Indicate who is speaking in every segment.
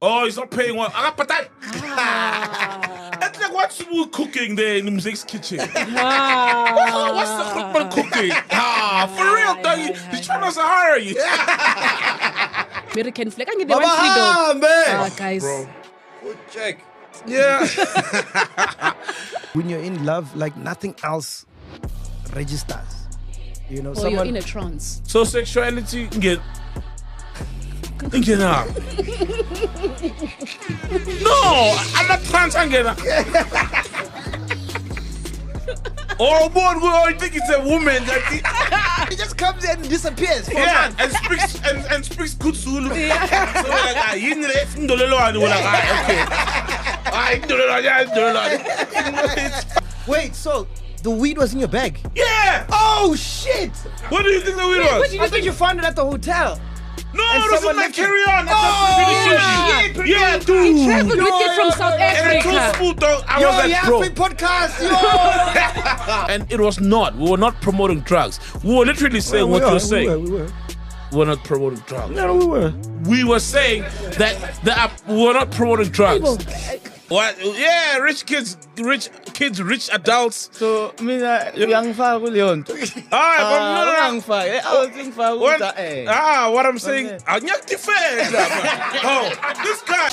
Speaker 1: Oh, he's not paying one. That's like what's cooking there in the musik's kitchen? What's the footman cooking? For real, doggy. He's trying to hire you.
Speaker 2: American flag. I get the one free
Speaker 3: man.
Speaker 2: guys.
Speaker 1: Bro.
Speaker 3: Good check.
Speaker 1: Yeah.
Speaker 3: When you're in love, like nothing else registers. You know,
Speaker 2: Or you're in a trance.
Speaker 1: So sexuality get out. No, I'm not trans and get out. Oh, boy, I think it's a woman that
Speaker 3: He just comes in and disappears.
Speaker 1: and speaks good Zulu. So like, you need to okay.
Speaker 3: Wait, so the weed was in your bag?
Speaker 1: Yeah.
Speaker 3: Oh shit!
Speaker 1: What do you think the weed was?
Speaker 3: I thought you found it at the hotel.
Speaker 1: No,
Speaker 3: And
Speaker 1: it was in
Speaker 3: someone
Speaker 1: my
Speaker 3: left it.
Speaker 1: carry-on. Yeah,
Speaker 2: Traveled
Speaker 1: dude.
Speaker 2: with it from South
Speaker 1: And I told
Speaker 2: Africa.
Speaker 1: Spoon, dog, I
Speaker 3: Yo,
Speaker 1: was like,
Speaker 3: yeah,
Speaker 1: bro.
Speaker 3: free podcast. Yo.
Speaker 1: And it was not. We were not promoting drugs. We were literally saying what you're saying.
Speaker 3: We were.
Speaker 1: We're not promoting drugs.
Speaker 3: No, we were.
Speaker 1: We were saying that we're not promoting drugs. What? Yeah, rich kids, rich adults.
Speaker 4: So, young fire will you?
Speaker 1: Alright, but no. What I'm saying, I'm not defend. Oh, this guy.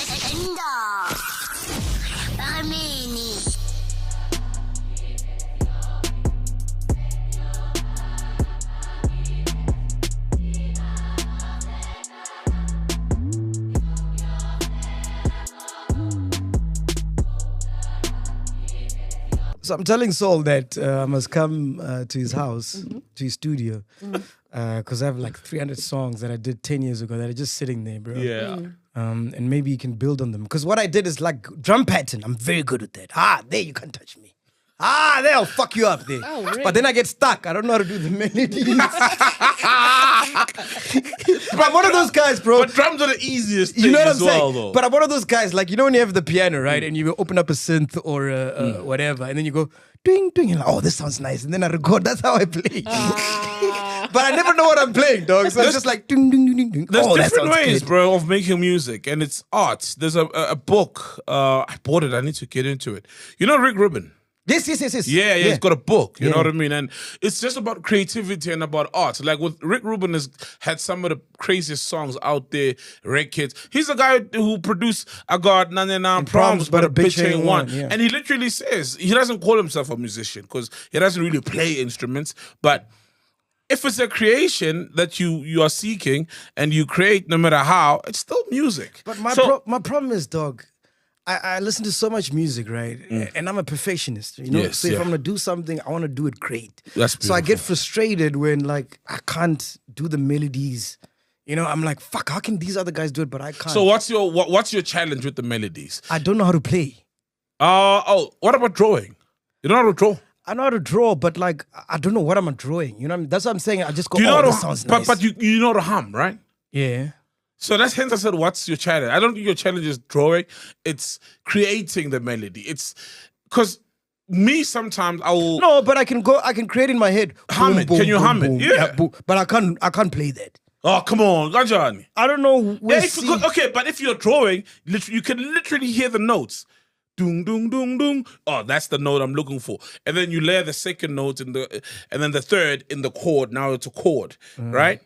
Speaker 3: So I'm telling Saul that I must come to his house, to his studio, because I have like 300 songs that I did 10 years ago that are just sitting there, bro.
Speaker 1: Yeah.
Speaker 3: And maybe you can build on them. Because what I did is like drum pattern. I'm very good at that. There you can't touch me. There I'll fuck you up there.
Speaker 2: Oh, really?
Speaker 3: But then I get stuck. I don't know how to do the melodies. But I'm one of those guys, bro.
Speaker 1: But drums are the easiest thing
Speaker 3: You know what I'm
Speaker 1: as well,
Speaker 3: saying?
Speaker 1: though.
Speaker 3: But I'm one of those guys, like, you know when you have the piano, right? And you open up a synth or whatever, and then you go, ding, ding, and like, oh, this sounds nice. And then I record. That's how I play. But I never know what I'm playing, dog. So it's just like, ding, ding, ding, ding, ding.
Speaker 1: There's
Speaker 3: Oh, that
Speaker 1: different
Speaker 3: sounds
Speaker 1: ways,
Speaker 3: good.
Speaker 1: bro, of making music, and it's art. There's a book. I bought it. I need to get into it. You know Rick Rubin?
Speaker 3: Yes.
Speaker 1: Yeah, he's got a book. You know
Speaker 3: Yeah.
Speaker 1: what I mean? And it's just about creativity and about art. Like with Rick Rubin has had some of the craziest songs out there. Red Kids. He's the guy who produced I Got 99 Problems, but a bitch ain't one.
Speaker 3: Yeah.
Speaker 1: And he literally says he doesn't call himself a musician because he doesn't really play instruments, but if it's a creation that you are seeking and you create no matter how, it's still music.
Speaker 3: But my problem is, dog, I listen to so much music, right? And I'm a perfectionist, you know?
Speaker 1: Yes,
Speaker 3: so if
Speaker 1: yeah.
Speaker 3: I'm going to do something, I want to do it great.
Speaker 1: That's
Speaker 3: So I get
Speaker 1: beautiful.
Speaker 3: frustrated when, like, I can't do the melodies. You know, I'm like, fuck, how can these other guys do it, but I can't?
Speaker 1: So what's your challenge with the melodies?
Speaker 3: I don't know how to play.
Speaker 1: What about drawing? You don't know how to draw?
Speaker 3: I know how to draw, but, like, I don't know what I'm drawing. You know what I mean? That's what I'm saying. I just go,
Speaker 1: Do you know
Speaker 3: oh,
Speaker 1: how to
Speaker 3: this sounds nice.
Speaker 1: But you know to hum, right?
Speaker 3: Yeah.
Speaker 1: So that's hence I said, what's your challenge? I don't think your challenge is drawing. It's creating the melody. It's because me sometimes I will
Speaker 3: No, but I can create in my head.
Speaker 1: Hum it. Can you hum it? Yeah.
Speaker 3: boom. But I can't play that.
Speaker 1: Oh, come on, Gajani.
Speaker 3: I don't know where
Speaker 1: Yeah, but if you're drawing, you can literally hear the notes. Doom, doom, doom, doom. Oh, that's the note I'm looking for. And then you layer the second note and then the third in the chord. Now it's a chord, right?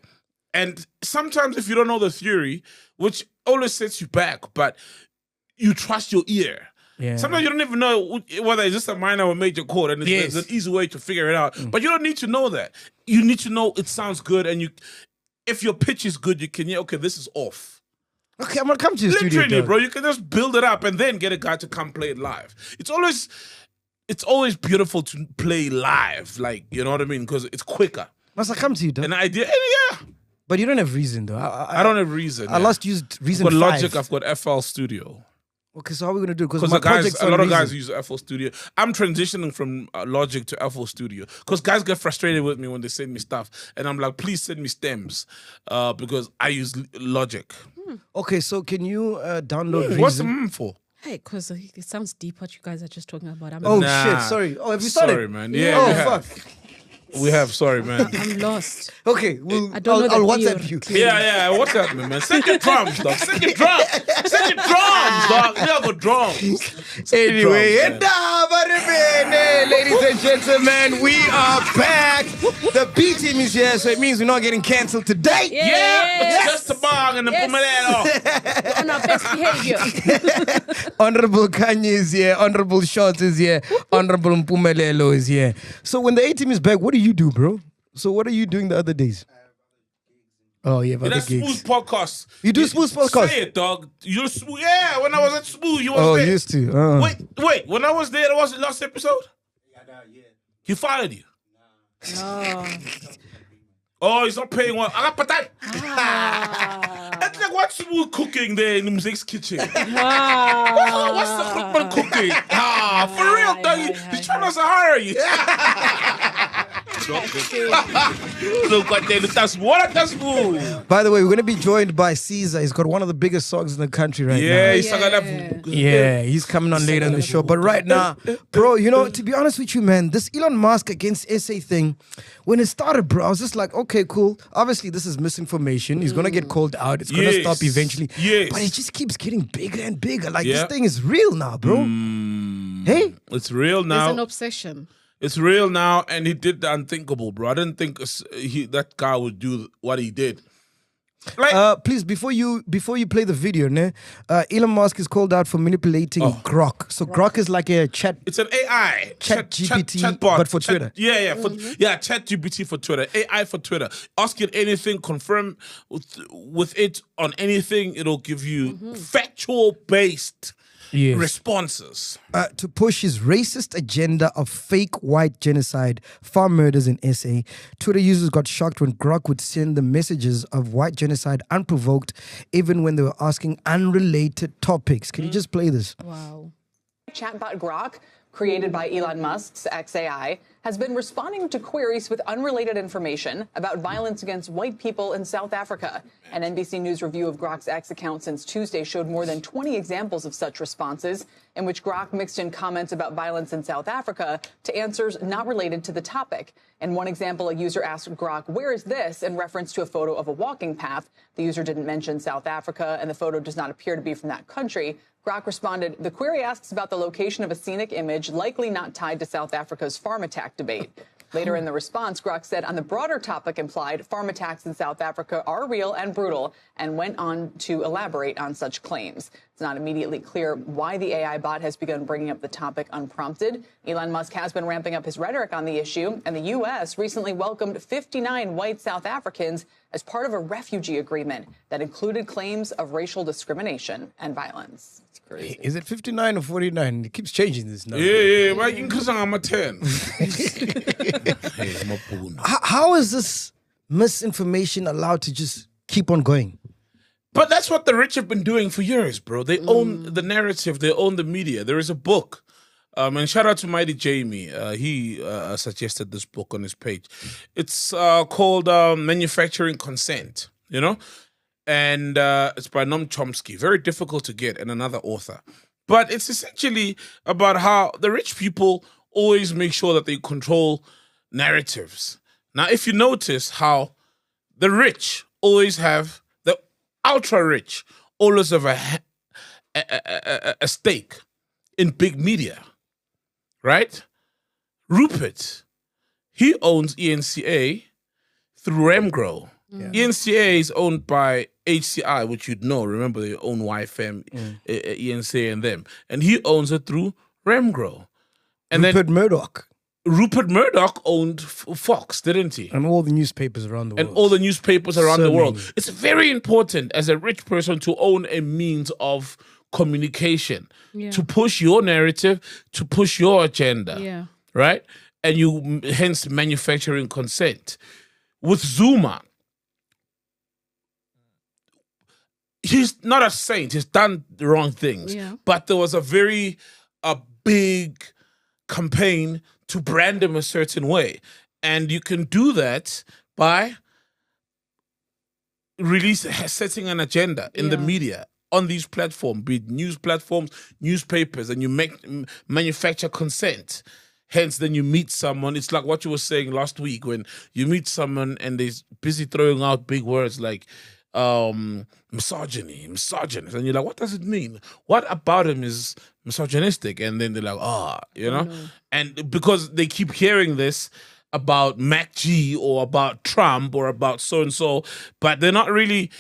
Speaker 1: And sometimes if you don't know the theory, which always sets you back, but you trust your ear.
Speaker 3: Yeah.
Speaker 1: Sometimes you don't even know whether it's just a minor or major chord, and there's an easy way to figure it out. But you don't need to know that. You need to know it sounds good, and if your pitch is good, you can hear, okay, this is off.
Speaker 3: Okay, I'm gonna come to the studio,
Speaker 1: Literally,
Speaker 3: dog.
Speaker 1: bro, you can just build it up and then get a guy to come play it live. It's always beautiful to play live, like, you know what I mean? Because it's quicker.
Speaker 3: Must I come to you, dog?
Speaker 1: An idea, yeah.
Speaker 3: But you don't have Reason, though.
Speaker 1: I don't have Reason.
Speaker 3: I last used Reason
Speaker 1: I've got
Speaker 3: 5.
Speaker 1: Logic, I've got FL Studio.
Speaker 3: Okay, so how are we gonna do it?
Speaker 1: Because
Speaker 3: my project's
Speaker 1: a
Speaker 3: on
Speaker 1: lot of
Speaker 3: Reason.
Speaker 1: guys use FL Studio. I'm transitioning from Logic to FL Studio because guys get frustrated with me when they send me stuff, and I'm like, please send me stems, because I use Logic.
Speaker 3: Okay, so can you download Reason?
Speaker 1: What's the for?
Speaker 2: Hey, because it sounds deep what you guys are just talking about.
Speaker 3: Oh
Speaker 1: Nah.
Speaker 3: shit! Sorry. Oh, have you started?
Speaker 1: Sorry, man. Yeah,
Speaker 3: Oh
Speaker 1: we have.
Speaker 3: fuck.
Speaker 1: We have. Sorry, man.
Speaker 2: I'm lost.
Speaker 3: Okay,
Speaker 2: I don't know the
Speaker 3: I'll WhatsApp
Speaker 2: theory.
Speaker 3: you.
Speaker 1: Yeah. What's happening, man? Send your drums, dog. Send your drums. Send your drums, dog. You have a drums.
Speaker 3: Anyway,
Speaker 1: Drums, man.
Speaker 3: ladies and gentlemen, we are back. The B team is here, so it means we're not getting cancelled today.
Speaker 1: Yeah, just the bong and the Pumalelo.
Speaker 2: On our best behavior.
Speaker 3: Honorable Kanye is here. Honorable Shots is here. Honorable Mpumelelo is here. So when the A team is back, what do you do, bro? So what are you doing the other days? Oh, yeah, other
Speaker 1: That's
Speaker 3: gigs.
Speaker 1: Smooth podcast.
Speaker 3: You do Smooth podcast?
Speaker 1: Say it, dog. You're smooth. Yeah, when I was at Smooth, you was
Speaker 3: Oh,
Speaker 1: there.
Speaker 3: used to.
Speaker 1: Wait. When I was there, that was the last episode? Yeah. He fired you.
Speaker 2: No.
Speaker 1: Oh, he's not paying one. I got patat. It's like what's Smooth cooking there in the music's kitchen? What's the Krukman cooking? For real, dog. He's trying to hire you.
Speaker 3: By the way, we're going to be joined by Caesar. He's got one of the biggest songs in the country right now. Yeah, he's coming on later in the show. But right now, bro, you know, to be honest with you, man, this Elon Musk against SA thing, when it started, bro, I was just like, okay, cool. Obviously, this is misinformation. He's going to get called out. It's going to stop eventually.
Speaker 1: Yes.
Speaker 3: But it just keeps getting bigger and bigger. Like, this thing is real now, bro. Hey?
Speaker 1: It's real
Speaker 2: There's
Speaker 1: now.
Speaker 2: an obsession.
Speaker 1: It's real now, and he did the unthinkable, bro. I didn't think that guy would do what he did. Like,
Speaker 3: Please, before you play the video, Elon Musk is called out for manipulating Grok. So Grok is like a chat.
Speaker 1: it's an AI
Speaker 3: Chat GPT,
Speaker 1: chatbot,
Speaker 3: but for Twitter.
Speaker 1: Chat GPT for Twitter, AI for Twitter. Ask it anything, confirm with it on anything. It'll give you factual based responses.
Speaker 3: To push his racist agenda of fake white genocide, farm murders in SA, Twitter users got shocked when Grok would send them messages of white genocide unprovoked, even when they were asking unrelated topics. Can you just play this?
Speaker 2: Wow.
Speaker 5: Chatbot Grok, created by Elon Musk's XAI, has been responding to queries with unrelated information about violence against white people in South Africa. An NBC News review of Grok's X account since Tuesday showed more than 20 examples of such responses, in which Grok mixed in comments about violence in South Africa to answers not related to the topic. In one example, a user asked Grok, "Where is this?" in reference to a photo of a walking path. The user didn't mention South Africa, and the photo does not appear to be from that country. Grok responded, "The query asks about the location of a scenic image likely not tied to South Africa's farm attack debate." Later in the response, Grok said on the broader topic implied, farm attacks in South Africa are real and brutal, and went on to elaborate on such claims. It's not immediately clear why the AI bot has begun bringing up the topic unprompted. Elon Musk has been ramping up his rhetoric on the issue, and the U.S. recently welcomed 59 white South Africans as part of a refugee agreement that included claims of racial discrimination and violence. It's crazy.
Speaker 3: Is it 59 or 49? It keeps changing this number.
Speaker 1: Yeah, but because I'm a 10.
Speaker 3: How is this misinformation allowed to just keep on going?
Speaker 1: But that's what the rich have been doing for years, bro. They own the narrative. They own the media. There is a book. And shout out to Mighty Jamie. He suggested this book on his page. It's called Manufacturing Consent, you know? And it's by Noam Chomsky. Very difficult to get, and another author. But it's essentially about how the rich people always make sure that they control narratives. Now, if you notice how the rich always have, the ultra rich always have a stake in big media, right? Rupert, he owns ENCA through Remgrow. Yeah. ENCA is owned by HCI, which you'd know. Remember, they own YFM, ENCA and them. And he owns it through Remgrow. And Rupert Murdoch owned Fox, didn't he?
Speaker 3: And all the newspapers around the world.
Speaker 1: And all the newspapers around the world. It's very important as a rich person to own a means of communication, to push your narrative, to push your agenda, right? And you hence manufacturing consent. With Zuma, he's not a saint. He's done the wrong things. Yeah. But there was a big campaign to brand him a certain way. And you can do that by setting an agenda in the media on these platforms, be it news platforms, newspapers, and you manufacture consent. Hence, then you meet someone. It's like what you were saying last week when you meet someone and they're busy throwing out big words like misogyny, misogynist. And you're like, what does it mean? What about him is misogynistic? And then they're like, you know? And because they keep hearing this about Mac G or about Trump or about so-and-so, but they're not really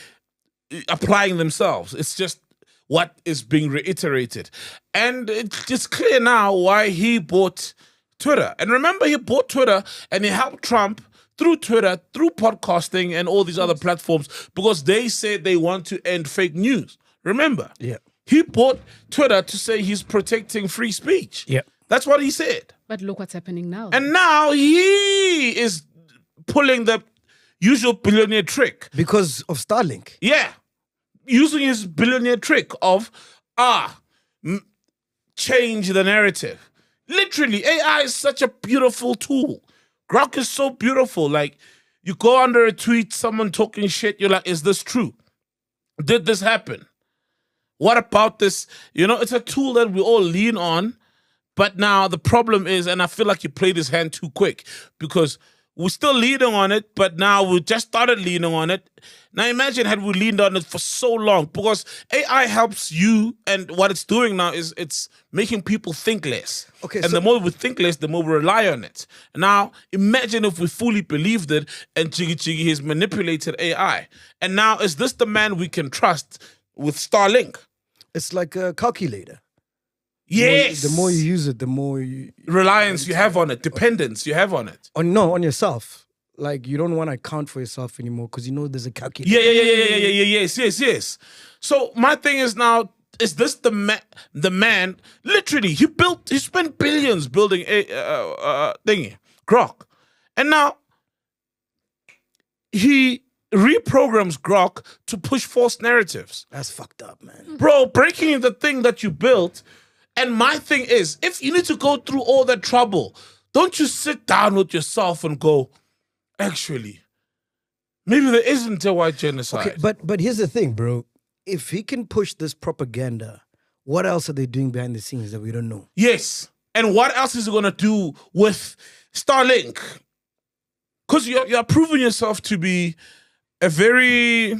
Speaker 1: applying themselves. It's just what is being reiterated. And it's clear now why he bought Twitter. And remember, he bought Twitter and he helped Trump through Twitter, through podcasting and all these other platforms because they said they want to end fake news. Remember?
Speaker 3: Yeah.
Speaker 1: He bought Twitter to say he's protecting free speech.
Speaker 3: Yeah.
Speaker 1: That's what he said.
Speaker 2: But look what's happening now.
Speaker 1: And now he is pulling the usual billionaire trick.
Speaker 3: Because of Starlink.
Speaker 1: Yeah. Using his billionaire trick of, change the narrative. Literally, AI is such a beautiful tool. Grok is so beautiful. Like, you go under a tweet, someone talking shit, you're like, is this true? Did this happen? What about this? You know, it's a tool that we all lean on. But now the problem is, and I feel like you played this hand too quick because we're still leaning on it, but now we just started leaning on it. Now imagine had we leaned on it for so long because AI helps you and what it's doing now is it's making people think less.
Speaker 3: Okay,
Speaker 1: and
Speaker 3: so-
Speaker 1: the more we think less, the more we rely on it. Now imagine if we fully believed it and Jiggy Jiggy has manipulated AI. And now is this the man we can trust with Starlink?
Speaker 3: It's like a calculator.
Speaker 1: Yes.
Speaker 3: The more you use it, the more you...
Speaker 1: reliance you have on it, dependence you have on it.
Speaker 3: on yourself. Like, you don't want to account for yourself anymore because you know there's a calculator.
Speaker 1: Yeah. Yes. So my thing is now, is this the man? Literally, he spent billions building a thingy, Grok, and now he reprograms Grok to push false narratives.
Speaker 3: That's fucked up, man.
Speaker 1: Bro, breaking the thing that you built. And my thing is, if you need to go through all that trouble, don't you sit down with yourself and go, actually, maybe there isn't a white genocide.
Speaker 3: Okay, but here's the thing, bro. If he can push this propaganda, what else are they doing behind the scenes that we don't know?
Speaker 1: Yes. And what else is he going to do with Starlink? Because you're proving yourself to be a very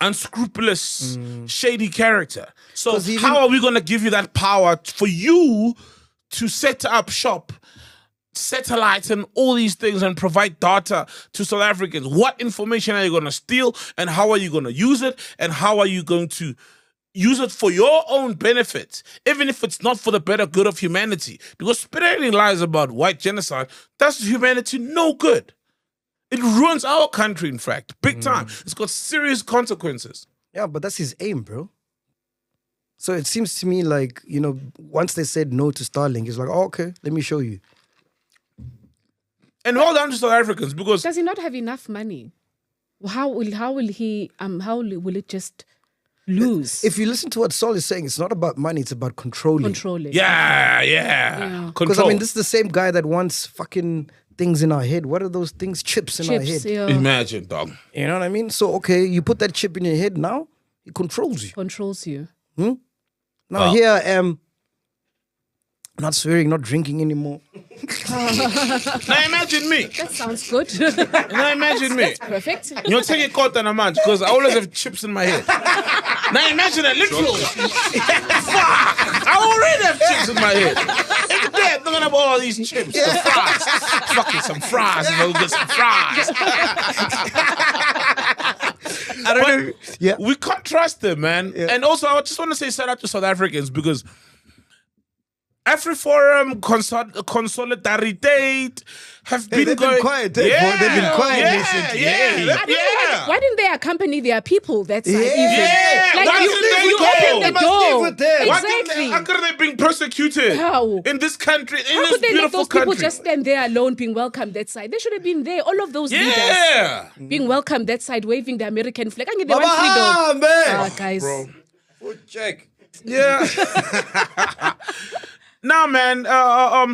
Speaker 1: unscrupulous, shady character. So
Speaker 3: 'Cause even-
Speaker 1: how are we going to give you that power for you to set up shop, satellites and all these things and provide data to South Africans? What information are you going to steal and how are you going to use it and how are you going to use it for your own benefit, even if it's not for the better good of humanity? Because spreading lies about white genocide does humanity no good. It ruins our country, in fact, big time. It's got serious consequences.
Speaker 3: Yeah, but that's his aim, bro. So it seems to me like, you know, once they said no to Starlink, it's like, oh, okay, let me show you.
Speaker 1: And well done to South Africans because
Speaker 2: Does he not have enough money? How will it just lose?
Speaker 3: If you listen to what Sol is saying, it's not about money, it's about controlling.
Speaker 2: Controlling.
Speaker 1: yeah.
Speaker 3: Because,
Speaker 1: Control.
Speaker 3: I mean, this is the same guy that wants fucking things in our head. What are those things? Chips in our
Speaker 2: Chips,
Speaker 3: head.
Speaker 2: yeah.
Speaker 1: Imagine, dog.
Speaker 3: You know what I mean? So, okay, you put that chip in your head now, it controls you.
Speaker 2: Controls you.
Speaker 3: Now, here I am, not swearing, not drinking anymore.
Speaker 1: Now imagine me.
Speaker 2: That sounds good.
Speaker 1: Now imagine me.
Speaker 2: Perfect.
Speaker 1: You know, take a cut and a match because I always have chips in my head. Now imagine a literal. Fuck! I already have chips in my head. It's dead. Thinking about all these chips. The fries. Fucking some fries. We'll get some fries.
Speaker 3: I don't know. Yeah.
Speaker 1: We can't trust them, man. And also, I just want to say shout out to South Africans because AfriForum, Consolidarity have been
Speaker 3: they've been
Speaker 1: going
Speaker 3: quiet, they've been quiet recently.
Speaker 2: Why didn't they accompany their people that side?
Speaker 3: Yeah.
Speaker 2: Like
Speaker 1: Why
Speaker 2: you
Speaker 1: didn't they go?
Speaker 2: opened
Speaker 3: They
Speaker 2: the
Speaker 3: must
Speaker 2: door.
Speaker 3: live with them.
Speaker 1: Why didn't
Speaker 2: Exactly.
Speaker 1: how could they being persecuted
Speaker 2: How?
Speaker 1: in this country, in
Speaker 2: How
Speaker 1: this
Speaker 2: could they let
Speaker 1: beautiful
Speaker 2: those people
Speaker 1: country?
Speaker 2: just stand there alone being welcomed that side? They should have been there. All of those leaders
Speaker 1: Yeah.
Speaker 2: being welcomed that side, waving the American flag. I mean, they want freedom.
Speaker 3: man.
Speaker 2: Guys.
Speaker 1: Bro.
Speaker 3: Check.
Speaker 1: Yeah. Now, man,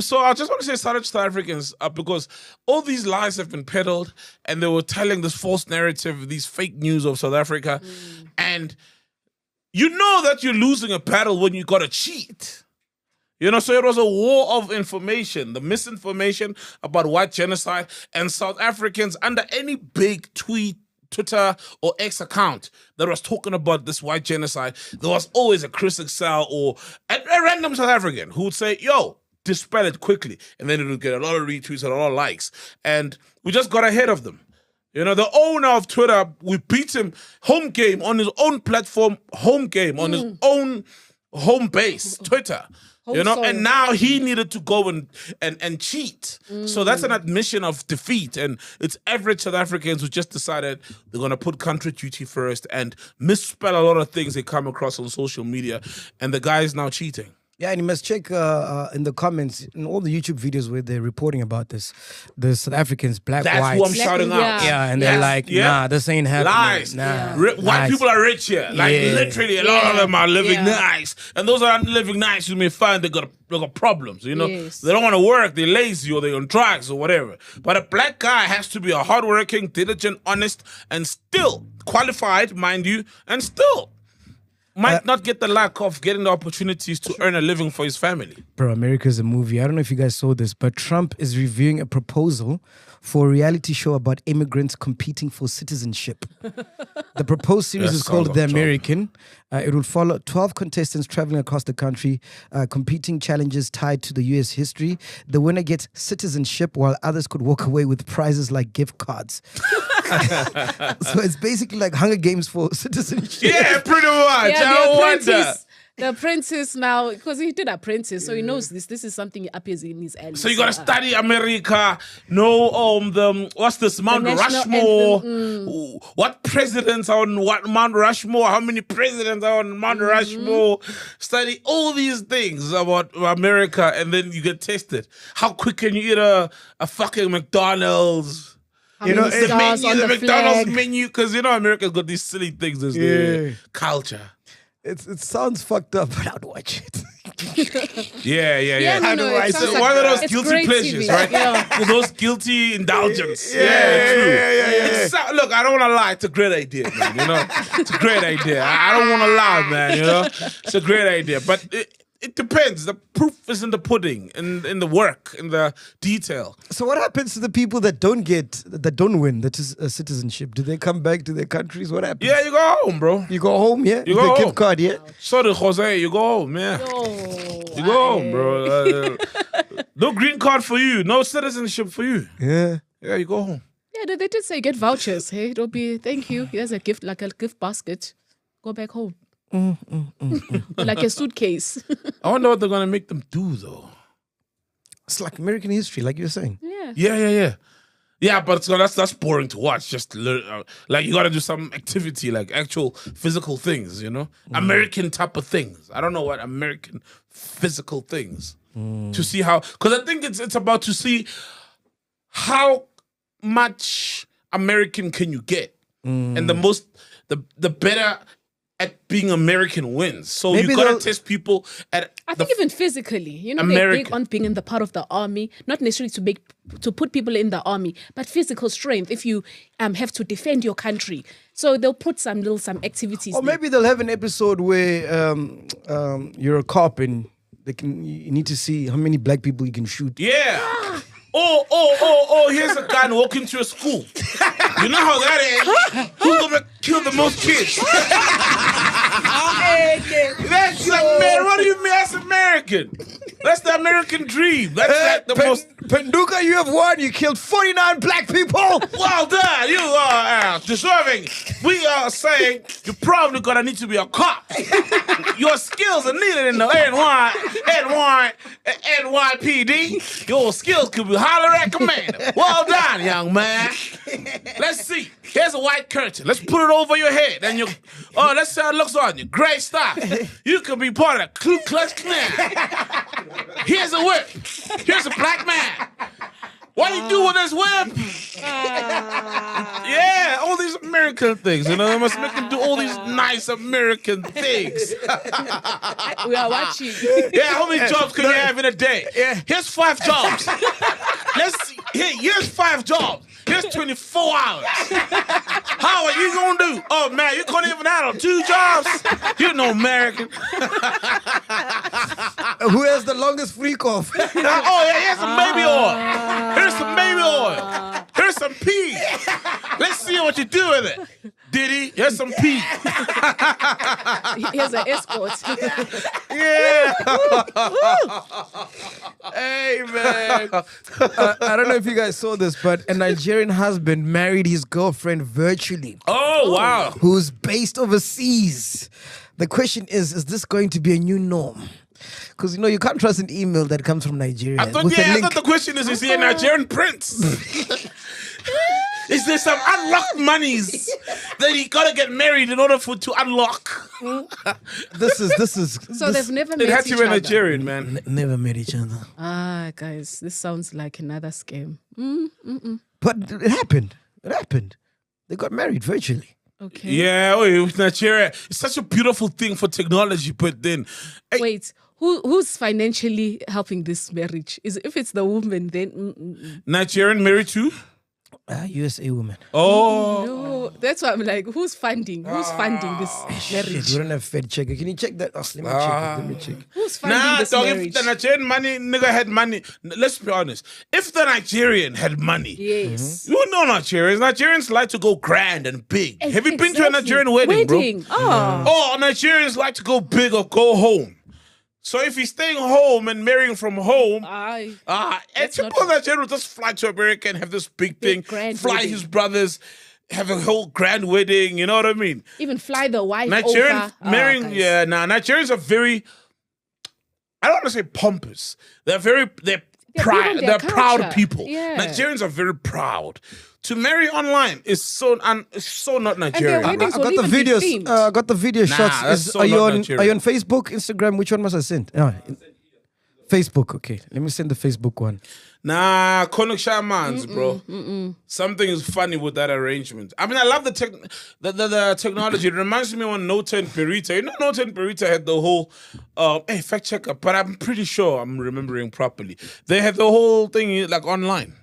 Speaker 1: so I just want to say shout out to South Africans because all these lies have been peddled and they were telling this false narrative, these fake news of South Africa. And you know that you're losing a battle when you got to cheat. You know, so it was a war of information, the misinformation about white genocide, and South Africans under any big tweet, Twitter or X account that was talking about this white genocide, there was always a Chris Excel or a random South African who would say, yo, dispel it quickly. And then it would get a lot of retweets and a lot of likes. And we just got ahead of them. You know, the owner of Twitter, we beat him home game on his own platform, home game on his own home base, Twitter. You know, and now he needed to go and cheat. So that's an admission of defeat. And it's average South Africans who just decided they're going to put country duty first and misspell a lot of things they come across on social media. And the guy is now cheating.
Speaker 3: Yeah, and you must check in the comments in all the YouTube videos where they're reporting about this. The South Africans, black,
Speaker 1: That's
Speaker 3: white.
Speaker 1: who I'm shouting out.
Speaker 3: Yeah, and they're like, nah, this ain't happening.
Speaker 1: Lies.
Speaker 3: Nah,
Speaker 1: White
Speaker 3: lies.
Speaker 1: people are rich here. Like literally, a lot of them are living nice. And those that aren't living nice, you may find they got problems. You know, they don't want to work, they're lazy, or they're on drugs or whatever. But a black guy has to be a hardworking, diligent, honest, and still qualified, mind you, and still might not get the lack of getting the opportunities to earn a living for his family.
Speaker 3: Bro, America's a movie. I don't know if you guys saw this, but Trump is reviewing a proposal for a reality show about immigrants competing for citizenship. The proposed series is called The American. It will follow 12 contestants traveling across the country, competing challenges tied to the U.S. history. The winner gets citizenship, while others could walk away with prizes like gift cards. So it's basically like Hunger Games for citizenship.
Speaker 1: Yeah, pretty much.
Speaker 2: Yeah,
Speaker 1: I don't wonder.
Speaker 2: The apprentice now, because he did apprentice, so he knows this. This is something appears in his early.
Speaker 1: So you gotta study America, know what's this, Mount
Speaker 2: national
Speaker 1: Rushmore? What presidents are on what Mount Rushmore? How many presidents are on Mount Rushmore? Study all these things about America, and then you get tested. How quick can you eat a fucking McDonald's?
Speaker 2: You know,
Speaker 1: the McDonald's menu, because you know America's got these silly things as their culture.
Speaker 3: It sounds fucked up, but I'd watch it.
Speaker 1: Yeah.
Speaker 2: No,
Speaker 1: It's one of those guilty pleasures, right?
Speaker 2: Yeah.
Speaker 1: Those guilty indulgence. True. Look, I don't want to lie. It's a great idea, man. You know, it's a great idea. I don't want to lie, man. You know, it's a great idea, but it depends. The proof is in the pudding, in the work, in the detail.
Speaker 3: So what happens to the people that don't win citizenship? Do they come back to their countries? What happens?
Speaker 1: Yeah, you go home, bro.
Speaker 3: You go home, yeah?
Speaker 1: You
Speaker 3: With
Speaker 1: go
Speaker 3: the
Speaker 1: home.
Speaker 3: gift card, yeah?
Speaker 1: Sorry, Jose, you go home, yeah. You go home, bro. No green card for you. No citizenship for you.
Speaker 3: Yeah.
Speaker 1: Yeah, you go home.
Speaker 2: Yeah, they did say get vouchers. Hey, it'll be thank you. Here's a gift, like a gift basket. Go back home. Like a suitcase.
Speaker 1: I wonder what they're gonna make them do, though.
Speaker 3: It's like American history, like you were saying.
Speaker 2: Yeah.
Speaker 1: Yeah, but so that's boring to watch. Just learn, like you got to do some activity, like actual physical things. You know, American type of things. I don't know what American physical things to see how, because I think it's about to see how much American can you get, and the better at being American wins. So
Speaker 3: Maybe
Speaker 1: you gotta test people at.
Speaker 2: I think even physically, you know, they're big on being in the part of the army, not necessarily to put people in the army, but physical strength. If you have to defend your country, so they'll put some activities.
Speaker 3: Or maybe they'll have an episode where you're a cop and you need to see how many black people you can shoot.
Speaker 1: Yeah. Oh, here's a guy walking to a school. You know how that is? Who's gonna kill the most kids? That's man. What do you mean that's American? That's the American dream. That's the most.
Speaker 3: Penduka, you have won. You killed 49 black people.
Speaker 1: Well done. You are deserving. We are saying you're probably gonna need to be a cop. Your skills are needed in the NYPD. Your skills could be highly recommended. Well done, young man. Let's see. Here's a white curtain. Let's put it over your head. And let's see how it looks on you. Great stuff. You could be part of the Ku Klux Klan. Here's a whip. Here's a black man. What do you do with this whip? Yeah, all these American things. You know, they must make them do all these nice American things.
Speaker 2: We are watching.
Speaker 1: Yeah, how many jobs can you have in a day? Yeah. Here's 5 jobs. Let's see. Here's 5 jobs. Here's 24 hours. How are you gonna do? Oh man, you couldn't even handle 2 jobs. You're no American.
Speaker 3: Who has the longest freak off?
Speaker 1: Oh yeah, here's some baby oil. Here's some baby oil. Here's some pee. Let's see what you do with it. Diddy, here's some pee.
Speaker 2: Here's an escort.
Speaker 1: Yeah. Hey man.
Speaker 3: I don't know if you guys saw this, but a Nigerian husband married his girlfriend virtually,
Speaker 1: Oh wow.
Speaker 3: who's based overseas. The question is this going to be a new norm? Because, you can't trust an email that comes from Nigeria.
Speaker 1: I thought,
Speaker 3: with a
Speaker 1: I
Speaker 3: link.
Speaker 1: thought the question is he a Nigerian prince? Is there some unlocked monies that he gotta get married in order to unlock?
Speaker 3: This is.
Speaker 2: So they've never met
Speaker 1: It had
Speaker 2: each
Speaker 1: to be a
Speaker 2: other.
Speaker 1: Nigerian, man.
Speaker 3: Never met each other.
Speaker 2: Guys, this sounds like another scam.
Speaker 3: But it happened. It happened. They got married virtually.
Speaker 2: Okay.
Speaker 1: Yeah, with Nigeria. It's such a beautiful thing for technology, but then
Speaker 2: Wait, who's financially helping this marriage? If it's the woman, then
Speaker 1: Nigerian married too?
Speaker 3: USA woman.
Speaker 1: Oh.
Speaker 2: no. That's why I'm like, who's funding? Who's funding this
Speaker 3: Shit,
Speaker 2: marriage?
Speaker 3: we don't have Fed checker. Can you check that? Oh, let me check.
Speaker 2: Who's funding
Speaker 1: Nah,
Speaker 2: this
Speaker 1: dog,
Speaker 2: marriage?
Speaker 1: if the Nigerian nigga had money, let's be honest. If the Nigerian had money,
Speaker 2: Yes.
Speaker 1: you know Nigerians. Nigerians like to go grand and big. Have you been to a Nigerian wedding, bro?
Speaker 2: Oh.
Speaker 1: Oh, Nigerians like to go big or go home. So if he's staying home and marrying from home, and
Speaker 2: That's not
Speaker 1: typical Nigerian will just fly to America and have this big thing,
Speaker 2: grand
Speaker 1: fly
Speaker 2: wedding.
Speaker 1: his brothers, have a whole grand wedding, you know what I mean?
Speaker 2: Even fly the wife
Speaker 1: Nigerian
Speaker 2: over.
Speaker 1: marrying,
Speaker 2: guys.
Speaker 1: Nigerians are very, I don't want to say pompous. They're
Speaker 2: big on their
Speaker 1: proud
Speaker 2: culture.
Speaker 1: people.
Speaker 2: Yeah.
Speaker 1: Nigerians are very proud. To marry online is so not Nigerian.
Speaker 2: their weddings
Speaker 3: I
Speaker 2: will
Speaker 3: got the
Speaker 2: even be
Speaker 3: videos.
Speaker 2: themed.
Speaker 3: I got the video shots.
Speaker 1: that's so
Speaker 3: Are you
Speaker 1: not
Speaker 3: on
Speaker 1: Nigerian.
Speaker 3: Facebook, Instagram? Which one must I send? Facebook. Okay, let me send the Facebook one.
Speaker 1: Nah, Konuk Shamans, bro. Something is funny with that arrangement. I mean, I love the technology. It reminds me when Nota and Perita. You know, Nota and Perita had the whole, fact checker, but I'm pretty sure I'm remembering properly. They had the whole thing like online.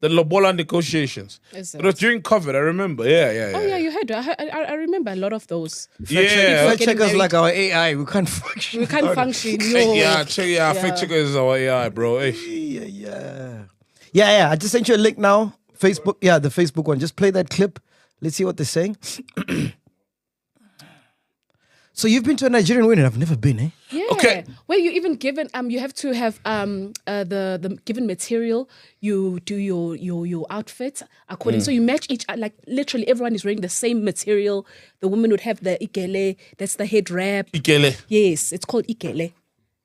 Speaker 1: The Lobola negotiations.
Speaker 2: Is
Speaker 1: It was during COVID, I remember. Yeah.
Speaker 2: Oh, yeah, you heard. I remember a lot of those.
Speaker 1: Yeah.
Speaker 3: Fact
Speaker 2: getting
Speaker 3: checkers
Speaker 2: married.
Speaker 3: like our AI. We can't function.
Speaker 2: We can't function.
Speaker 1: Fact checker is our AI, bro. Hey.
Speaker 3: Yeah. I just sent you a link now. Facebook. Yeah, the Facebook one. Just play that clip. Let's see what they're saying. So you've been to a Nigerian wedding? I've never been, eh?
Speaker 2: Yeah.
Speaker 1: Okay.
Speaker 2: Where you even given you have to have the given material. You do your outfit according. So you match each like literally everyone is wearing the same material. The woman would have the ikele. That's the head wrap.
Speaker 1: Ikele.
Speaker 2: Yes, it's called ikele.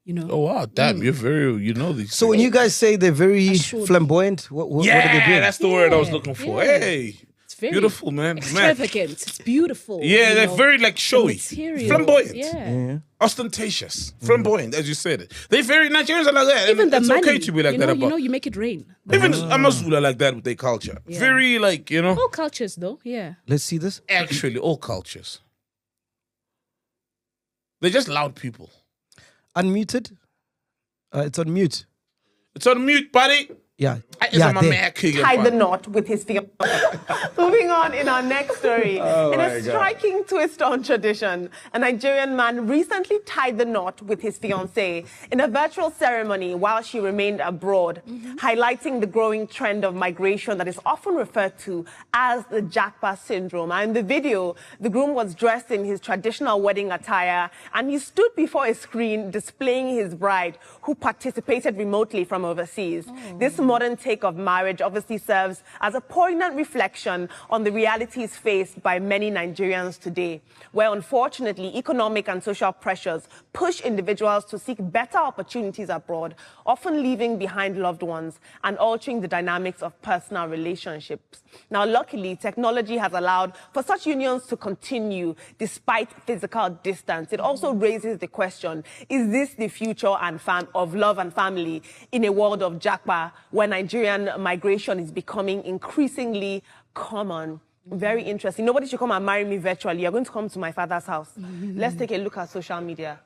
Speaker 2: You know.
Speaker 1: Oh, wow. Damn, you're very, you know these
Speaker 3: So when you guys say they're very
Speaker 2: Assured.
Speaker 3: flamboyant, what are they doing?
Speaker 1: that's the word I was
Speaker 2: Yeah,
Speaker 1: looking for.
Speaker 2: yeah.
Speaker 1: Hey.
Speaker 2: It's very
Speaker 1: Beautiful, man.
Speaker 2: extravagant. It's beautiful.
Speaker 1: Yeah,
Speaker 2: you
Speaker 1: they're
Speaker 2: know.
Speaker 1: very like showy,
Speaker 2: Material.
Speaker 1: flamboyant,
Speaker 2: Yeah.
Speaker 1: ostentatious, flamboyant, as you said it. They very Nigerians are like that.
Speaker 2: Even
Speaker 1: and
Speaker 2: the
Speaker 1: it's
Speaker 2: money.
Speaker 1: okay to be like
Speaker 2: you
Speaker 1: that
Speaker 2: know,
Speaker 1: about.
Speaker 2: you make it rain.
Speaker 1: Even Amazulu are like that with their culture.
Speaker 2: Yeah.
Speaker 1: Very like
Speaker 2: All cultures, though. Yeah.
Speaker 3: Let's see this.
Speaker 1: actually all cultures. They're just loud people.
Speaker 3: Unmuted. It's on mute.
Speaker 1: It's on mute, buddy.
Speaker 3: Yeah.
Speaker 1: It's
Speaker 3: Yeah,
Speaker 1: on my
Speaker 3: there.
Speaker 1: man
Speaker 5: Tied the knot with his fiancé. Moving on in our next story. In a striking twist on tradition, a Nigerian man recently tied the knot with his fiancée in a virtual ceremony while she remained abroad, highlighting the growing trend of migration that is often referred to as the Japa syndrome. And in the video, the groom was dressed in his traditional wedding attire and he stood before a screen displaying his bride, who participated remotely from overseas. This modern take of marriage obviously serves as a poignant reflection on the realities faced by many Nigerians today, where unfortunately economic and social pressures push individuals to seek better opportunities abroad, often leaving behind loved ones and altering the dynamics of personal relationships. Now, luckily, technology has allowed for such unions to continue despite physical distance. It also raises the question, is this the future of love and family in a world of Japa, where Nigerian migration is becoming increasingly common? Very interesting. Nobody should come and marry me virtually. You're going to come to my father's house. Let's take a look at social media.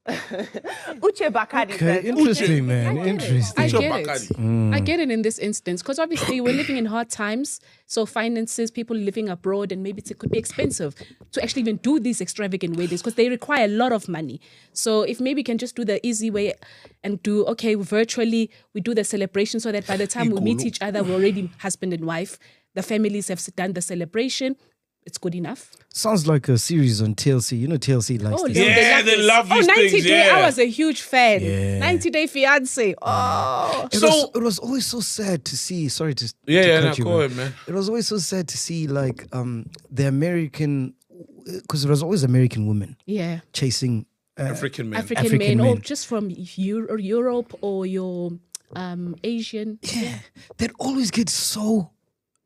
Speaker 6: Uche Bakari
Speaker 3: Okay,
Speaker 6: says,
Speaker 3: interesting, man.
Speaker 2: I
Speaker 3: Interesting.
Speaker 2: get
Speaker 1: Bakari.
Speaker 2: it. I get it in this instance because obviously we're living in hard times. So finances, people living abroad, and maybe it could be expensive to actually even do these extravagant weddings because they require a lot of money. So if maybe we can just do the easy way and do, okay, virtually, we do the celebration so that by the time we meet each other, we're already husband and wife. The families have done the celebration. It's good enough.
Speaker 3: Sounds like a series on TLC. You know TLC likes this.
Speaker 1: Yeah, they love these
Speaker 2: 90
Speaker 1: things,
Speaker 2: Day,
Speaker 1: yeah.
Speaker 2: I was a huge fan.
Speaker 3: Yeah.
Speaker 2: 90 Day Fiancé. Oh.
Speaker 3: It was always so sad to see. Sorry to cut you,
Speaker 1: go
Speaker 3: bro.
Speaker 1: ahead, man.
Speaker 3: It was always so sad to see like the American, because there was always American women
Speaker 2: Yeah.
Speaker 3: chasing
Speaker 1: African men.
Speaker 2: African men, or
Speaker 3: men.
Speaker 2: just from Europe or your Asian.
Speaker 3: Yeah, they'd always get so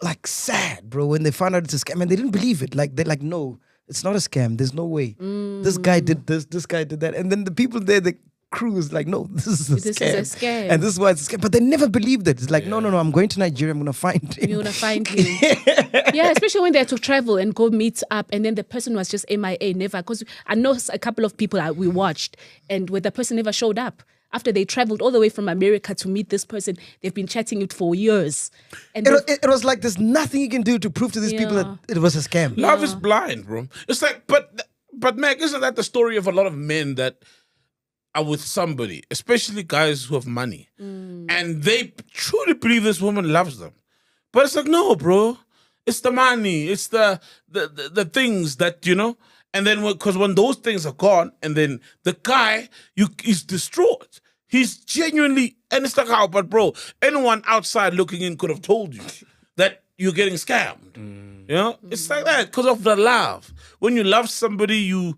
Speaker 3: like sad, bro, when they found out it's a scam, and they didn't believe it. Like they're like, no, it's not a scam. There's no way. This guy did this guy did that, and then the people there, the crew is like, no, this is a scam, and this is why it's a scam. But they never believed it. It's like, no, I'm going to Nigeria. I'm gonna find him.
Speaker 2: You're gonna find him. Yeah, especially when they had to travel and go meet up, and then the person was just MIA, never. Because I know a couple of people we watched, and where the person never showed up. After they traveled all the way from America to meet this person, they've been chatting it for years. And
Speaker 3: It was like there's nothing you can do to prove to these people that it was a scam.
Speaker 1: Love is blind, bro. It's like, but Meg, isn't that the story of a lot of men that are with somebody, especially guys who have money, and they truly believe this woman loves them, but it's like, no, bro, it's the money, it's the things that and then because when those things are gone, and then the guy is distraught. He's genuinely, and it's like, how, but bro, anyone outside looking in could have told you that you're getting scammed. It's like that because of the love. When you love somebody, you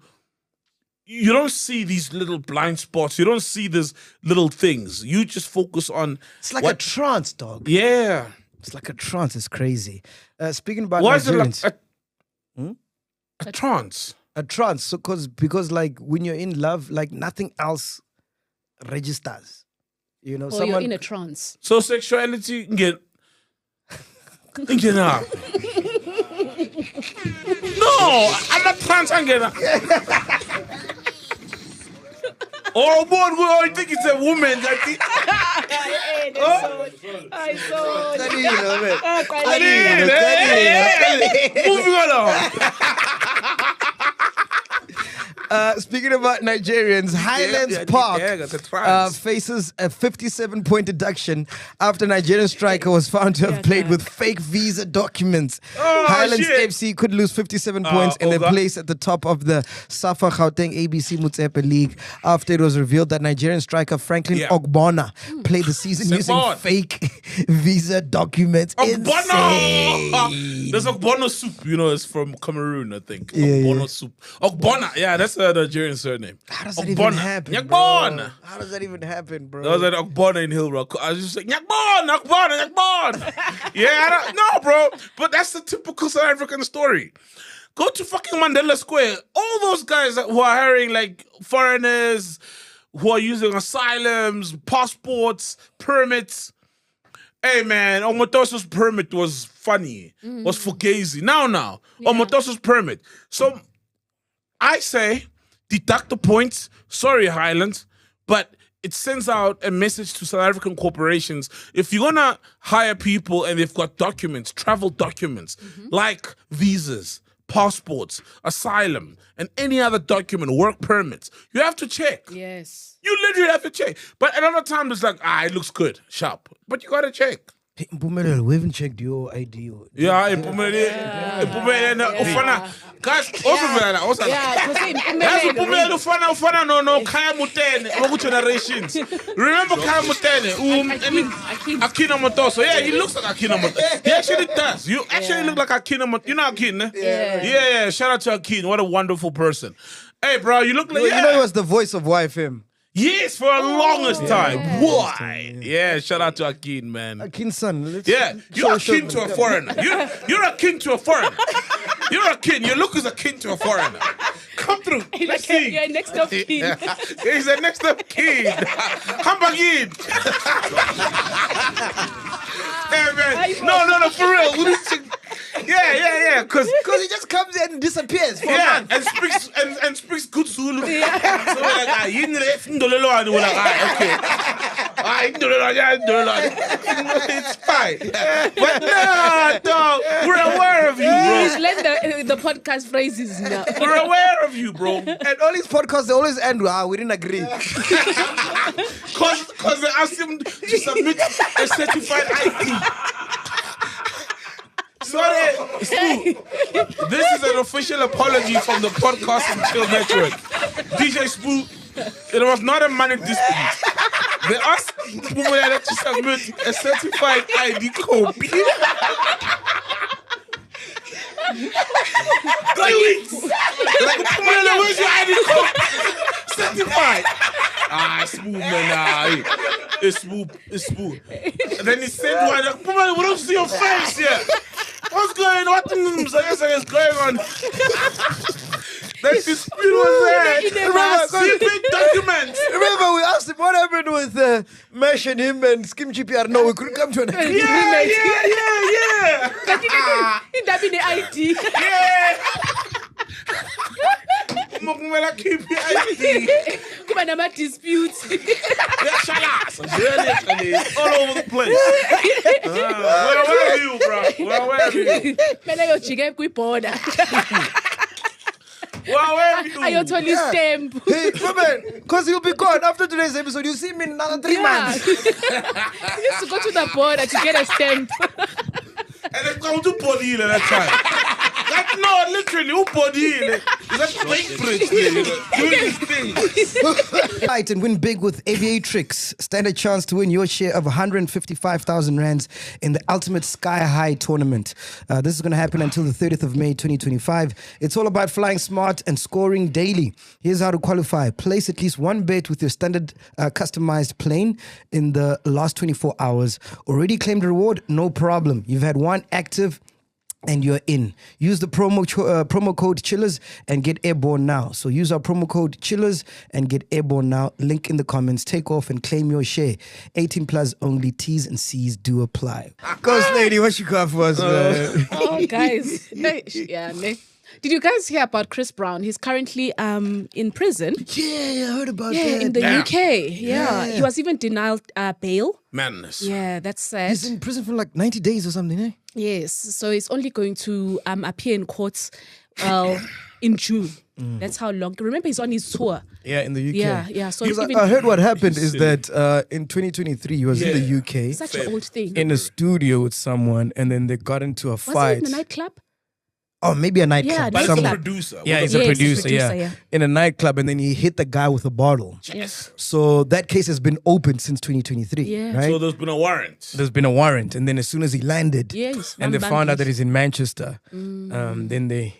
Speaker 1: don't see these little blind spots. You don't see these little things. You just focus on.
Speaker 3: It's like a trance, dog.
Speaker 1: Yeah,
Speaker 3: it's like a trance. It's crazy. Speaking about
Speaker 1: why is it
Speaker 3: Nigerians,
Speaker 1: like a trance?
Speaker 3: A trance, so because like when you're in love, like nothing else registers.
Speaker 2: Or you're in a trance.
Speaker 1: So sexuality get out. No, I'm not trans. I'm getting. Oh, boy, I think it's a woman. Moving on.
Speaker 3: Speaking about Nigerians, Highlands Park faces a 57-point deduction after Nigerian striker was found to have played with fake visa documents. Highlands FC could lose 57 points in their place at the top of the Safa Gauteng ABC Motsepe League after it was revealed that Nigerian striker Franklin Ogbonna played the season using fake visa documents.
Speaker 1: Ogbonna! There's Ogbonna soup, it's from Cameroon, I think. Ogbonna soup. Ogbonna, that's a Nigerian surname.
Speaker 3: How does that even happen,
Speaker 1: Nyakbon!
Speaker 3: How does that even happen, bro?
Speaker 1: That was at Ogbonna in Hillrock. I was just like, Nyakbon! Yeah, no, bro. But that's the typical South African story. Go to fucking Mandela Square. All those guys who are hiring like foreigners, who are using asylums, passports, permits. Hey man, Omotoso's permit was funny. Was fugazi. Now. Omotoso's permit. So I say, deduct the points. Sorry, Highlands, but it sends out a message to South African corporations. If you're gonna hire people and they've got documents, travel documents, like visas, passports, asylum, and any other document, work permits, you have to check.
Speaker 2: Yes.
Speaker 1: You literally have to check. But another time it's like, it looks good, sharp. But you gotta check.
Speaker 3: Hey, Mpumelelo, we haven't checked your ID.
Speaker 1: Yeah, Mpumelelo. Guys, ufana no Khaya Mutene, Ogu generations. Remember Khaya Mutene? Akina Motoso. Yeah, he looks like Akina Motoso. He actually does. You actually look like Akina Motoso. You know Akin, eh? Yeah. Shout out to Akin. What a wonderful person. Hey, bro, you look like...
Speaker 3: You know he was the voice of YFM.
Speaker 1: Yes, for the longest time. Why? Yeah, shout out to Akin, man.
Speaker 3: Akin's son.
Speaker 1: You're akin to a foreigner. You're akin to a foreigner. You're akin. Your look is akin to a foreigner. Come through. Let's see.
Speaker 2: You're next of kin.
Speaker 1: He's a next of kin. Hambagin. Hey, man. No, for real. Yeah. Because
Speaker 3: he just comes in and disappears for a month.
Speaker 1: and speaks good Zulu. So we're like, okay. It's fine. But no, dog, we're aware of you, bro.
Speaker 2: He's learned the podcast phrases now.
Speaker 1: We're aware of you, bro.
Speaker 3: And all these podcasts, they always end with, we didn't agree.
Speaker 1: Because they asked him to submit a certified ID. Sorry, Spoo. This is an official apology from the Podcast and Chill Network. DJ Spoo, it was not a money dispute. They asked Mpumalanga to submit a certified ID copy. 3 weeks. Like, Mpumalanga, where's your ID copy? Certified. Smooth, man. It's smooth. And then he said, like, Mpumalanga, we don't see your face yet. What's going on? What is going on? That dispute was there. Secret documents.
Speaker 3: Remember, we asked him what happened with Mesh and him and Skim GPR. No, we couldn't come to an agreement.
Speaker 1: Yeah.
Speaker 2: But he didn't the ID.
Speaker 1: Yeah. Mokumela keep your ID.
Speaker 2: Come on, I'm disputes.
Speaker 1: Really, all over the place. Where were you, bro? Where were you?
Speaker 2: I totally stamp.
Speaker 3: Hey, because you'll be gone after today's episode. You'll see me in another 3 months.
Speaker 2: You used to go to the border to get a stamp.
Speaker 1: And they come to Podile that time. Like, no, literally, who Podile? That's Bainbridge doing his thing.
Speaker 3: Fight and win big with Aviatrix. Stand a chance to win your share of 155,000 rands in the Ultimate Sky High tournament. This is going to happen until the 30th of May 2025. It's all about flying smart and scoring daily. Here's how to qualify. Place at least one bet with your standard customized plane in the last 24 hours. Already claimed a reward? No problem. You've had one active and you're in. Use the promo code Chillers and get airborne now. So use our promo code Chillers and get airborne now. Link in the comments. Take off and claim your share. 18 plus only. T's and C's do apply. Ghost lady, what you got for us, man?
Speaker 2: Oh, guys. Did you guys hear about Chris Brown? He's currently in prison.
Speaker 3: Yeah, I heard about that.
Speaker 2: In the UK. Yeah. He was even denied bail.
Speaker 1: Madness.
Speaker 2: Yeah, that's sad.
Speaker 3: He's in prison for like 90 days or something, eh?
Speaker 2: Yes. So he's only going to appear in courts in June. That's how long. Remember, he's on his tour.
Speaker 3: Yeah, in the UK.
Speaker 2: Yeah. So
Speaker 3: I heard what happened is that in 2023, he was in the UK.
Speaker 2: Such an old thing.
Speaker 3: In a studio with someone, and then they got into a fight.
Speaker 2: Was it in a nightclub?
Speaker 3: Oh, maybe a nightclub.
Speaker 2: Yeah,
Speaker 1: But he's a
Speaker 2: Somewhere.
Speaker 1: producer.
Speaker 3: Yeah, he's a
Speaker 2: Yes,
Speaker 3: producer, yeah. In a nightclub, and then he hit the guy with a bottle.
Speaker 2: Yes.
Speaker 3: So that case has been open since 2023,
Speaker 2: Yeah.
Speaker 3: right?
Speaker 1: So there's been a warrant.
Speaker 3: There's been a warrant, and then as soon as he landed,
Speaker 2: Yes,
Speaker 3: and they
Speaker 2: Bam
Speaker 3: found out
Speaker 2: Bam.
Speaker 3: that he's in Manchester, then they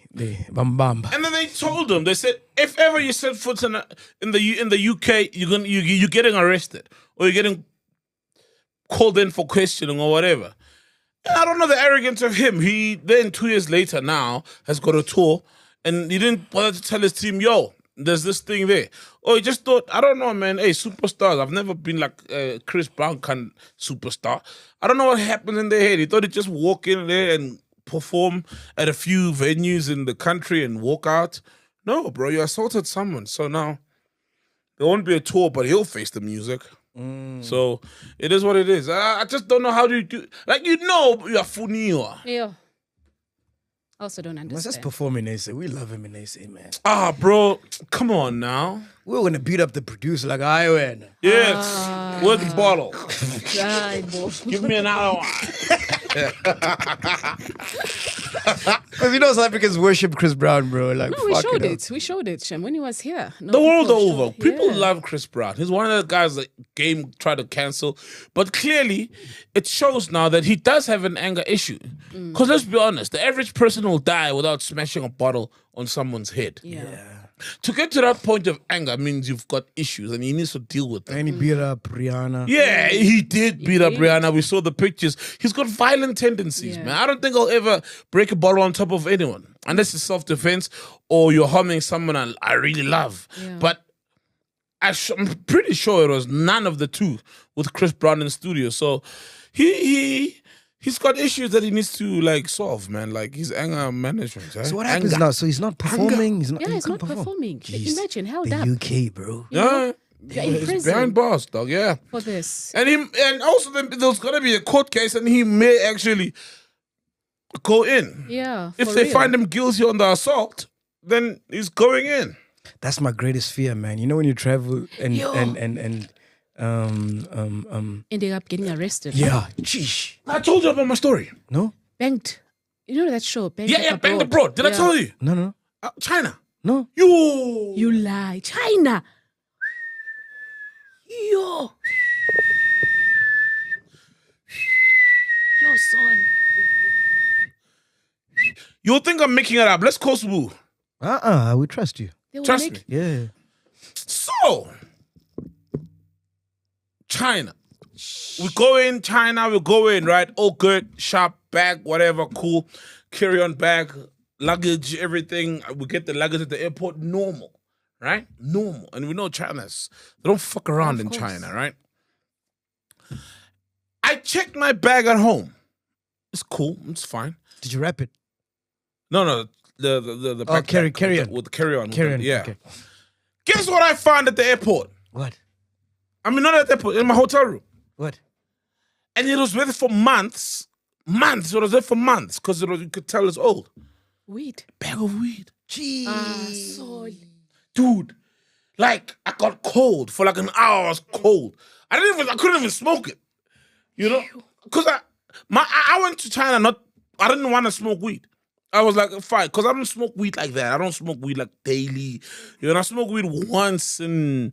Speaker 3: bam bam.
Speaker 1: And then they told him, they said, if ever you set foot in the UK, you're getting arrested or you're getting called in for questioning or whatever. And I don't know the arrogance of him. He then 2 years later now has got a tour, and he didn't bother to tell his team, yo, there's this thing there. Or he just thought, I don't know, man. Hey, superstars. I've never been like Chris Brown kind of superstar. I don't know what happened in their head. He thought he'd just walk in there and perform at a few venues in the country and walk out. No, bro, you assaulted someone. So now there won't be a tour, but he'll face the music. So it is what it is. I just don't know how do you do. Like, you are Funiwa.
Speaker 2: Yeah. I also don't
Speaker 3: Let's
Speaker 2: understand.
Speaker 3: just perform in AC. We love him in AC, man.
Speaker 1: Bro, come on now.
Speaker 3: We're gonna beat up the producer like I win.
Speaker 1: Yes, with the bottle.
Speaker 2: Ay, bo.
Speaker 1: Give me another one.
Speaker 3: Because South Africans worship Chris Brown, bro. Like,
Speaker 2: No, we
Speaker 3: fuck
Speaker 2: showed
Speaker 3: up.
Speaker 2: it. We showed it, Shem, when he was here. No,
Speaker 1: The world
Speaker 2: people
Speaker 1: over,
Speaker 2: showed-
Speaker 1: people
Speaker 2: yeah.
Speaker 1: love Chris Brown. He's one of the guys that game tried to cancel, but clearly it shows now that he does have an anger issue. Because let's be honest, the average person will die without smashing a bottle on someone's head.
Speaker 2: Yeah.
Speaker 1: To get to that point of anger means you've got issues and he needs to deal with them.
Speaker 3: And he beat up Rihanna.
Speaker 1: Yeah, he did beat up
Speaker 2: did.
Speaker 1: Rihanna. We saw the pictures. He's got violent tendencies,
Speaker 2: Yeah.
Speaker 1: man. I don't think I'll ever break a bottle on top of anyone. Unless it's self-defense or you're harming someone I really love.
Speaker 2: Yeah.
Speaker 1: But I'm pretty sure it was none of the two with Chris Brown in the studio. So he he's got issues that he needs to like solve, man. Like his anger management. Right?
Speaker 3: So what happens now? So he's not performing. He's not.
Speaker 2: Yeah,
Speaker 3: he
Speaker 2: he's
Speaker 3: can't
Speaker 2: not performing.
Speaker 3: Jeez,
Speaker 2: Imagine held
Speaker 3: the
Speaker 2: up
Speaker 3: UK, bro.
Speaker 1: Yeah.
Speaker 2: You're in
Speaker 1: He's
Speaker 2: prison.
Speaker 1: behind bars, dog. Yeah.
Speaker 2: for this.
Speaker 1: And also there's gonna be a court case, and he may actually go in.
Speaker 2: Yeah.
Speaker 1: If
Speaker 2: for
Speaker 1: they
Speaker 2: real.
Speaker 1: find him guilty on the assault, then he's going in.
Speaker 3: That's my greatest fear, man. You know when you travel and
Speaker 2: Yo. ending up getting arrested.
Speaker 3: yeah, sheesh.
Speaker 1: I told you about my story.
Speaker 3: No,
Speaker 2: Banked. You know that show? Banked
Speaker 1: Yeah,
Speaker 2: Up
Speaker 1: Banged Abroad. Did I
Speaker 2: Yeah.
Speaker 1: tell you?
Speaker 3: no.
Speaker 1: China.
Speaker 3: No.
Speaker 1: Yo.
Speaker 2: You lie. China. Yo. Yo, son.
Speaker 1: You'll think I'm making it up. Let's call Swoo.
Speaker 3: I would trust you.
Speaker 2: They will
Speaker 1: Trust
Speaker 2: make-
Speaker 1: me.
Speaker 3: Yeah.
Speaker 1: So, China. We go in, China, we go in, right? All good, sharp bag, whatever, cool. Carry-on bag, luggage, everything. We get the luggage at the airport, normal, right? Normal. And we know China's, they don't fuck around in China, right? I checked my bag at home. It's cool, it's fine.
Speaker 3: Did you wrap it?
Speaker 1: No, the
Speaker 3: Oh,
Speaker 1: backpack
Speaker 3: carry-on.
Speaker 1: with the carry-on.
Speaker 3: Carry-on,
Speaker 1: Yeah.
Speaker 3: okay.
Speaker 1: Guess what I found at the airport?
Speaker 3: What?
Speaker 1: I mean, not at the airport, in my hotel room.
Speaker 3: What?
Speaker 1: And it was there for months. Months. It was there for months because you could tell it's old.
Speaker 2: Weed.
Speaker 1: Bag of weed.
Speaker 2: Son.
Speaker 1: Dude, like I got cold for like an hour. I was cold. I couldn't even smoke it. You know? Because I went to China I didn't want to smoke weed. I was like, fine, because I don't smoke weed like that. I don't smoke weed like daily. You know, I smoke weed once in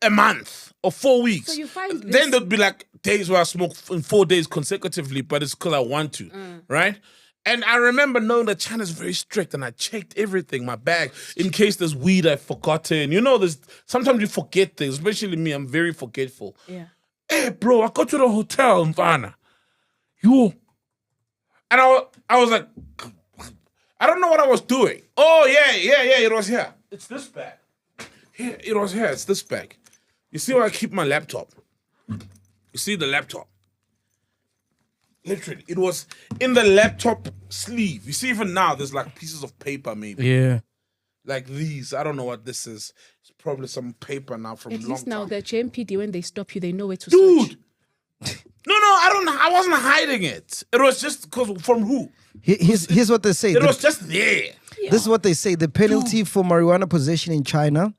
Speaker 1: a month or 4 weeks.
Speaker 2: So you find
Speaker 1: then
Speaker 2: this-
Speaker 1: there'd be like days where I smoke in 4 days consecutively, but it's because I want to, right? And I remember knowing that China's very strict, and I checked everything, my bag, in case there's weed I've forgotten. You know, sometimes you forget things, especially me. I'm very forgetful.
Speaker 2: Yeah.
Speaker 1: Hey, bro, I got to the hotel in Ghana. And I was like, I don't know what I was doing. Oh, yeah, it was here. It's this bag. Here, it was here. It's this bag. You see where I keep my laptop? You see the laptop? Literally, it was in the laptop sleeve. You see, even now, there's like pieces of paper maybe.
Speaker 3: Yeah.
Speaker 1: Like these. I don't know what this is. It's probably some paper now from
Speaker 2: At
Speaker 1: a long
Speaker 2: least now
Speaker 1: time.
Speaker 2: the JMPD, when they stop you, they know where to
Speaker 1: Dude!
Speaker 2: search.
Speaker 1: No, I wasn't hiding it. It was just because from who?
Speaker 3: Here's what they say.
Speaker 1: It was just there.
Speaker 3: This is what they say. The penalty for marijuana possession in China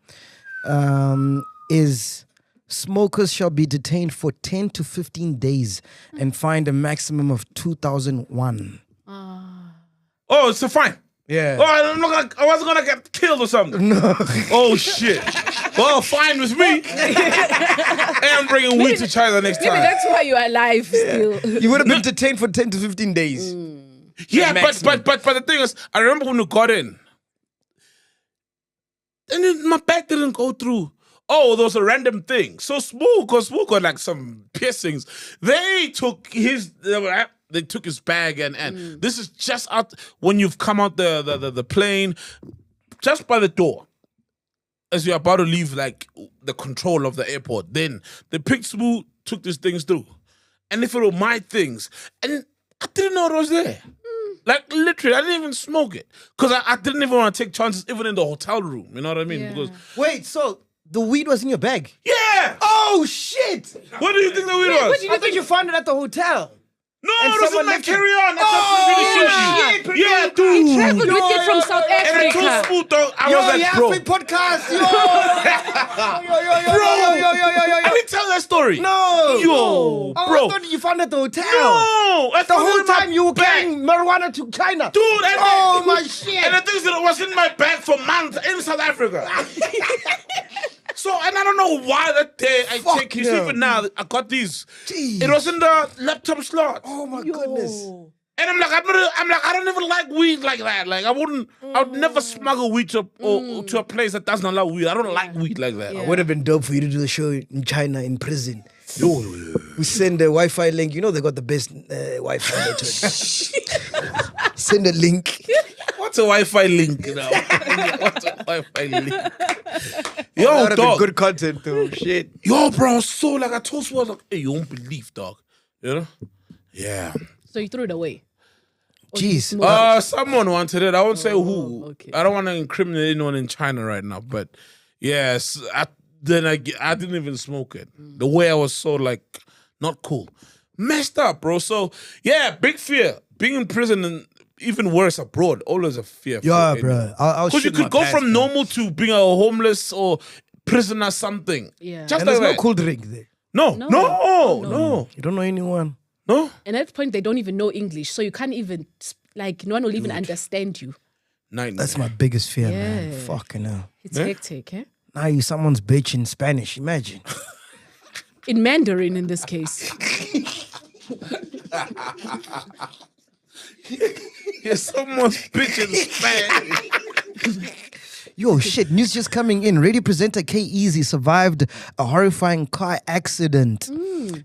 Speaker 3: is smokers shall be detained for 10 to 15 days and fined a maximum of 2,001.
Speaker 1: Oh, it's a fine.
Speaker 3: Yeah.
Speaker 1: Oh, I wasn't gonna get killed or something. No. Oh shit. Well, fine with me. I'm bringing weed to China next
Speaker 2: Maybe
Speaker 1: time.
Speaker 2: that's why you're alive still.
Speaker 3: You would have been detained for 10 to 15 days.
Speaker 1: Yeah,
Speaker 3: maximum.
Speaker 1: but the thing is, I remember when we got in, and then my bag didn't go through. Oh, there was a random thing. So Smooth got like some piercings. They took his bag and this is just out when you've come out the plane, just by the door. As you're about to leave like the control of the airport, then they picked Smooth, took these things through. And if it were my things, and I didn't know it was there. Like literally, I didn't even smoke it. Because I didn't even want to take chances even in the hotel room. You know what I mean?
Speaker 2: Yeah.
Speaker 1: Because
Speaker 3: Wait, so the weed was in your bag?
Speaker 1: yeah!
Speaker 3: Oh, shit!
Speaker 1: What do you think the weed was?
Speaker 3: I thought you found it at the hotel.
Speaker 1: No,
Speaker 3: And
Speaker 1: it was in
Speaker 3: someone
Speaker 1: my
Speaker 3: left it.
Speaker 1: carry-on.
Speaker 3: Oh, shit.
Speaker 1: Yeah,
Speaker 2: I
Speaker 1: dude.
Speaker 2: traveled with it from South
Speaker 1: And I told
Speaker 2: Africa.
Speaker 1: Smooth, dog, I was like, bro.
Speaker 3: podcast.
Speaker 1: I didn't tell that story.
Speaker 3: No.
Speaker 1: Yo, bro.
Speaker 3: I thought you found it at the hotel.
Speaker 1: No. I
Speaker 3: The
Speaker 1: found it
Speaker 3: whole
Speaker 1: in my
Speaker 3: time you were
Speaker 1: bag.
Speaker 3: carrying marijuana to China.
Speaker 1: Dude, and
Speaker 3: Oh,
Speaker 1: it
Speaker 3: my
Speaker 1: was-
Speaker 3: shit.
Speaker 1: And the thing is that it was in my bag for months in South Africa. So, and I don't know why that day I
Speaker 3: Fuck
Speaker 1: checked. You see,
Speaker 3: no.
Speaker 1: even now, I got these.
Speaker 3: Jeez.
Speaker 1: It was in the laptop slot.
Speaker 3: Oh, my goodness.
Speaker 1: And I'm like, I don't even like weed like that. Like, I would never smuggle weed to a place that doesn't allow weed. I don't like weed like that.
Speaker 2: Yeah.
Speaker 3: Would have been dope for you to do the show in China in prison. We send a Wi-Fi link. You know they got the best Wi-Fi network. Send a link.
Speaker 1: What's a Wi-Fi link? You know? What's a Wi-Fi link?
Speaker 3: That
Speaker 1: Yo,
Speaker 3: would have been
Speaker 1: dog.
Speaker 3: good content though. Shit.
Speaker 1: Yo, bro, so like I told you, I was like, hey, you won't believe, dog. You know? Yeah.
Speaker 2: So you threw it away.
Speaker 3: Jeez.
Speaker 1: Someone wanted it. I won't say who.
Speaker 2: okay.
Speaker 1: I don't want to incriminate anyone in China right now, but yes, I didn't even smoke it. The way I was so like not cool, messed up, bro. So yeah, big fear. Being in prison and even worse abroad, always a fear.
Speaker 3: Yeah, bro.
Speaker 1: Because you could go from normal to being a homeless or prisoner something.
Speaker 2: Yeah.
Speaker 3: And
Speaker 1: Just like
Speaker 3: there's no
Speaker 1: that.
Speaker 3: cool drink there.
Speaker 1: No.
Speaker 3: You don't know anyone.
Speaker 1: No.
Speaker 2: And at that point, they don't even know English, so you can't even like no one will even understand you.
Speaker 1: Nightmare.
Speaker 3: That's my biggest fear, man.
Speaker 2: Yeah.
Speaker 3: Fucking hell.
Speaker 2: It's hectic, eh?
Speaker 3: Now you someone's bitch in Spanish. Imagine.
Speaker 2: In Mandarin, in this case.
Speaker 1: Yeah, someone's bitch in Spanish.
Speaker 3: Yo, shit, news just coming in. Radio presenter K-Eazy survived a horrifying car accident.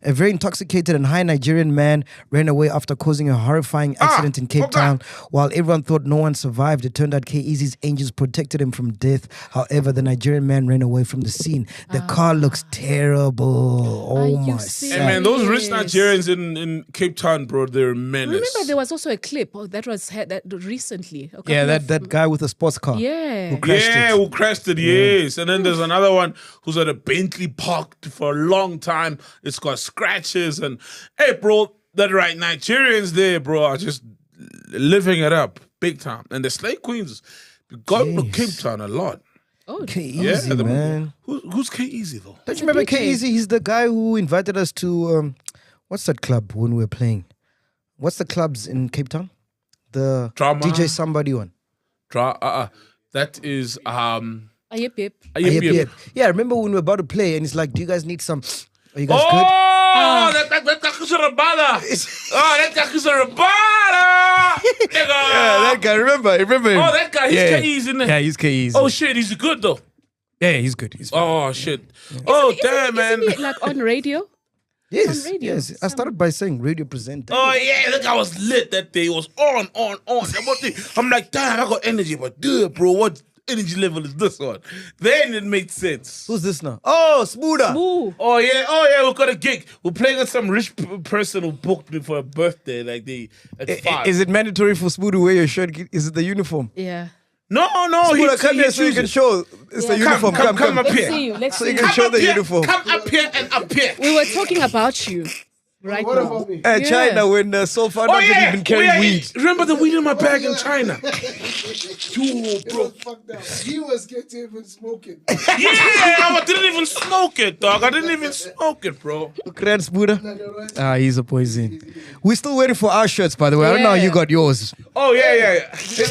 Speaker 3: A very intoxicated and high Nigerian man ran away after causing a horrifying accident in Cape Town. While everyone thought no one survived, it turned out K-Eazy's angels protected him from death. However, the Nigerian man ran away from the scene. The car looks terrible. Oh
Speaker 2: you
Speaker 3: my
Speaker 2: serious?
Speaker 1: Hey
Speaker 3: God.
Speaker 1: man, those rich Nigerians in Cape Town, bro, they're menace.
Speaker 2: Remember, there was also a clip that was that recently. a couple
Speaker 3: Yeah,
Speaker 2: of-
Speaker 3: that guy with a sports car.
Speaker 2: Yeah.
Speaker 3: Who crashed
Speaker 1: Yeah,
Speaker 3: it.
Speaker 1: who crashed it, yes. And then there's another one who's at a Bentley parked for a long time. It's got scratches. And hey, bro, that right Nigerians there, bro, are just living it up big time. And the slave queens got to Cape Town a lot.
Speaker 2: Oh,
Speaker 3: K-Eazy, man.
Speaker 1: Who's K-Eazy though?
Speaker 3: Don't you remember K-Eazy? He's the guy who invited us to, what's that club when we were playing? What's the clubs in Cape Town? The
Speaker 1: Drama.
Speaker 3: DJ somebody one.
Speaker 1: That is
Speaker 2: yep.
Speaker 3: Yep. Yeah, I remember when we were about to play and he's like, do you guys need some, are you guys good?
Speaker 1: Oh, that Kakusarabada. Oh, that Kakusarabada.
Speaker 3: Yeah, that guy, remember him.
Speaker 1: Oh, that guy, he's K-Eazy, isn't it?
Speaker 3: Yeah, he's K-Eazy.
Speaker 1: Oh shit, he's good though.
Speaker 3: yeah, he's good. He's
Speaker 1: Oh shit. Oh damn, man.
Speaker 2: Isn't he, like on radio?
Speaker 3: yes,
Speaker 2: on radio.
Speaker 3: yes. I started by saying radio presenter.
Speaker 1: Oh yeah, that guy was lit that day. It was on. I'm like, damn, I got energy, but dude, bro, what energy level is this one? Then it made sense.
Speaker 3: Who's this now? Oh, Smoother.
Speaker 2: Ooh.
Speaker 1: Oh yeah, we got a gig. We're playing with some rich person who booked me for a birthday. Like at 5.
Speaker 3: Is it mandatory for Smoother to wear your shirt? Is it the uniform?
Speaker 2: Yeah.
Speaker 1: No,
Speaker 3: Smoother, come here so you can
Speaker 1: chooses.
Speaker 3: show. It's the
Speaker 2: Yeah.
Speaker 3: uniform.
Speaker 1: Come up
Speaker 2: Let's
Speaker 1: here.
Speaker 2: see you. Let's
Speaker 3: So
Speaker 2: see
Speaker 3: you
Speaker 2: you.
Speaker 3: can show
Speaker 1: up
Speaker 3: the
Speaker 1: here,
Speaker 3: uniform.
Speaker 1: Come up here and up here.
Speaker 2: We were talking about you right now. Yeah.
Speaker 3: China, when Soul found out that you've been carrying weed.
Speaker 1: Remember the weed in my bag in China? Yo, bro.
Speaker 6: Fucked up. He was getting even smoking.
Speaker 1: Yeah, I didn't even smoke it, dog. I didn't even smoke it, bro.
Speaker 3: Grand Smoother. He's a poison. We're still waiting for our shirts, by the way. I don't know how you got yours.
Speaker 1: Oh, yeah.
Speaker 6: You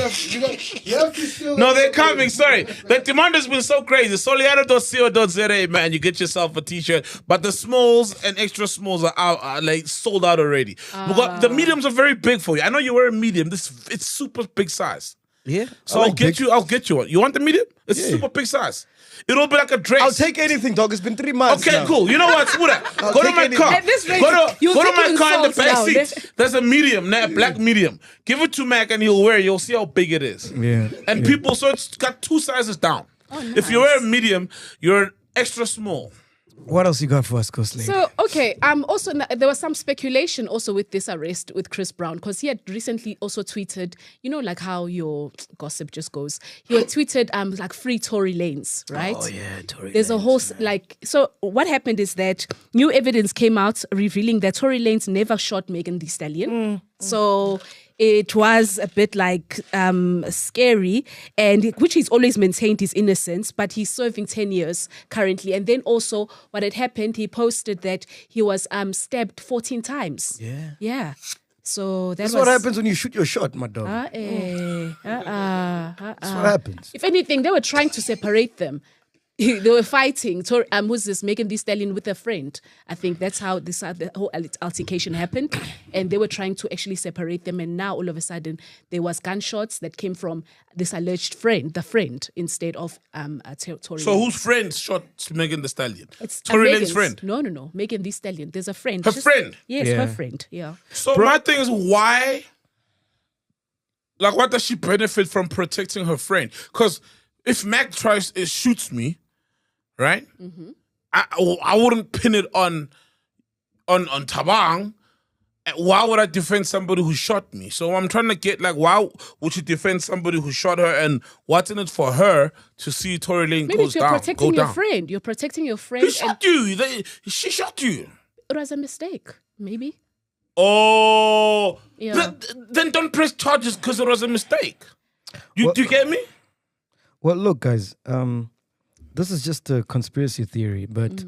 Speaker 6: have to still.
Speaker 1: No, they're coming. Sorry. The demand has been so crazy. Solidario.co.za, man. You get yourself a t-shirt. But the smalls and extra smalls are out, like sold out already. The mediums are very big for you. I know you wear a medium. It's super big size.
Speaker 3: Yeah.
Speaker 1: So I'll get you one. You want the medium? It's super big size. It'll be like a dress.
Speaker 3: I'll take anything, dog. It's been 3 months.
Speaker 1: Okay,
Speaker 3: now.
Speaker 1: cool. You know what? Screw that. Go to
Speaker 3: take
Speaker 1: my
Speaker 3: anything.
Speaker 1: car.
Speaker 2: At this rate,
Speaker 1: Go to
Speaker 2: you'll take
Speaker 1: my
Speaker 2: even
Speaker 1: car in the
Speaker 2: salts
Speaker 1: back
Speaker 2: now.
Speaker 1: seat. There's a medium, a black medium. Give it to Mac and he'll wear it. You'll see how big it is.
Speaker 3: Yeah.
Speaker 1: And people, so it's got 2 sizes down. If you wear a medium, you're extra small.
Speaker 3: What else you got for us, Ghost Lady?
Speaker 2: So okay, also there was some speculation also with this arrest with Chris Brown because he had recently also tweeted, you know, like how your gossip just goes. He had tweeted like free Tory Lanez, right?
Speaker 3: Oh, yeah, Tory
Speaker 2: There's a
Speaker 3: Lanez,
Speaker 2: whole so what happened is that new evidence came out revealing that Tory Lanez never shot Megan Thee Stallion. So it was a bit like scary, and which he's always maintained his innocence, but he's serving 10 years currently. And then also what had happened, he posted that he was stabbed 14 times. Yeah. So
Speaker 3: That's what happens when you shoot your shot, my dog.
Speaker 2: That's
Speaker 3: That's what happens.
Speaker 2: If anything, they were trying to separate them. They were fighting. Who's this? Megan Thee Stallion with a friend. I think that's how the whole altercation happened. And they were trying to actually separate them. And now all of a sudden, there was gunshots that came from this alleged friend, the friend, instead of Tory.
Speaker 1: So whose friend shot Megan Thee Stallion?
Speaker 2: It's
Speaker 1: Tory
Speaker 2: Megan's
Speaker 1: Lanez's friend.
Speaker 2: No. Megan Thee Stallion. There's a friend.
Speaker 1: Her friend?
Speaker 2: Yes,
Speaker 3: Yeah.
Speaker 2: her friend. Yeah.
Speaker 1: So my thing is, why? Like, what does she benefit from protecting her friend? Because if Mac shoots me, right? I wouldn't pin it on Tabang. why would I defend somebody who shot me? So I'm trying to get like, why would you defend somebody who shot her, and what's in it for her to see Tory Lane
Speaker 2: Maybe
Speaker 1: goes
Speaker 2: you're
Speaker 1: down?
Speaker 2: protecting
Speaker 1: go
Speaker 2: your
Speaker 1: down.
Speaker 2: friend. You're protecting your friend.
Speaker 1: Who shot you? She shot you.
Speaker 2: It was a mistake. Maybe.
Speaker 1: Oh,
Speaker 2: Yeah.
Speaker 1: then don't press charges because it was a mistake. Do you get me?
Speaker 3: Well, look, guys. This is just a conspiracy theory, but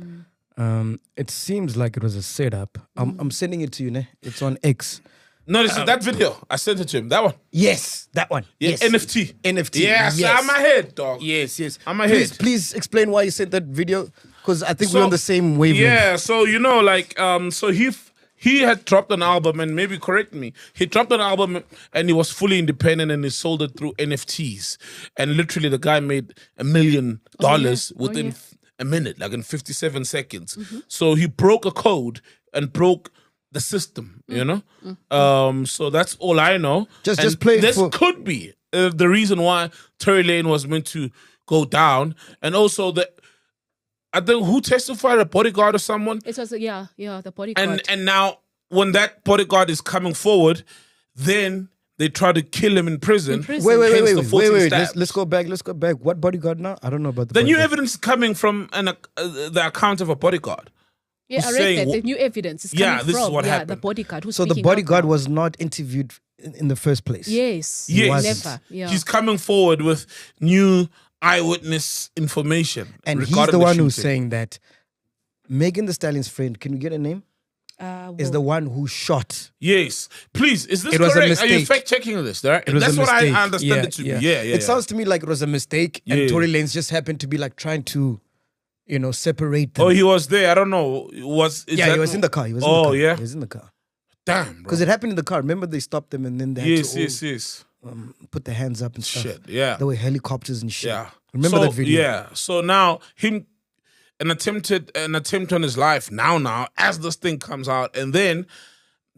Speaker 3: it seems like it was a setup. I'm sending it to you, ne? It's on X.
Speaker 1: No, this is that video. I sent it to him. That one.
Speaker 3: Yes, that one.
Speaker 1: Yeah,
Speaker 3: Yes.
Speaker 1: NFT.
Speaker 3: NFT.
Speaker 1: Yes, I'm ahead, dog.
Speaker 3: Yes, yes.
Speaker 1: I'm ahead.
Speaker 3: Please explain why you sent that video, because I think we're on the same wavelength.
Speaker 1: Yeah, so so he had dropped an album, and maybe correct me. He dropped an album and he was fully independent, and he sold it through NFTs. And literally, the guy made $1 million within a minute, like in 57 seconds. So he broke a code and broke the system, you know. So that's all I know.
Speaker 3: Just play it
Speaker 1: This
Speaker 3: for-
Speaker 1: could be the reason why Tory Lane was meant to go down, and also I think who testified, a bodyguard or someone.
Speaker 2: It was the bodyguard.
Speaker 1: And now when that bodyguard is coming forward, then they try to kill him in prison.
Speaker 2: prison.
Speaker 1: Hence the 14
Speaker 3: Wait.
Speaker 1: stabs.
Speaker 3: Let's go back. What bodyguard now? I don't know about the
Speaker 1: The new
Speaker 3: bodyguard.
Speaker 1: evidence coming from the account of a bodyguard.
Speaker 2: Yeah,
Speaker 1: who's
Speaker 2: I read
Speaker 1: saying
Speaker 2: that. The new evidence is
Speaker 1: yeah,
Speaker 2: coming
Speaker 1: this is
Speaker 2: from
Speaker 1: what
Speaker 2: the
Speaker 1: happened.
Speaker 2: bodyguard. Who's
Speaker 3: So the
Speaker 2: speaking out
Speaker 3: bodyguard
Speaker 2: now.
Speaker 3: was not interviewed in the first place.
Speaker 2: Yes.
Speaker 1: Yes.
Speaker 2: Never. Yeah.
Speaker 1: He's coming forward with new eyewitness information.
Speaker 3: And he's
Speaker 1: regarding
Speaker 3: the one who's
Speaker 1: shooting.
Speaker 3: saying that Megan Thee Stallion's friend, can we get a name? Is the one who shot.
Speaker 1: Yes. Please, is this
Speaker 3: It was a
Speaker 1: correct? Are you
Speaker 3: mistake.
Speaker 1: fact checking this? Right?
Speaker 3: It was
Speaker 1: That's
Speaker 3: a
Speaker 1: what
Speaker 3: mistake.
Speaker 1: I understand it to be. Yeah.
Speaker 3: It sounds to me like it was a mistake,
Speaker 1: Yeah.
Speaker 3: and Tory Lanez just happened to be like trying to, separate them.
Speaker 1: Oh, he was there. I don't know.
Speaker 3: he was in the car. He was in the
Speaker 1: Oh,
Speaker 3: car.
Speaker 1: yeah?
Speaker 3: He was in the car.
Speaker 1: Damn, bro.
Speaker 3: Because it happened in the car. Remember they stopped them and then they had to
Speaker 1: Yes.
Speaker 3: put their hands up and stuff.
Speaker 1: Shit, yeah.
Speaker 3: There were helicopters and shit.
Speaker 1: Yeah.
Speaker 3: Remember
Speaker 1: So,
Speaker 3: that video?
Speaker 1: Yeah. So now an attempt on his life now as this thing comes out, and then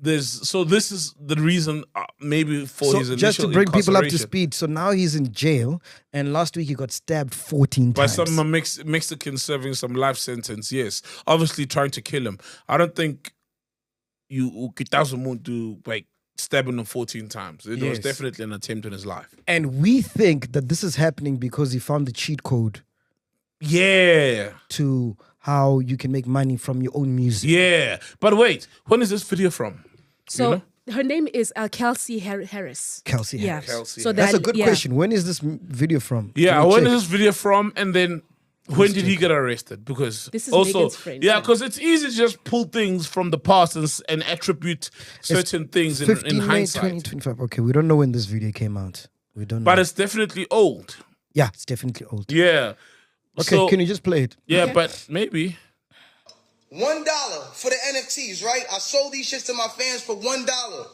Speaker 1: this is the reason maybe for
Speaker 3: So
Speaker 1: his initial
Speaker 3: just to bring people up to
Speaker 1: incarceration.
Speaker 3: speed, so now he's in jail, and last week he got stabbed 14
Speaker 1: By
Speaker 3: times.
Speaker 1: some Mexicans serving some life sentence, yes. Obviously trying to kill him. I don't think you Kitazumu do like stabbing him 14 times. It was
Speaker 3: Yes.
Speaker 1: definitely an attempt on his life.
Speaker 3: And we think that this is happening because he found the cheat code
Speaker 1: Yeah.
Speaker 3: to how you can make money from your own music.
Speaker 1: Yeah. But wait, when is this video from?
Speaker 2: So her name is Kelsey Harris.
Speaker 3: Kelsey
Speaker 2: Yeah.
Speaker 3: Harris.
Speaker 1: Kelsey
Speaker 2: So
Speaker 3: That's a
Speaker 2: that-
Speaker 3: good
Speaker 2: yeah.
Speaker 3: question. When is this video from?
Speaker 1: Yeah,
Speaker 3: Can we
Speaker 1: when
Speaker 3: check?
Speaker 1: is this video from? And then when did he get arrested? Because
Speaker 2: This is
Speaker 1: also,
Speaker 2: Megan's friend,
Speaker 1: yeah,
Speaker 2: yeah.
Speaker 1: because it's easy to just pull things from the past and attribute certain things in
Speaker 3: 15 May
Speaker 1: hindsight.
Speaker 3: 2025. Okay, we don't know when this video came out. We don't know.
Speaker 1: But it's definitely old.
Speaker 3: yeah, it's definitely old.
Speaker 1: Yeah.
Speaker 3: Okay,
Speaker 1: So-
Speaker 3: can you just play it?
Speaker 1: Yeah, but maybe.
Speaker 7: $1 for the NFTs, right? I sold these shits to my fans for $1.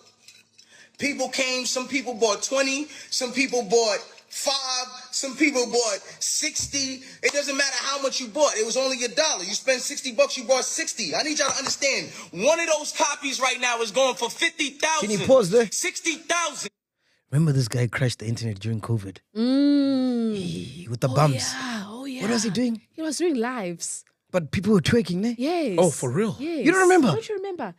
Speaker 7: People came, some people bought 20, some people bought 5, some people bought 60. It doesn't matter how much you bought. It was only $1. You spent $60, you bought 60. I need y'all to understand. One of those copies right now is going for 50,000.
Speaker 3: Can you pause there?
Speaker 7: 60,000.
Speaker 3: Remember this guy crashed the internet during COVID with the bums.
Speaker 2: Oh yeah.
Speaker 3: What was he doing?
Speaker 2: He was doing lives.
Speaker 3: But people were twerking, ne?
Speaker 2: Yes.
Speaker 1: Oh, for real?
Speaker 2: Yes.
Speaker 3: You don't remember?
Speaker 2: Don't you remember?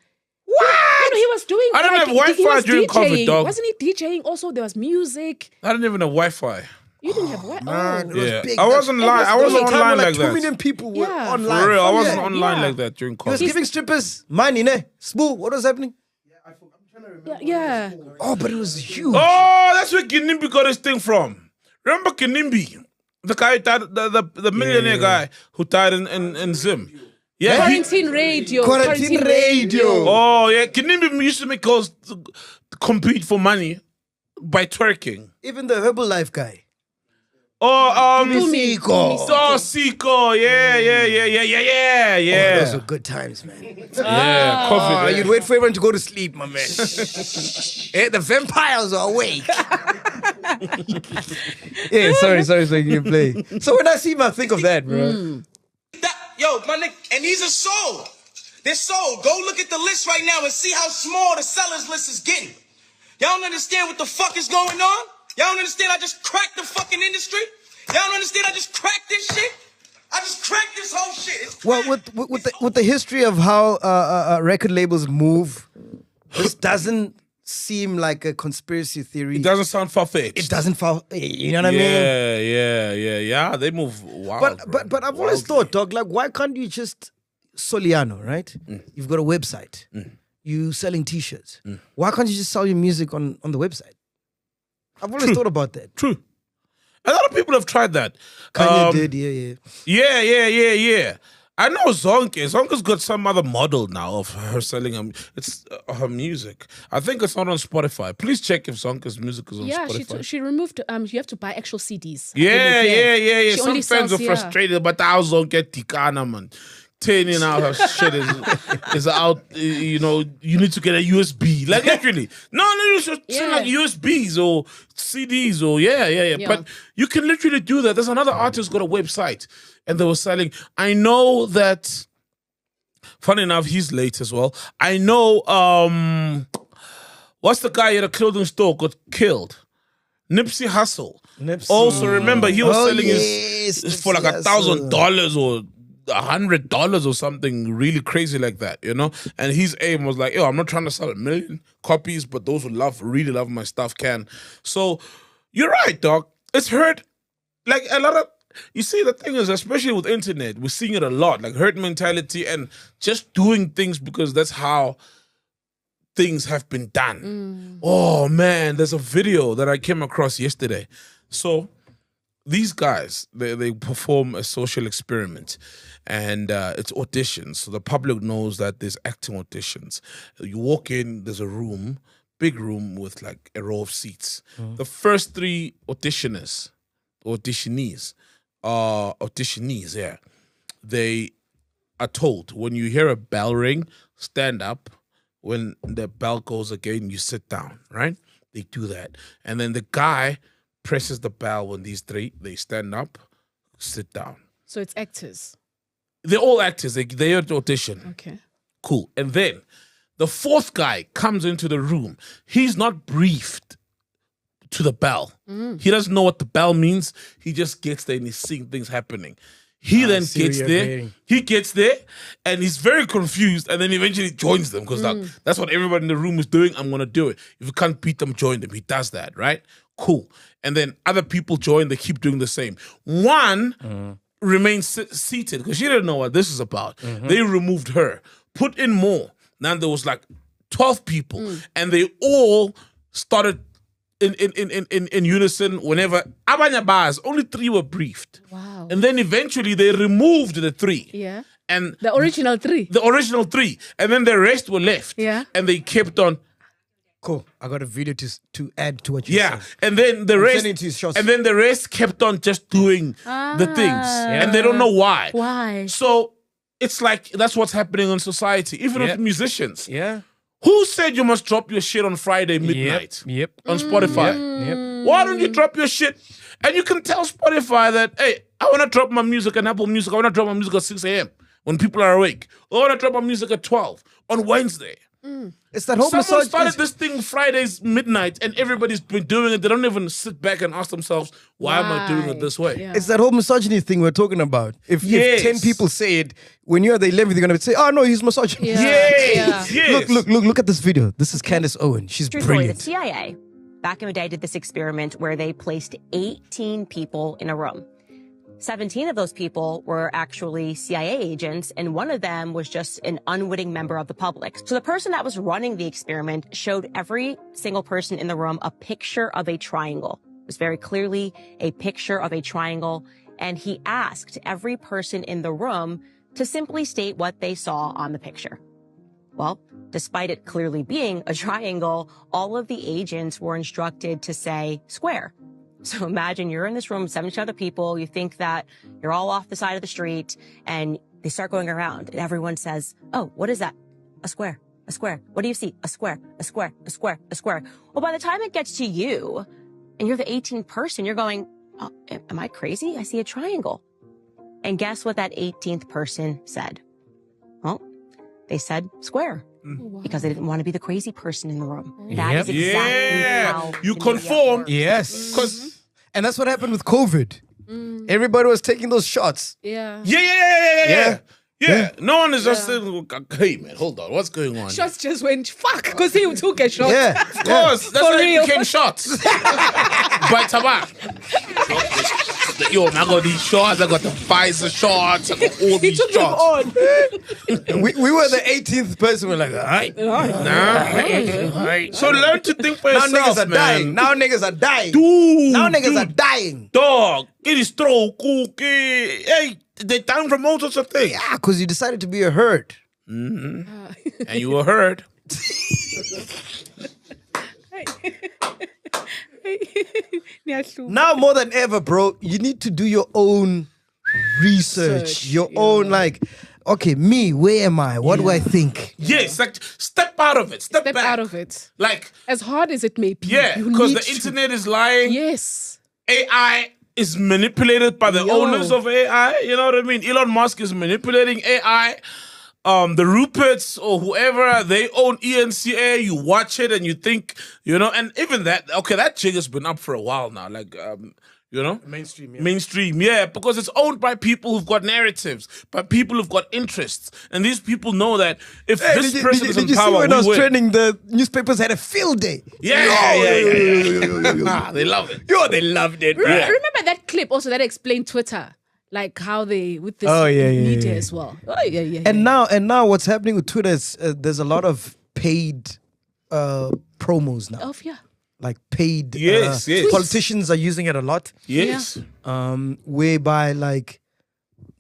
Speaker 2: What? No, he was doing.
Speaker 1: I don't have
Speaker 2: he
Speaker 1: Wi-Fi
Speaker 2: was
Speaker 1: during COVID,
Speaker 2: DJing.
Speaker 1: dog.
Speaker 2: Wasn't he DJing? Also, there was music.
Speaker 1: I didn't even have Wi-Fi.
Speaker 2: You didn't have what?
Speaker 3: Man, it
Speaker 2: Oh.
Speaker 3: was
Speaker 1: Yeah.
Speaker 3: big.
Speaker 1: I wasn't
Speaker 3: That-
Speaker 1: live. I
Speaker 3: there was
Speaker 1: wasn't
Speaker 3: a time
Speaker 1: online
Speaker 3: where
Speaker 1: like
Speaker 3: 2
Speaker 1: that.
Speaker 3: million people were
Speaker 2: Yeah.
Speaker 3: online.
Speaker 1: For real, I wasn't
Speaker 2: Yeah.
Speaker 1: online
Speaker 2: Yeah.
Speaker 1: like that during
Speaker 3: He was
Speaker 1: COVID.
Speaker 3: giving strippers money, ne? Smooth, what was happening?
Speaker 2: Yeah.
Speaker 3: Oh, but it was huge.
Speaker 1: Oh, that's where Kinimbi got his thing from. Remember Kinimbi? The guy who died, the millionaire guy who died in Zim. Yeah, he,
Speaker 2: Quarantine radio.
Speaker 3: Quarantine radio.
Speaker 1: oh yeah, Kinimbi used to make girls compete for money by twerking.
Speaker 3: Even the Herbalife guy.
Speaker 1: Oh,
Speaker 3: Siko.
Speaker 1: Oh, Siko, yeah.
Speaker 3: Those were good times, man.
Speaker 1: Yeah, COVID.
Speaker 3: Oh, you'd wait for everyone to go to sleep, my man. The vampires are awake. Yeah, sorry, you play. So when I see him, I think of that, bro.
Speaker 7: Yo, my nigga, and these are sold. They're sold. Go look at the list right now and see how small the sellers list is getting. Y'all don't understand what the fuck is going on? Y'all don't understand I just cracked the fucking industry? Y'all don't understand I just cracked this shit? I just cracked this whole shit. It's
Speaker 3: Well,
Speaker 7: cracked.
Speaker 3: with the history of how record labels move, this doesn't seem like a conspiracy theory.
Speaker 1: It doesn't sound far-fetched.
Speaker 3: It doesn't fall. You know what I mean?
Speaker 1: Yeah. They move wild.
Speaker 3: But I've always thought, dog, like, why can't you just Soliano, right? You've got a website. You selling T-shirts. Why can't you just sell your music on the website? I've always thought about that.
Speaker 1: True. A lot of people have tried that.
Speaker 3: Kanye did, yeah.
Speaker 1: Yeah. I know Zonke. Zonke's got some other model now of her selling her music. I think it's not on Spotify. Please check if Zonke's music is on Spotify.
Speaker 2: Yeah, she removed. You have to buy actual CDs.
Speaker 1: Yeah. Some fans are frustrated, but how Zonke Tikana, man. Turning out her shit is out. You know, you need to get a USB. Like literally, no, you should send like USBs or CDs or yeah. But you can literally do that. There's another artist got a website and they were selling. I know that. Funny enough, he's late as well. I know. What's the guy at a clothing store got killed? Nipsey Hussle. Also, remember he was selling his for like $1,000 or $100 or something really crazy like that, you know? And his aim was like, I'm not trying to sell 1 million copies, but those who really love my stuff can. So you're right, dog. It's hurt. Like a lot of, you see, the thing is, especially with internet, we're seeing it a lot, like herd mentality and just doing things because that's how things have been done. Oh man, there's a video that I came across yesterday. So these guys, they perform a social experiment and it's auditions. So the public knows that there's acting auditions. You walk in, there's a room, big room with like a row of seats. The first 3 auditionees, they are told when you hear a bell ring, stand up. When the bell goes again, you sit down, right? They do that. And then the guy presses the bell when these 3, they stand up, sit down.
Speaker 2: So it's actors.
Speaker 1: They're all actors. They audition.
Speaker 2: Okay.
Speaker 1: Cool. And then the 4th guy comes into the room. He's not briefed to the bell. He doesn't know what the bell means. He just gets there and he's seeing things happening. He then gets there. He gets there and he's very confused and then eventually joins them because that's what everybody in the room is doing. I'm going to do it. If you can't beat them, join them. He does that, right? Cool. And then other people join. They keep doing the same. One remains seated because she didn't know what this is about. They removed her, put in more. Now there was like 12 people and they all started in unison whenever Abanya bars, only 3 were briefed.
Speaker 2: Wow.
Speaker 1: And then eventually they removed the 3.
Speaker 2: Yeah.
Speaker 1: And
Speaker 2: the original 3.
Speaker 1: The original 3. And then the rest were left.
Speaker 2: Yeah.
Speaker 1: And they kept on.
Speaker 3: Cool. I got a video to add to what you said.
Speaker 1: And then the rest kept on just doing the things. And they don't know why.
Speaker 2: Why?
Speaker 1: So it's like that's what's happening in society, even with musicians.
Speaker 3: Yeah.
Speaker 1: Who said you must drop your shit on Friday midnight?
Speaker 3: Yep.
Speaker 1: On Spotify.
Speaker 3: Yep.
Speaker 1: Why don't you drop your shit? And you can tell Spotify that, hey, I want to drop my music on Apple Music. I want to drop my music at 6 a.m. when people are awake. Or I want to drop my music at 12 on Wednesday.
Speaker 3: It's that whole
Speaker 1: Someone started this thing Fridays midnight and everybody's been doing it. They don't even sit back and ask themselves, why am I doing it this way?
Speaker 2: Yeah.
Speaker 3: It's that whole misogyny thing we're talking about. If 10 people say it, when you're at the 11th, you're going to say, oh no, he's misogynist.
Speaker 1: Yes.
Speaker 3: Look at this video. This is Candace Owen. She's brilliant.
Speaker 8: The CIA, back in the day, did this experiment where they placed 18 people in a room. 17 of those people were actually CIA agents, and one of them was just an unwitting member of the public. So the person that was running the experiment showed every single person in the room a picture of a triangle. It was very clearly a picture of a triangle, and he asked every person in the room to simply state what they saw on the picture. Well, despite it clearly being a triangle, all of the agents were instructed to say square. So imagine you're in this room with 70 other people. You think that you're all off the side of the street and they start going around and everyone says, oh, what is that? A square, a square. What do you see? A square, a square, a square, a square. Well, by the time it gets to you and you're the 18th person, you're going, oh, am I crazy? I see a triangle. And guess what that 18th person said? Well, they said square. Because they didn't want to be the crazy person in the room. That is exactly how
Speaker 1: you conform.
Speaker 3: Yes. And that's what happened with COVID. Everybody was taking those shots.
Speaker 1: Yeah. Yeah, no one is just saying, hey man, hold on, what's going on?
Speaker 2: Shots just went fuck because he took a shot.
Speaker 3: Yeah.
Speaker 1: Of course, that's
Speaker 2: For
Speaker 1: why
Speaker 2: real.
Speaker 1: it became shots. By Tabak. Yo, man, I got these shots, I got the Pfizer shots, I got all
Speaker 2: He
Speaker 1: these
Speaker 2: took them
Speaker 1: shots.
Speaker 2: on.
Speaker 3: We were the 18th person. We're like, all right.
Speaker 1: So learn to think for
Speaker 3: Now
Speaker 1: yourself,
Speaker 3: niggas are
Speaker 1: man.
Speaker 3: dying. Now niggas are dying.
Speaker 1: Dude,
Speaker 3: Now niggas
Speaker 1: dude.
Speaker 3: are dying.
Speaker 1: Dog, get his stroke, cookie. Hey, they down from all sorts of things.
Speaker 3: Yeah, because you decided to be a herd.
Speaker 1: And you were heard.
Speaker 3: Now more than ever, bro, you need to do your own research. Your own, like, okay, me, where am I? What do I think?
Speaker 1: Yes, like step out of it. Step
Speaker 2: Step
Speaker 1: back.
Speaker 2: out of it.
Speaker 1: Like,
Speaker 2: As hard as it may be.
Speaker 1: yeah,
Speaker 2: you
Speaker 1: because
Speaker 2: need
Speaker 1: the
Speaker 2: to.
Speaker 1: internet is lying.
Speaker 2: Yes.
Speaker 1: AI is manipulated by the
Speaker 2: Yo.
Speaker 1: owners of AI. You know what I mean? Elon Musk is manipulating AI. The Ruperts or whoever, they own ENCA. You watch it and you think, you know, and even that, okay, that jig has been up for a while now. Like, you know?
Speaker 3: Mainstream, yeah.
Speaker 1: Mainstream, yeah, because it's owned by people who've got narratives, by people who've got interests. And these people know that if this person is in
Speaker 3: did you see
Speaker 1: power,
Speaker 3: when
Speaker 1: we
Speaker 3: I was
Speaker 1: win.
Speaker 3: trending, the newspapers had a field day?
Speaker 1: Yeah. They love it.
Speaker 3: Yo, they loved it, bro.
Speaker 1: Yeah.
Speaker 2: Remember that clip also that explained Twitter? Like how they, with this
Speaker 3: Oh, yeah,
Speaker 2: media
Speaker 3: yeah.
Speaker 2: as well. Oh, yeah.
Speaker 3: And now what's happening with Twitter is there's a lot of paid promos now.
Speaker 2: Oh, yeah.
Speaker 3: Like paid.
Speaker 1: Yes, yes.
Speaker 3: Politicians are using it a lot.
Speaker 1: Yes.
Speaker 3: Whereby like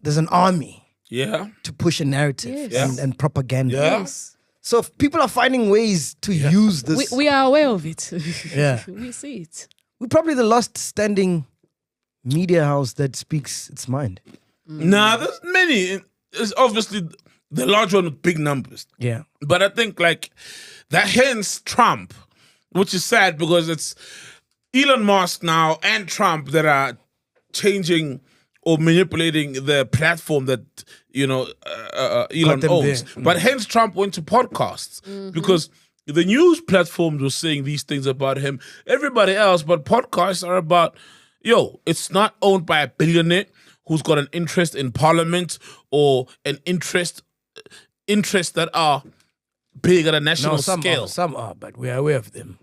Speaker 3: there's an army
Speaker 1: Yeah.
Speaker 3: to push a narrative
Speaker 2: Yes.
Speaker 3: and propaganda.
Speaker 1: Yeah.
Speaker 2: Yes.
Speaker 3: So if people are finding ways to use this.
Speaker 2: We are aware of it.
Speaker 3: Yeah.
Speaker 2: We see it.
Speaker 3: We're probably the last standing media house that speaks its mind.
Speaker 1: Nah, there's many. It's obviously the large one with big numbers.
Speaker 3: Yeah.
Speaker 1: But I think like that hence Trump, which is sad because it's Elon Musk now and Trump that are changing or manipulating the platform that, you know, Elon
Speaker 3: them
Speaker 1: owns.
Speaker 3: there.
Speaker 1: But hence Trump went to podcasts because the news platforms were saying these things about him, everybody else, but podcasts are about, yo, it's not owned by a billionaire who's got an interest in parliament or an interests that are big at a national
Speaker 3: No, some
Speaker 1: scale.
Speaker 3: are, but we are aware of them.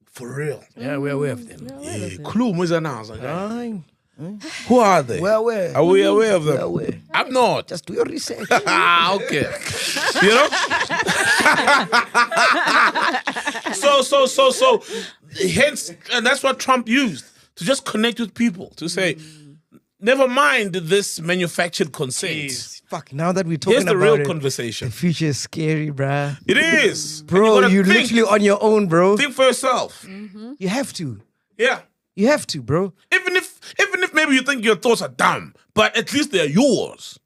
Speaker 1: For real.
Speaker 3: Yeah, we're aware of them.
Speaker 1: Clue is announced.
Speaker 3: Fine.
Speaker 1: Who are they?
Speaker 3: We're aware.
Speaker 1: Are we aware of
Speaker 3: We're
Speaker 1: them?
Speaker 3: aware.
Speaker 1: I'm not.
Speaker 3: Just do your research.
Speaker 1: Ah, okay. You know? so hence, and that's what Trump used to just connect with people, to say, never mind this manufactured consent.
Speaker 3: Fuck, now that we're talking
Speaker 1: Here's the
Speaker 3: about
Speaker 1: real
Speaker 3: it,
Speaker 1: conversation.
Speaker 3: the future is scary, bruh.
Speaker 1: It is.
Speaker 3: Bro,
Speaker 1: And you
Speaker 3: you're
Speaker 1: gotta think,
Speaker 3: literally on your own, bro.
Speaker 1: think for yourself.
Speaker 3: You have to.
Speaker 1: Yeah.
Speaker 3: You have to, bro.
Speaker 1: Even if maybe you think your thoughts are dumb, but at least they're yours.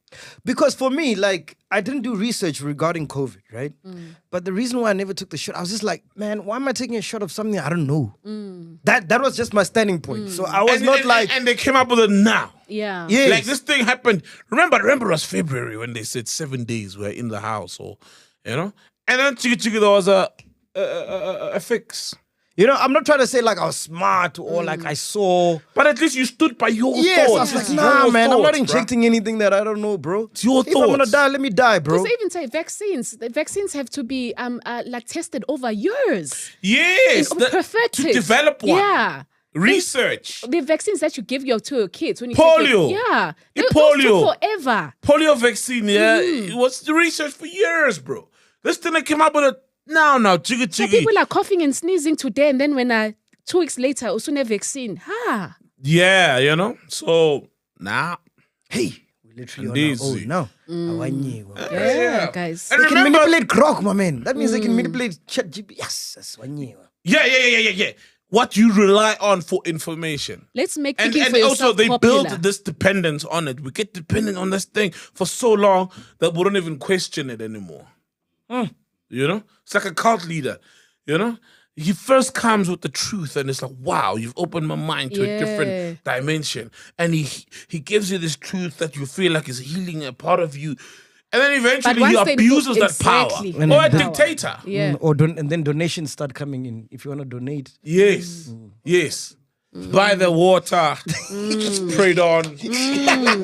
Speaker 3: Because for me, like, I didn't do research regarding COVID, right? But the reason why I never took the shot, I was just like, man, why am I taking a shot of something I don't know? That was just my standing point. So I was
Speaker 1: And they came up with it now.
Speaker 2: Yeah.
Speaker 3: yes.
Speaker 1: Like this thing happened. Remember it was February when they said 7 days we're in the house, or you know. And then chiki there was a fix.
Speaker 3: You know, I'm not trying to say like I was smart or like I saw.
Speaker 1: But at least you stood by your
Speaker 3: Yes,
Speaker 1: thoughts.
Speaker 3: I was like,
Speaker 1: It's
Speaker 3: nah,
Speaker 1: your
Speaker 3: man, I'm not
Speaker 1: thoughts, bruh.
Speaker 3: injecting anything that I don't know, bro.
Speaker 1: It's your
Speaker 3: If I'm gonna
Speaker 1: thoughts.
Speaker 3: die, let me die, bro.
Speaker 2: Because they even say vaccines. The vaccines have to be like tested over years.
Speaker 1: Yes,
Speaker 2: Perfected.
Speaker 1: to develop one.
Speaker 2: Yeah.
Speaker 1: Research.
Speaker 2: The vaccines that you give to your kids when you
Speaker 1: Polio.
Speaker 2: Take yeah.
Speaker 1: The
Speaker 2: Those
Speaker 1: polio.
Speaker 2: took forever.
Speaker 1: Polio vaccine, yeah. It was researched for years, bro. This thing that came up with it now, chiggy
Speaker 2: So
Speaker 1: chiggy.
Speaker 2: people are coughing and sneezing today, and then when 2 weeks later, also a vaccine.
Speaker 1: Yeah, you know. So now,
Speaker 3: Hey, we're literally
Speaker 1: Indeed,
Speaker 3: on our
Speaker 1: see.
Speaker 3: own now. Awanyiwe.
Speaker 2: Yeah, guys.
Speaker 1: And
Speaker 3: They can
Speaker 1: remember,
Speaker 3: manipulate Grok, my man. That means they can manipulate ChatGPT. Yes, that's wanyiwe.
Speaker 1: yeah. What you rely on for information.
Speaker 2: Let's make
Speaker 1: And
Speaker 2: thinking for
Speaker 1: also
Speaker 2: yourself
Speaker 1: they
Speaker 2: popular.
Speaker 1: build this dependence on it. We get dependent on this thing for so long that we don't even question it anymore. You know? It's like a cult leader, you know? He first comes with the truth and it's like, wow, you've opened my mind to a different dimension. And he gives you this truth that you feel like is healing a part of you. And then eventually
Speaker 2: once
Speaker 1: he
Speaker 2: they
Speaker 1: abuses
Speaker 2: do-
Speaker 1: that power.
Speaker 2: exactly.
Speaker 1: Or a
Speaker 3: Power.
Speaker 1: dictator.
Speaker 2: Yeah.
Speaker 3: And then donations start coming in if you want to donate.
Speaker 1: Yes, yes. By the water, prayed on,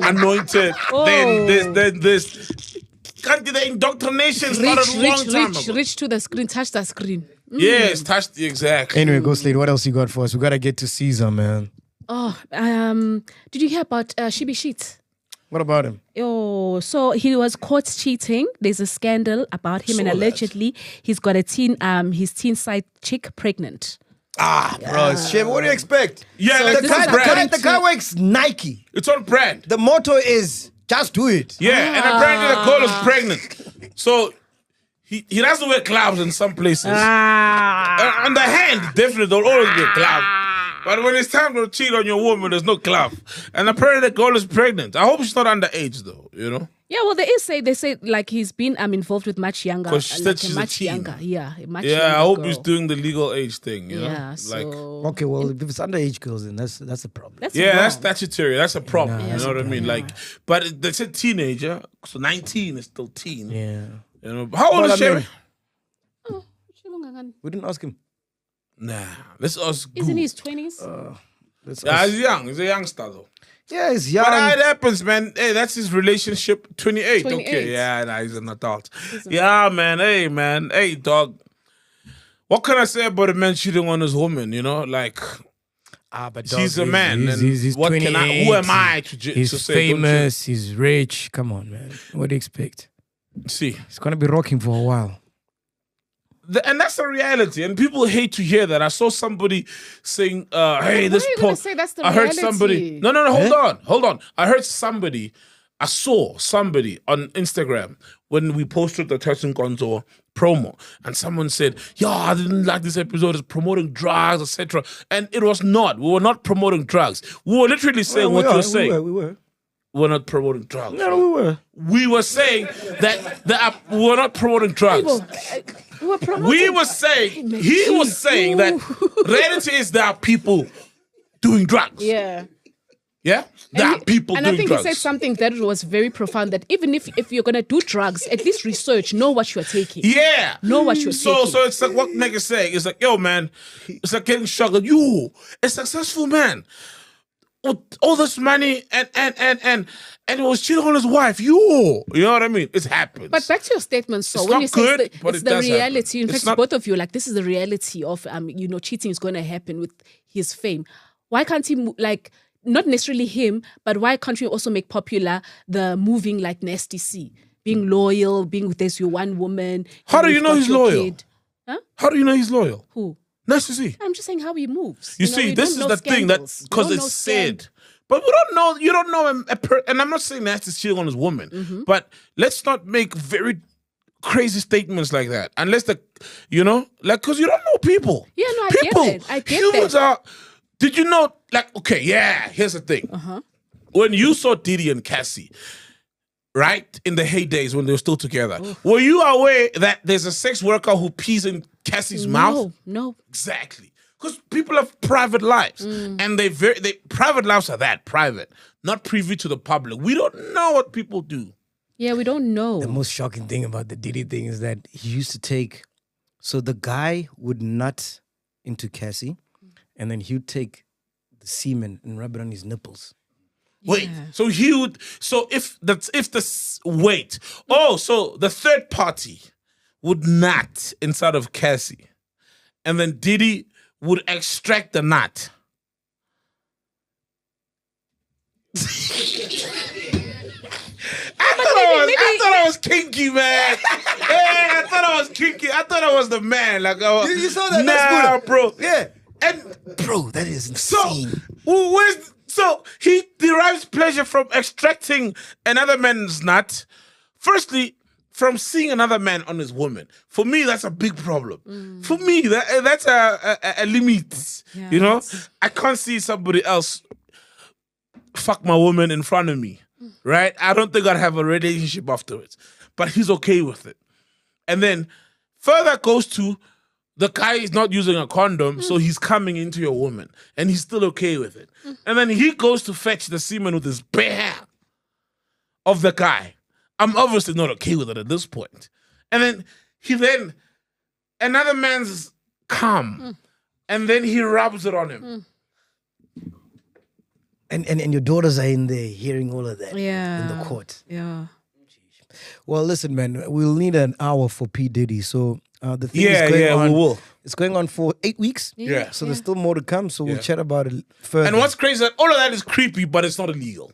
Speaker 1: anointed. Then this. the indoctrination started a long time ago.
Speaker 2: Reach to the screen, touch the screen.
Speaker 1: Yes, touch the exact.
Speaker 3: Anyway, Go Slade, what else you got for us? We gotta get to Caesar, man.
Speaker 2: Oh, did you hear about Shibi Sheet?
Speaker 3: What about him?
Speaker 2: Oh, so he was caught cheating. There's a scandal about him, and allegedly he's got his teen side chick pregnant.
Speaker 3: Bro, shit. What do you expect?
Speaker 1: Yeah,
Speaker 2: So
Speaker 1: like
Speaker 2: this
Speaker 1: this
Speaker 2: is
Speaker 1: is brand.
Speaker 3: The guy works Nike.
Speaker 1: It's on brand.
Speaker 3: The motto is just do it.
Speaker 1: Yeah, and apparently the girl is pregnant. So he doesn't wear gloves in some places. On the hand, definitely there'll always be a glove. But when it's time to cheat on your woman, there's no glove. And apparently the girl is pregnant. I hope she's not underage though, you know?
Speaker 2: Yeah, well, they say like he's been involved with much younger.
Speaker 1: 'Cause she said
Speaker 2: like
Speaker 1: she's a
Speaker 2: much
Speaker 1: teen.
Speaker 2: younger. Yeah, a much
Speaker 1: Yeah,
Speaker 2: younger
Speaker 1: I hope
Speaker 2: girl.
Speaker 1: he's doing the legal age thing, you know?
Speaker 2: Yeah,
Speaker 1: Like,
Speaker 2: so
Speaker 3: Okay, well, if it's underage girls, then that's a problem.
Speaker 2: that's
Speaker 1: yeah, that's
Speaker 2: wrong.
Speaker 1: statutory. That's a problem.
Speaker 3: Nah,
Speaker 1: you
Speaker 3: that's
Speaker 1: know
Speaker 3: a
Speaker 1: what I mean? Like, but they said teenager, so 19 is still teen.
Speaker 3: Yeah.
Speaker 1: You know, how old
Speaker 3: Well,
Speaker 1: is
Speaker 3: I mean-
Speaker 1: Sherry?
Speaker 3: We didn't ask him.
Speaker 1: Nah, let's us.
Speaker 2: Isn't he his 20s?
Speaker 1: Yeah, he's young. He's a youngster though.
Speaker 3: Yeah, he's young.
Speaker 1: But it happens, man. Hey, that's his relationship. 28.
Speaker 2: 28.
Speaker 1: Okay, yeah, nah, he's an adult. Yeah, man. Hey, man. Hey, dog. What can I say about a man cheating on his woman? You know, like
Speaker 3: But
Speaker 1: he's a man. and
Speaker 3: He's
Speaker 1: what can I?
Speaker 3: 28,
Speaker 1: Who am I to
Speaker 3: He's
Speaker 1: to say? don't
Speaker 3: famous. He's rich. Come on, man. What do you expect?
Speaker 1: you- See,
Speaker 3: He's gonna be rocking for a while.
Speaker 1: and that's the reality. And people hate to hear that. I saw somebody saying, "Hey, this
Speaker 2: are you
Speaker 1: poor."
Speaker 2: gonna say that's the
Speaker 1: I heard
Speaker 2: reality?
Speaker 1: somebody. No. Hold on. I saw somebody on Instagram when we posted the Touching Gonzo promo, and someone said, "Yeah, I didn't like this episode. It's promoting drugs, etc." And it was not. We were not promoting drugs. We were literally saying what you're saying.
Speaker 3: We were.
Speaker 1: We're not promoting drugs.
Speaker 3: No, we were.
Speaker 1: We were saying that we're not promoting drugs. We were saying, he was saying that reality is there are people doing drugs.
Speaker 2: Yeah.
Speaker 1: Yeah? There are people
Speaker 2: and
Speaker 1: doing
Speaker 2: I think
Speaker 1: drugs.
Speaker 2: he said something that was very profound, that even if you're going to do drugs, at least research, know what you're taking.
Speaker 1: Yeah.
Speaker 2: Know what you're
Speaker 1: So
Speaker 2: taking.
Speaker 1: it's like what Meg is saying. It's like, yo, man, it's like getting shocked. Like, you, a successful man with all this money and he was cheating on his wife. You know what I mean? It's happened.
Speaker 2: But back to your statement, so
Speaker 1: It's
Speaker 2: when
Speaker 1: not
Speaker 2: you say
Speaker 1: good,
Speaker 2: it's
Speaker 1: but
Speaker 2: it's
Speaker 1: it
Speaker 2: the
Speaker 1: does happen.
Speaker 2: reality, in
Speaker 1: It's
Speaker 2: fact,
Speaker 1: not-
Speaker 2: both of you, like, this is the reality of, cheating is going to happen with his fame. Why can't he, not necessarily him, but why can't we also make popular the moving like Nasty C? Being loyal, being with this, your one woman.
Speaker 1: How do
Speaker 2: you've
Speaker 1: you know
Speaker 2: got
Speaker 1: he's
Speaker 2: your
Speaker 1: loyal?
Speaker 2: kid. Huh?
Speaker 1: How do you know he's loyal?
Speaker 2: Who?
Speaker 1: Nice to see.
Speaker 2: I'm just saying how he moves.
Speaker 1: You
Speaker 2: know,
Speaker 1: see,
Speaker 2: we
Speaker 1: this
Speaker 2: don't
Speaker 1: is
Speaker 2: know
Speaker 1: the thing that
Speaker 2: scandals. We
Speaker 1: because
Speaker 2: don't know
Speaker 1: it's said, but we don't know. You don't know and I'm not saying that he's cheating on his woman,
Speaker 2: Mm-hmm.
Speaker 1: but let's not make very crazy statements like that unless because you don't know people.
Speaker 2: Yeah, no, I
Speaker 1: people,
Speaker 2: get it. I get
Speaker 1: humans
Speaker 2: that.
Speaker 1: are. Did you know? Okay, yeah. Here's the thing. When you saw Diddy and Cassie, right in the heydays when they were still together, were you aware that there's a sex worker who pees in Cassie's mouth?
Speaker 2: No.
Speaker 1: Exactly. Because people have private lives. And they private lives are that private, not privy to the public. We don't know what people do.
Speaker 2: Yeah, we don't know.
Speaker 3: The most shocking thing about the Diddy thing is that he used to take. So the guy would nut into Cassie, and then he would take the semen and rub it on his nipples.
Speaker 1: Wait, so he would. So if the third party would nut inside of Cassie, and then Diddy would extract the nut. I thought I was kinky, man. I thought I was kinky. I thought I was the man. Like,
Speaker 3: You saw that?
Speaker 1: Nah,
Speaker 3: That's good.
Speaker 1: bro.
Speaker 3: Yeah.
Speaker 1: And
Speaker 3: Bro, that is
Speaker 1: so,
Speaker 3: insane.
Speaker 1: so he derives pleasure from extracting another man's nut. Firstly, from seeing another man on his woman. For me, that's a big problem. For me, that's a limit.
Speaker 2: Yeah,
Speaker 1: you know, I can't see somebody else fuck my woman in front of me. Right? I don't think I'd have a relationship afterwards. But he's okay with it. And then further goes to the guy is not using a condom, so he's coming into your woman, and he's still okay with it. And then he goes to fetch the semen with his bare hand of the guy. I'm obviously not okay with it at this point. And then another man's cum, and then he rubs it on him.
Speaker 3: And your daughters are in there hearing all of that
Speaker 2: Yeah.
Speaker 3: in the court.
Speaker 2: Yeah.
Speaker 3: Well, listen, man, we'll need an hour for P. Diddy. So the thing is
Speaker 1: Yeah,
Speaker 3: going
Speaker 1: yeah,
Speaker 3: on.
Speaker 1: we will.
Speaker 3: It's going on for 8 weeks.
Speaker 1: Yeah.
Speaker 3: So there's still more to come. So we'll
Speaker 1: Yeah.
Speaker 3: chat about it further.
Speaker 1: And what's crazy is that all of that is creepy, but it's not illegal.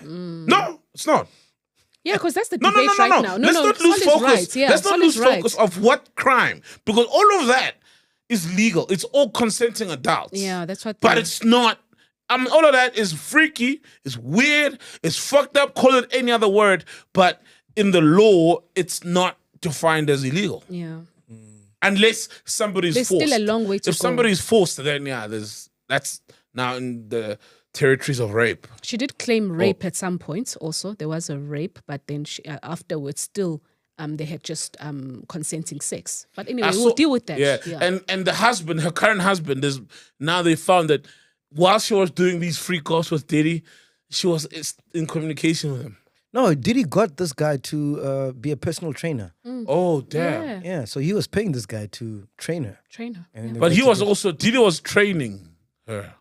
Speaker 1: No, it's not.
Speaker 2: Yeah, because that's the
Speaker 1: No,
Speaker 2: debate
Speaker 1: no, no,
Speaker 2: right
Speaker 1: no.
Speaker 2: now.
Speaker 1: Let's not lose
Speaker 2: Sol is
Speaker 1: focus.
Speaker 2: right. Yeah,
Speaker 1: Let's not
Speaker 2: Sol
Speaker 1: lose
Speaker 2: is right.
Speaker 1: focus of what crime, because all of that is legal. It's all consenting adults.
Speaker 2: Yeah, that's what.
Speaker 1: But it's not. All of that is freaky. It's weird. It's fucked up. Call it any other word, but in the law, it's not defined as illegal
Speaker 2: Yeah.
Speaker 1: unless somebody's
Speaker 2: There's
Speaker 1: forced.
Speaker 2: still a long way to
Speaker 1: If
Speaker 2: go.
Speaker 1: somebody's forced, then that's now in the territories of rape.
Speaker 2: She did claim rape at some point. Also, there was a rape, but then she, afterwards, still, they had just consenting sex. But anyway, we'll deal with that.
Speaker 1: Yeah. And the husband, her current husband, now they found that while she was doing these freak offs with Diddy, she was in communication with him.
Speaker 3: No, Diddy got this guy to be a personal trainer.
Speaker 1: Oh damn!
Speaker 2: Yeah.
Speaker 3: Yeah, so he was paying this guy to train her.
Speaker 2: Trainer.
Speaker 3: And they
Speaker 1: But
Speaker 3: got
Speaker 1: he
Speaker 3: to
Speaker 1: was
Speaker 3: go-
Speaker 1: also Diddy was training her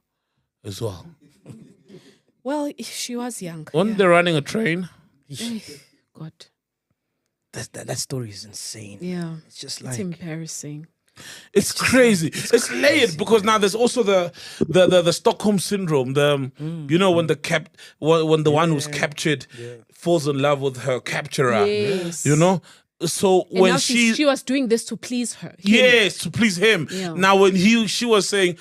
Speaker 1: as well.
Speaker 2: Well, she was young.
Speaker 1: Wasn't they running a train?
Speaker 2: God.
Speaker 3: That story is insane.
Speaker 2: Yeah.
Speaker 3: It's just
Speaker 2: It's
Speaker 3: like
Speaker 2: embarrassing.
Speaker 1: It's crazy. It's layered because now there's also the Stockholm syndrome. You know when when the one who's captured falls in love with her capturer.
Speaker 2: Yes.
Speaker 1: You know. So
Speaker 2: And
Speaker 1: when
Speaker 2: now she was doing this to please her. him.
Speaker 1: yes, to please him.
Speaker 2: Yeah.
Speaker 1: Now when she was saying,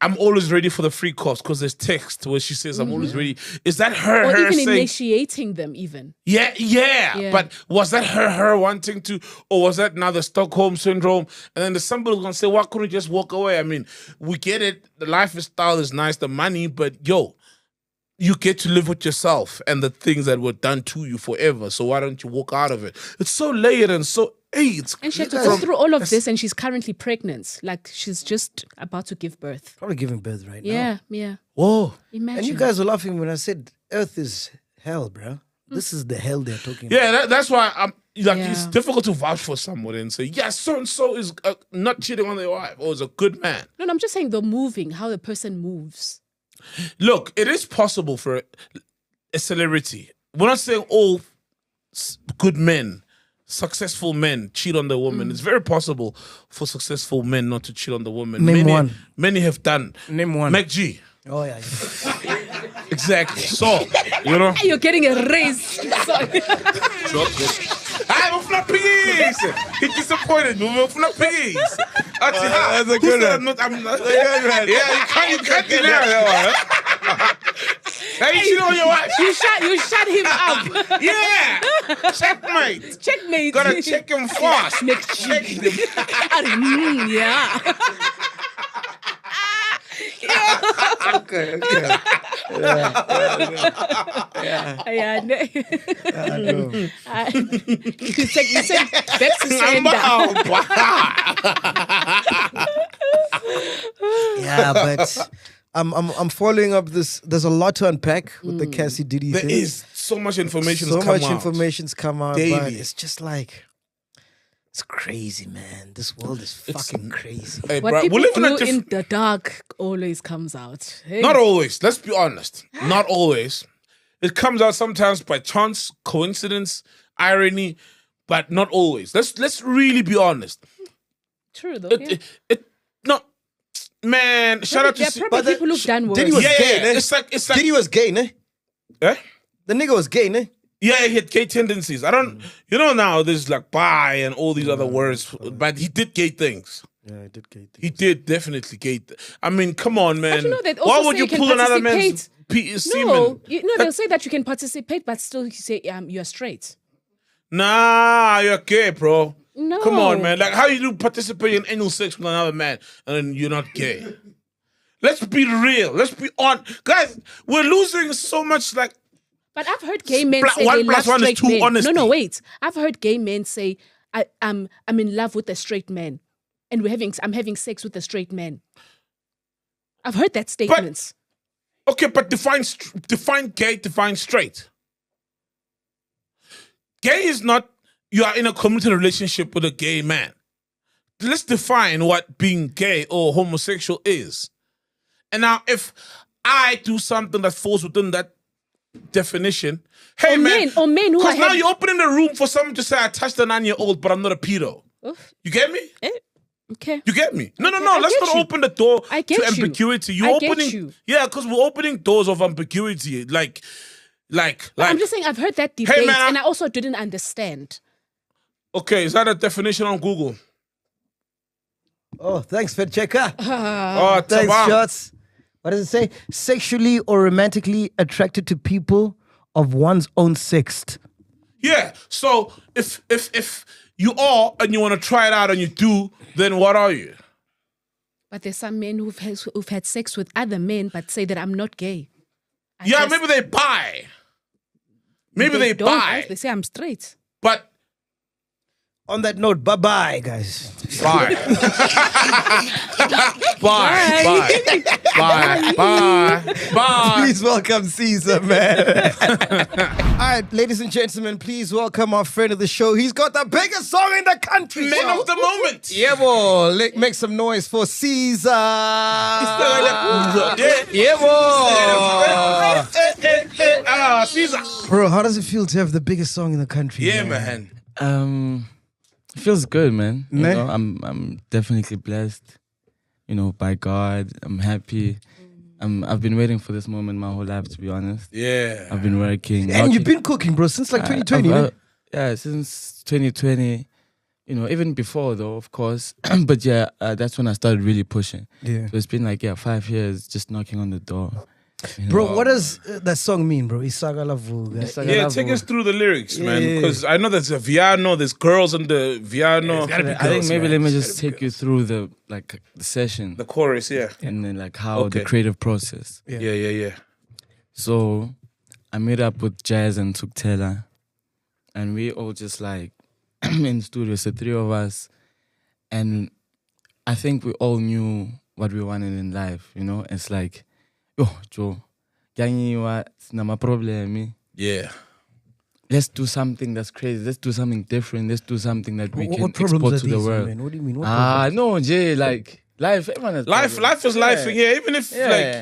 Speaker 1: I'm always ready for the free cops, because there's text where she says, I'm always ready. Is that her?
Speaker 2: Or
Speaker 1: her
Speaker 2: even
Speaker 1: saying,
Speaker 2: initiating them, even.
Speaker 1: yeah. But was that her wanting to, or was that now the Stockholm syndrome? And then somebody's gonna say, why couldn't you just walk away? I mean, we get it. The lifestyle is nice, the money, but you get to live with yourself and the things that were done to you forever. So why don't you walk out of it? It's so layered and so it's
Speaker 2: And she had to go through all of this, and she's currently pregnant. Like, she's just about to give birth.
Speaker 3: probably giving birth right now.
Speaker 2: Yeah, yeah.
Speaker 1: whoa.
Speaker 2: Imagine.
Speaker 3: And you guys were laughing when I said Earth is hell, bro. This is the hell they're talking about.
Speaker 1: Yeah, that's why I'm like
Speaker 2: Yeah.
Speaker 1: it's difficult to vouch for someone and say, yes, so and so is not cheating on their wife or is a good man.
Speaker 2: No, I'm just saying the moving, how the person moves.
Speaker 1: Look, it is possible for a celebrity. We're not saying all good men, successful men cheat on the woman. It's very possible for successful men not to cheat on the woman.
Speaker 3: Name one.
Speaker 1: Many have done.
Speaker 3: Name one.
Speaker 1: Mac G.
Speaker 3: Oh, yeah.
Speaker 1: Exactly. So, you know.
Speaker 2: You're getting a raise. Sorry.
Speaker 1: I'm not piggies. He disappointed me. I'm not piggies. That's
Speaker 3: a good one.
Speaker 1: I'm not. Yeah, you can't deny that one. Hey, you cheat on your wife.
Speaker 2: You shut him up.
Speaker 1: Yeah. Checkmate.
Speaker 2: Checkmate.
Speaker 1: Gotta check him fast.
Speaker 2: Check him. Yeah.
Speaker 3: Okay.
Speaker 2: Yeah. No. You said back to
Speaker 1: Number
Speaker 2: sender.
Speaker 3: Yeah, but I'm following up this. There's a lot to unpack with the Cassie Diddy
Speaker 1: There
Speaker 3: thing.
Speaker 1: is so much information.
Speaker 3: so
Speaker 1: come
Speaker 3: much
Speaker 1: out.
Speaker 3: information's come out,
Speaker 1: Daily.
Speaker 3: but it's just like it's crazy, man. This world is fucking crazy.
Speaker 1: Hey,
Speaker 2: What
Speaker 1: bruh,
Speaker 2: people
Speaker 1: we live in a
Speaker 2: do
Speaker 1: different.
Speaker 2: in the dark always comes out. Hey.
Speaker 1: Not always. Let's be honest. Not always. It comes out sometimes by chance, coincidence, irony, but not always. Let's really be honest.
Speaker 2: True though. Yeah.
Speaker 1: No, man. Shout out to.
Speaker 2: There are probably people who've done worse.
Speaker 3: Diddy was gay, ne?
Speaker 1: It's like
Speaker 3: Diddy was gay, ne?
Speaker 1: eh?
Speaker 3: The nigga was gay, ne?
Speaker 1: Yeah, he had gay tendencies. I don't. You know now there's like bi and all these other words, but he did gay things.
Speaker 3: Yeah, I did gay.
Speaker 1: He did definitely gay. I mean, come on, man.
Speaker 2: you know that
Speaker 1: Why
Speaker 2: also
Speaker 1: would
Speaker 2: say
Speaker 1: you
Speaker 2: you can
Speaker 1: pull another man's
Speaker 2: participate.
Speaker 1: semen?
Speaker 2: No, they'll say that you can participate, but still you say you're straight.
Speaker 1: Nah, you're gay, bro.
Speaker 2: No.
Speaker 1: Come on, man. Like, how you do participate in anal sex with another man and then you're not gay? Let's be real. Let's be on. Guys, we're losing so much, like,
Speaker 2: But I've heard gay men say
Speaker 1: one
Speaker 2: they
Speaker 1: plus
Speaker 2: love
Speaker 1: one is
Speaker 2: straight
Speaker 1: two,
Speaker 2: men.
Speaker 1: honesty.
Speaker 2: No, wait. I've heard gay men say I'm in love with a straight man, and I'm having sex with a straight man. I've heard that statements.
Speaker 1: okay, but define gay, define straight. Gay is not, you are in a committed relationship with a gay man. Let's define what being gay or homosexual is. And now, if I do something that falls within that definition. Hey,
Speaker 2: or men who are
Speaker 1: because now you're opening the room for someone to say, I touched a 9-year-old, but I'm not a pedo.
Speaker 2: Oof.
Speaker 1: You get me?
Speaker 2: Okay.
Speaker 1: You get me? No.
Speaker 2: I
Speaker 1: Let's
Speaker 2: get
Speaker 1: not
Speaker 2: you.
Speaker 1: open the door
Speaker 2: I
Speaker 1: to
Speaker 2: get you.
Speaker 1: ambiguity.
Speaker 2: I get you.
Speaker 1: Yeah, because we're opening doors of ambiguity. Like.
Speaker 2: I'm just saying, I've heard that debate,
Speaker 1: man,
Speaker 2: and I also didn't understand.
Speaker 1: Okay, is that a definition on Google?
Speaker 3: Oh, thanks, Fed Checker.
Speaker 1: Oh,
Speaker 3: Thanks,
Speaker 1: tamam.
Speaker 3: Shots. What does it say? Sexually or romantically attracted to people of one's own sex.
Speaker 1: Yeah. So if you are and you want to try it out and you do, then what are you?
Speaker 2: But there's some men who've had sex with other men, but say that I'm not gay.
Speaker 1: Maybe they buy. Maybe they
Speaker 2: don't.
Speaker 1: buy.
Speaker 2: They say I'm straight.
Speaker 1: But
Speaker 3: On that note, bye-bye, guys.
Speaker 1: bye. Bye.
Speaker 3: Please welcome Caesar, man. All right, ladies and gentlemen, please welcome our friend of the show. He's got the biggest song in the country.
Speaker 1: Men of the moment.
Speaker 3: Yeah, boy. Make some noise for Caesar. Yeah, boy.
Speaker 1: Caesar.
Speaker 3: Bro, how does it feel to have the biggest song in the country?
Speaker 1: Yeah, man.
Speaker 4: It feels good, man. You
Speaker 3: Ne?
Speaker 4: know, I'm definitely blessed, by God. I'm happy. I've been waiting for this moment my whole life, to be honest.
Speaker 1: Yeah.
Speaker 4: I've been working.
Speaker 3: And you've been cooking, bro, since like 2020,
Speaker 4: I've-
Speaker 3: ne?
Speaker 4: yeah, since 2020. Even before though, of course. But yeah, that's when I started really pushing.
Speaker 3: Yeah.
Speaker 4: So it's been like 5 years just knocking on the door.
Speaker 3: Bro, what does that song mean, bro? Isagala Vuga.
Speaker 1: Yeah, take us through the lyrics, man.
Speaker 3: Yeah.
Speaker 1: Because I know there's a Viano, there's girls in the Viano.
Speaker 4: I think maybe let me just take you through the session
Speaker 1: The chorus, yeah.
Speaker 4: and then how
Speaker 1: Okay.
Speaker 4: the creative process.
Speaker 1: Yeah.
Speaker 4: So I met up with Jazz and Tuktela, and we all just in studio, so 3 of us, and I think we all knew what we wanted in life. It's like, yo, Joe, yangiwa sinama problem.
Speaker 1: Yeah.
Speaker 4: Let's do something that's crazy. Let's do something different. Let's do something that we
Speaker 3: What
Speaker 4: can
Speaker 3: problems
Speaker 4: export
Speaker 3: are
Speaker 4: to the
Speaker 3: these,
Speaker 4: world.
Speaker 3: man? What do you mean? What
Speaker 4: No, Jay, life. Everyone has
Speaker 1: Life
Speaker 4: problems.
Speaker 1: is life. Yeah, even if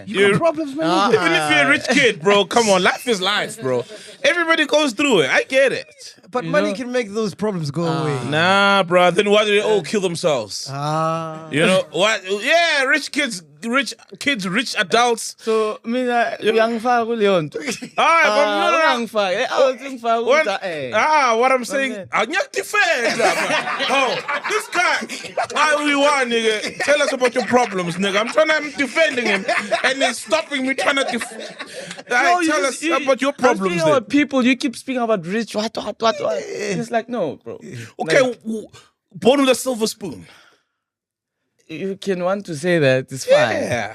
Speaker 3: you got problems, man?
Speaker 1: even if you're a rich kid, bro, come on, life is life, bro. Everybody goes through it. I get it.
Speaker 3: But money can make those problems go away.
Speaker 1: Nah, bro. Then why do they all kill themselves?
Speaker 3: You
Speaker 1: know what? Yeah, rich rich adults.
Speaker 4: So, mina, uyangifaka kuleyo nto.
Speaker 1: What I'm saying, this guy, why we want, nigga? Tell us about your problems, nigga. I'm defending him, and he's stopping me trying to tell us about your problems.
Speaker 4: I'm about people, you keep speaking about rich, what. It's like, no, bro.
Speaker 1: Okay, born with a silver spoon.
Speaker 4: You can want to say that, it's fine.
Speaker 1: Yeah.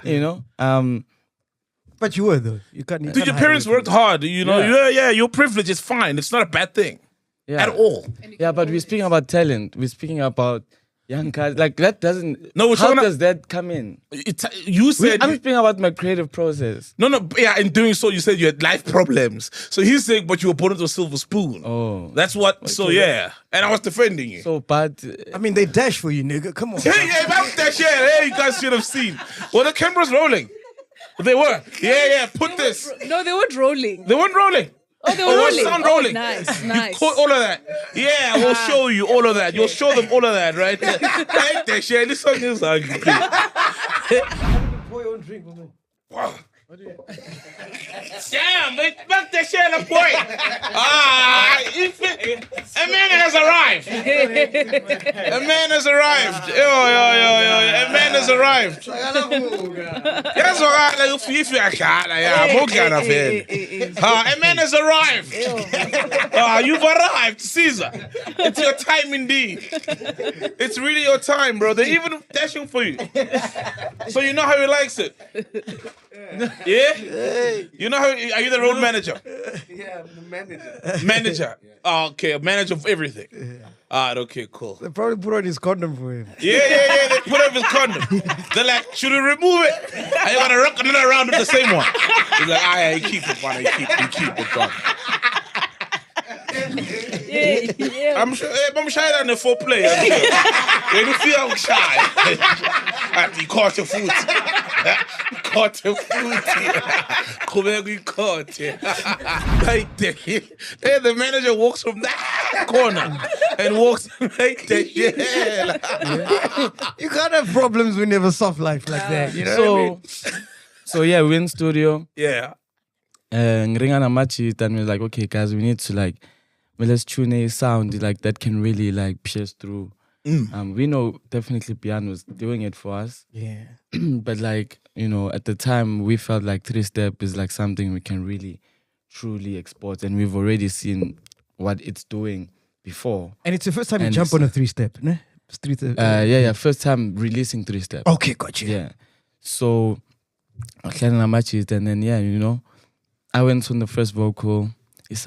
Speaker 3: But you were, though. You can't.
Speaker 1: Dude, your parents worked hard, Yeah, your privilege is fine. It's not a bad thing.
Speaker 4: Yeah.
Speaker 1: At all.
Speaker 4: Yeah, but we're speaking about talent. We're speaking about young guys. That doesn't...
Speaker 1: No,
Speaker 4: how does that come in?
Speaker 1: You said...
Speaker 4: I'm speaking about my creative process.
Speaker 1: No, yeah, in doing so, you said you had life problems. So he's saying, but you were born into a silver spoon.
Speaker 4: Oh.
Speaker 1: That's what... So, yeah. And I was defending you.
Speaker 4: So, but...
Speaker 3: I mean, they dash for you, nigga. Come on.
Speaker 1: Hey, that's that shit. Hey, you guys should have seen. Well, the camera's rolling. They were. Yeah, put this.
Speaker 2: No, they weren't rolling.
Speaker 1: They weren't rolling.
Speaker 2: Oh, they were rolling.
Speaker 1: Sound rolling.
Speaker 2: Nice.
Speaker 1: You caught all of that. Yeah, we'll show you all of that. You'll show them all of that, right? Like that shit. This song is ugly.
Speaker 3: Pour your own drink, man.
Speaker 1: Wow. Damn, they fucked that shit up, boy. A man has arrived. A man has arrived. Yo. A man has arrived. That's what I like. If you are a man has arrived. You've arrived, Caesar. It's your time indeed. It's really your time, bro. They're even dashing for you. So you know how he likes it. Yeah? You know how... Are you the road manager?
Speaker 6: Yeah, I'm the manager.
Speaker 1: Manager? Oh, okay, a manager of everything. Okay, cool.
Speaker 3: They probably put on his condom for him.
Speaker 1: Yeah, they put up his condom. They're like, should we remove it? Are you going to rock another round with the same one? He's like, you keep it, man. You keep it, dog.
Speaker 2: Yeah.
Speaker 1: I'm shy than the foreplay. When you feel shy, you caught your foot. Ikhote futhi. Qhubeka ikhote. Hey, the manager walks from that corner and walks yeah.
Speaker 3: You can't have problems when you have a soft life like that. You know what I mean?
Speaker 4: So yeah, we're in studio.
Speaker 1: Yeah.
Speaker 4: Ngringa namachit, and we're like, okay, guys, we need to let's tune a sound like that can really like pierce through. We know definitely piano's doing it for us.
Speaker 3: Yeah.
Speaker 4: But like, at the time we felt like 3-step is like something we can really truly export, and we've already seen what it's doing before.
Speaker 3: And it's the first time you jump on a 3-step, ne?
Speaker 4: Yeah, first time releasing 3-step.
Speaker 3: Okay, got you.
Speaker 4: Yeah. So and then I went on the first vocal, and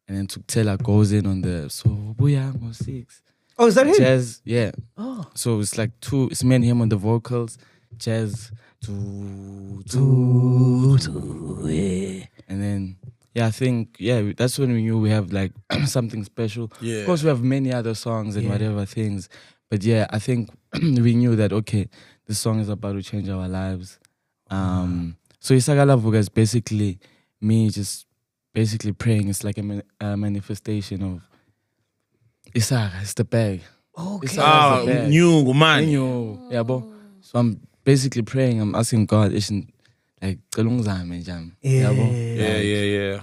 Speaker 4: then Tuktela goes in on the so Buyango 6.
Speaker 3: Oh, is that him?
Speaker 4: Jazz, yeah.
Speaker 3: Oh.
Speaker 4: So it's like it's me and him on the vocals, jazz, and then I think that's when we knew we have like something special.
Speaker 1: Yeah.
Speaker 4: Of course, we have many other songs and whatever things, but I think we knew that this song is about to change our lives. So Isagalavuga is basically me just basically praying. It's like a manifestation of Isaga. It's the bag.
Speaker 3: Okay.
Speaker 1: New man.
Speaker 4: Yeah, bro. So I'm basically praying. I'm asking God, like,
Speaker 1: Yeah.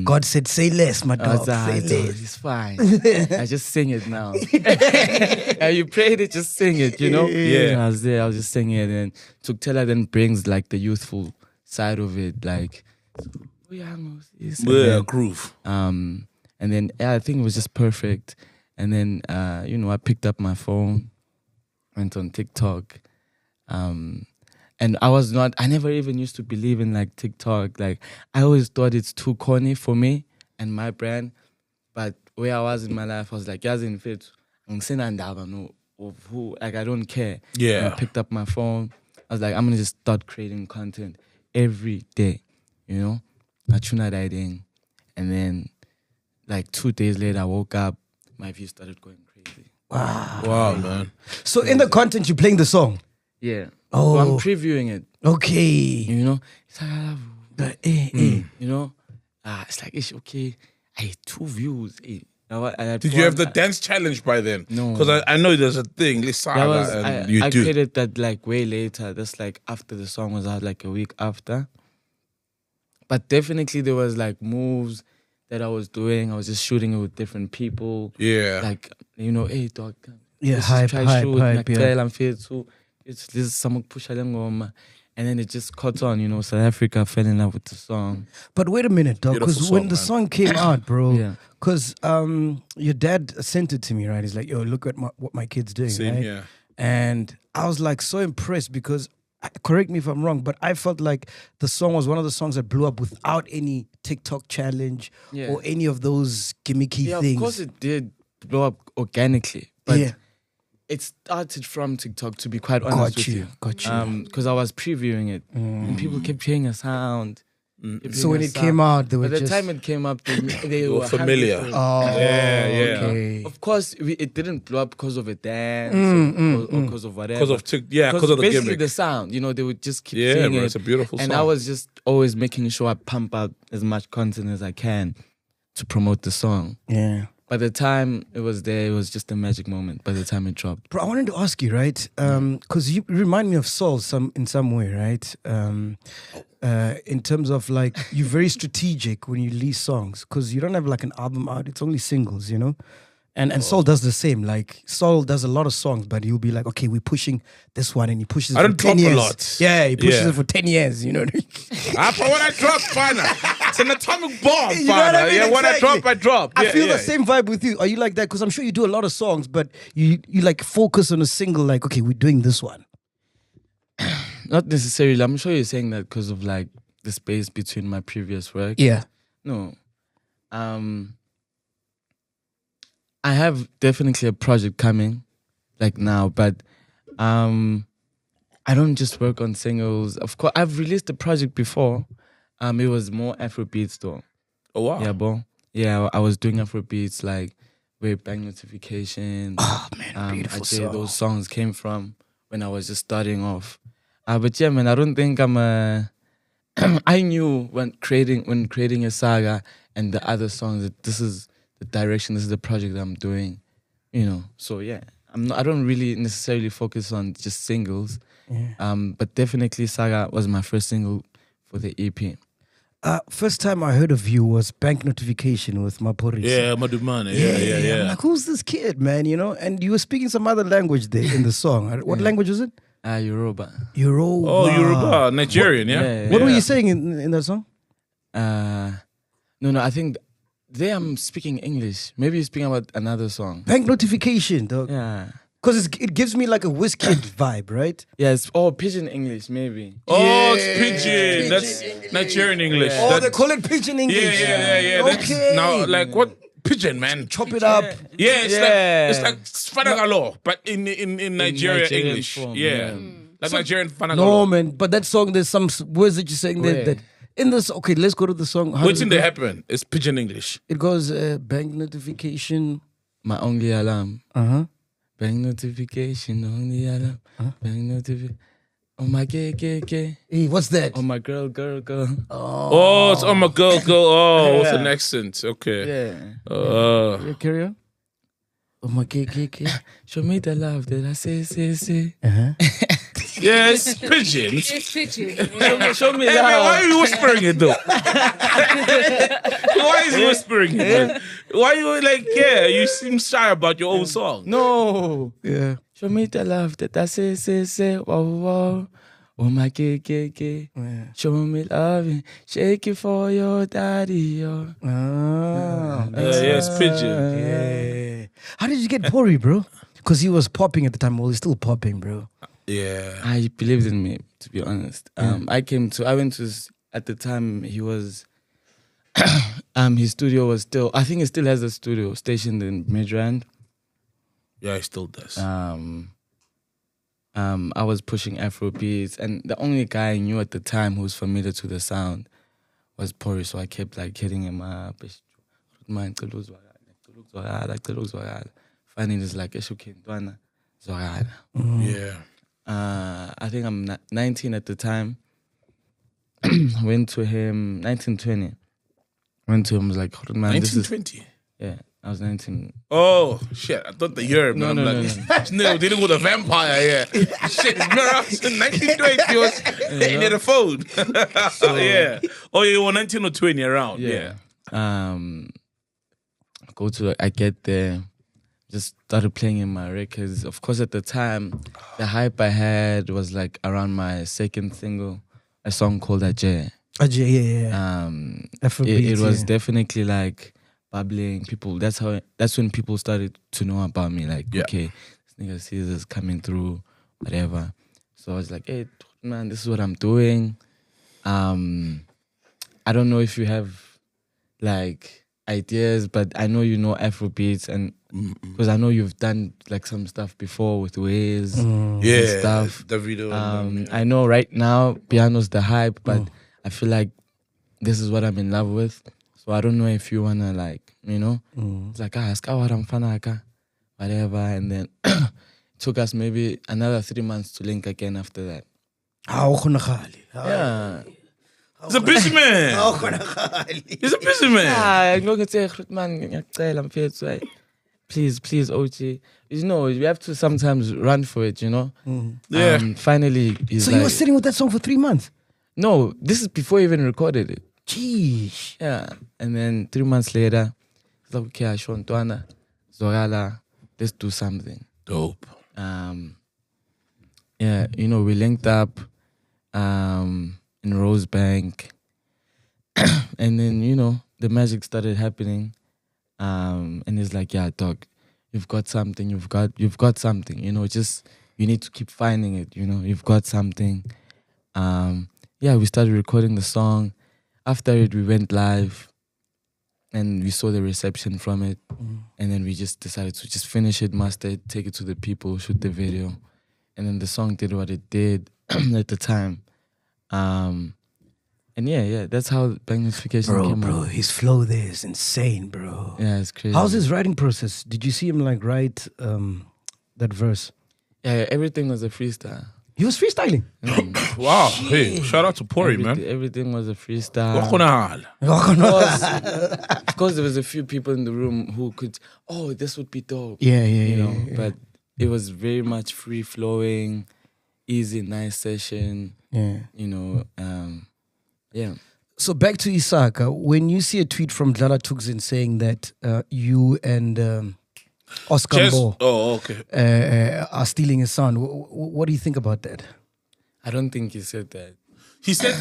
Speaker 3: God said, say less, my dog. Say less.
Speaker 4: It's fine. I just sing it now. You prayed it, just sing it,
Speaker 1: Yeah.
Speaker 4: And I was there, I was just singing it. And Tuktela then brings like the youthful side of it, like,
Speaker 1: groove.
Speaker 4: And then I think it was just perfect. And then I picked up my phone, went on TikTok, and I never even used to believe in like TikTok. Like I always thought it's too corny for me and my brand. But where I was in my life, I was like, in fit, of who, like I don't care.
Speaker 1: Yeah.
Speaker 4: And I picked up my phone. I was like, I'm gonna just start creating content every day, I tuna riding, and then like 2 days later, I woke up, my views started going crazy.
Speaker 1: Wow, man.
Speaker 3: So in the content, you're playing the song?
Speaker 4: Yeah.
Speaker 3: Oh.
Speaker 4: So I'm previewing it.
Speaker 3: Okay.
Speaker 4: It's like, it's like, it's okay. I had 2 views.
Speaker 1: Did you have the dance challenge by then?
Speaker 4: No.
Speaker 1: Because I know there's a thing,
Speaker 4: I created that like way later. That's like after the song was out, like a week after. But definitely there was like moves that I was doing. I was just shooting it with different people.
Speaker 1: Yeah.
Speaker 4: Like, hey, dog.
Speaker 3: Hype.
Speaker 4: I'm fair too. This is some push and then it just caught on, South Africa fell in love with the song.
Speaker 3: But wait a minute, dog, because when the song came out, bro,
Speaker 4: Yeah.
Speaker 3: because your dad sent it to me, right? He's like, yo, look at what my kid's doing,
Speaker 1: Same
Speaker 3: right?
Speaker 1: here.
Speaker 3: And I was like so impressed because, correct me if I'm wrong, but I felt like the song was one of the songs that blew up without any TikTok challenge or any of those gimmicky things.
Speaker 4: Of course it did blow up organically, but
Speaker 3: Yeah.
Speaker 4: it started from TikTok, to be quite honest with you.
Speaker 3: Got you.
Speaker 4: Because I was previewing it and people kept hearing a sound.
Speaker 3: So when it came out, they were
Speaker 4: By the
Speaker 3: just...
Speaker 4: time it came up, they were
Speaker 1: familiar.
Speaker 4: hungry.
Speaker 3: Oh,
Speaker 1: Yeah.
Speaker 3: okay.
Speaker 4: Of course, it didn't blow up because of a dance or because of whatever.
Speaker 1: Because of the
Speaker 4: basically
Speaker 1: gimmick.
Speaker 4: the sound, they would just keep
Speaker 1: Yeah,
Speaker 4: saying
Speaker 1: bro,
Speaker 4: it.
Speaker 1: it's a beautiful
Speaker 4: and
Speaker 1: song.
Speaker 4: I was just always making sure I pump out as much content as I can to promote the song.
Speaker 3: Yeah.
Speaker 4: By the time it was there, it was just a magic moment. By the time it dropped.
Speaker 3: Bro, I wanted to ask you, right? Because you remind me of Saul in some way, right? In terms of like, you're very strategic when you release songs because you don't have like an album out. It's only singles, And Saul does the same. Like, Saul does a lot of songs, but he'll be like, okay, we're pushing this one, and he pushes it
Speaker 1: I
Speaker 3: for
Speaker 1: don't
Speaker 3: 10
Speaker 1: drop a
Speaker 3: years.
Speaker 1: lot.
Speaker 3: Yeah, he pushes
Speaker 1: Yeah.
Speaker 3: it for 10 years, you know what I mean?
Speaker 1: But when I drop, fine. It's an atomic bomb,
Speaker 3: You know what I mean?
Speaker 1: Yeah, when
Speaker 3: Exactly.
Speaker 1: I drop.
Speaker 3: I
Speaker 1: Yeah,
Speaker 3: feel
Speaker 1: yeah.
Speaker 3: the same vibe with you. Are you like that? Because I'm sure you do a lot of songs, but you like focus on a single, like, okay, we're doing this one.
Speaker 4: Not necessarily. I'm sure you're saying that because of like the space between my previous work.
Speaker 3: Yeah.
Speaker 4: No. I have definitely a project coming, like now, but I don't just work on singles. Of course, I've released a project before. It was more Afrobeats though.
Speaker 1: Oh, wow.
Speaker 4: Yeah, bro. Yeah, I was doing Afrobeats like where Bang Notification.
Speaker 3: Oh, man, beautiful
Speaker 4: I'd say
Speaker 3: song.
Speaker 4: those songs came from when I was just starting off. But yeah, man, I don't think I'm a. I knew when creating a saga and the other songs that this is the direction, this is the project that I'm doing, you know. So yeah, I don't really necessarily focus on just singles.
Speaker 3: Yeah.
Speaker 4: But definitely Saga was my first single for the EP.
Speaker 3: First time I heard of you was Bank Notification with Maphorisa.
Speaker 1: Yeah, Madumane. Yeah.
Speaker 3: I'm like, who's this kid, man? You know, and you were speaking some other language there in the song. What language was it?
Speaker 4: Yoruba.
Speaker 3: Yoruba.
Speaker 1: Oh, Yoruba, Nigerian, yeah.
Speaker 3: What were you saying in that song?
Speaker 4: No, I think there I'm speaking English. Maybe you're speaking about another song.
Speaker 3: Bank Notification, dog.
Speaker 4: Yeah.
Speaker 3: Because it gives me like a Wizkid vibe, right?
Speaker 4: Yeah, it's Pidgin English, maybe.
Speaker 1: Oh, it's Pidgin. That's Nigerian English.
Speaker 3: Oh, they call it Pidgin English.
Speaker 1: Yeah.
Speaker 3: Okay.
Speaker 1: Now, like, what? Pidgin, man.
Speaker 3: Chop it up.
Speaker 1: Yeah, it's like Sfanagalo, but in Nigerian English.
Speaker 4: Form,
Speaker 1: yeah. Like Nigerian Sfanagalo.
Speaker 3: No, man. But that song, there's some words that you're saying that in this. Okay, let's go to the song.
Speaker 1: Which thing they happen? It's Pidgin English.
Speaker 3: It goes Bank Notification.
Speaker 4: My only alarm. Bank notification, only alarm. Bank notification. Oh my gay.
Speaker 3: Hey, what's that?
Speaker 4: Oh my girl.
Speaker 1: Oh, it's my girl. Oh, with an accent. Okay.
Speaker 4: Yeah.
Speaker 3: Carry on. Oh my gay.
Speaker 4: Show me the love that I say.
Speaker 1: Yes, Pidgin.
Speaker 2: It's Pidgin.
Speaker 1: Show me that. Why are you whispering it though? Why is he whispering it? Why are you like, you seem shy about your own song.
Speaker 4: No.
Speaker 3: Yeah.
Speaker 4: Show me the love that I say. Wow. Oh my gay.
Speaker 3: Yeah.
Speaker 4: Show me love and shake it for your daddy, yo.
Speaker 1: Yes, Pidgin.
Speaker 3: Yeah. How did you get Pori, bro? Because he was popping at the time. Well, he's still popping, bro.
Speaker 1: Yeah.
Speaker 4: He believed in me, to be honest. I went to, at the time, he was, his studio was still, I think he still has a studio stationed in Midrand.
Speaker 1: Yeah, he still does.
Speaker 4: I was pushing Afro beats, and the only guy I knew at the time who was familiar to the sound was Pori, so I kept like hitting him up. Finally, it's like,
Speaker 1: Yeah.
Speaker 4: I think I'm 19 at the time. Went to him, 1920. Went to him, was like, man,
Speaker 1: 1920?
Speaker 4: Yeah, I was 19.
Speaker 1: Oh, shit. I thought the year, man.
Speaker 4: No.
Speaker 1: No, dealing with a vampire, yeah. Shit, in 1920 was near the phone. Yeah. Oh, you were 19 or 20 around. Yeah.
Speaker 4: I get there. Just started playing in my records. Of course, at the time, the hype I had was like around my second single, a song called Ajay.
Speaker 3: Ajay, yeah.
Speaker 4: It was definitely like bubbling. People. That's when people started to know about me. Like, okay, this nigga Caesar's coming through, whatever. So I was like, hey, man, this is what I'm doing. I don't know if you have like ideas, but I know you know Afro beats, and because I know you've done like some stuff before with Waze and stuff.
Speaker 1: Davido.
Speaker 4: I know right now piano's the hype, but I feel like this is what I'm in love with. So I don't know if you wanna like, you know, it's like whatever, and then it took us maybe another 3 months to link again after that. Yeah.
Speaker 1: He's a busy man. He's a busy man.
Speaker 4: Please, OG. You know, we have to sometimes run for it, you know?
Speaker 1: Yeah.
Speaker 4: Finally, he's
Speaker 3: So you were sitting with that song for 3 months?
Speaker 4: No, this is before I even recorded it.
Speaker 3: Jeez.
Speaker 4: Yeah. And then 3 months later, he's like, okay, Ashwantwana, Zorala, let's do something.
Speaker 1: Dope.
Speaker 4: Yeah, you know, we linked up in Rosebank. And then, you know, the magic started happening. And he's like, yeah, dog, you've got something, you know, just, you need to keep finding it, you know, you've got something. Yeah, we started recording the song. After it, we went live and we saw the reception from it. And then we just decided to just finish it, master it, take it to the people, shoot the video. And then the song did what it did at the time. And yeah, that's how Bank Notification came out.
Speaker 3: Bro, his flow there is insane, bro.
Speaker 4: Yeah, it's crazy.
Speaker 3: How's his writing process? Did you see him like write that verse?
Speaker 4: Yeah, everything was a freestyle.
Speaker 3: He was freestyling.
Speaker 1: Wow. Hey, shout out to Pori, man.
Speaker 4: Everything was a freestyle. Of course, there was a few people in the room who could, this would be dope.
Speaker 3: Yeah.
Speaker 4: But it was very much free flowing, easy, nice session.
Speaker 3: Yeah.
Speaker 4: Yeah.
Speaker 3: So back to Isaka. When you see a tweet from Dlala Thukzin saying that you and Oscar Mbo are stealing his sound, what do you think about that?
Speaker 4: I don't think he said that.
Speaker 1: He said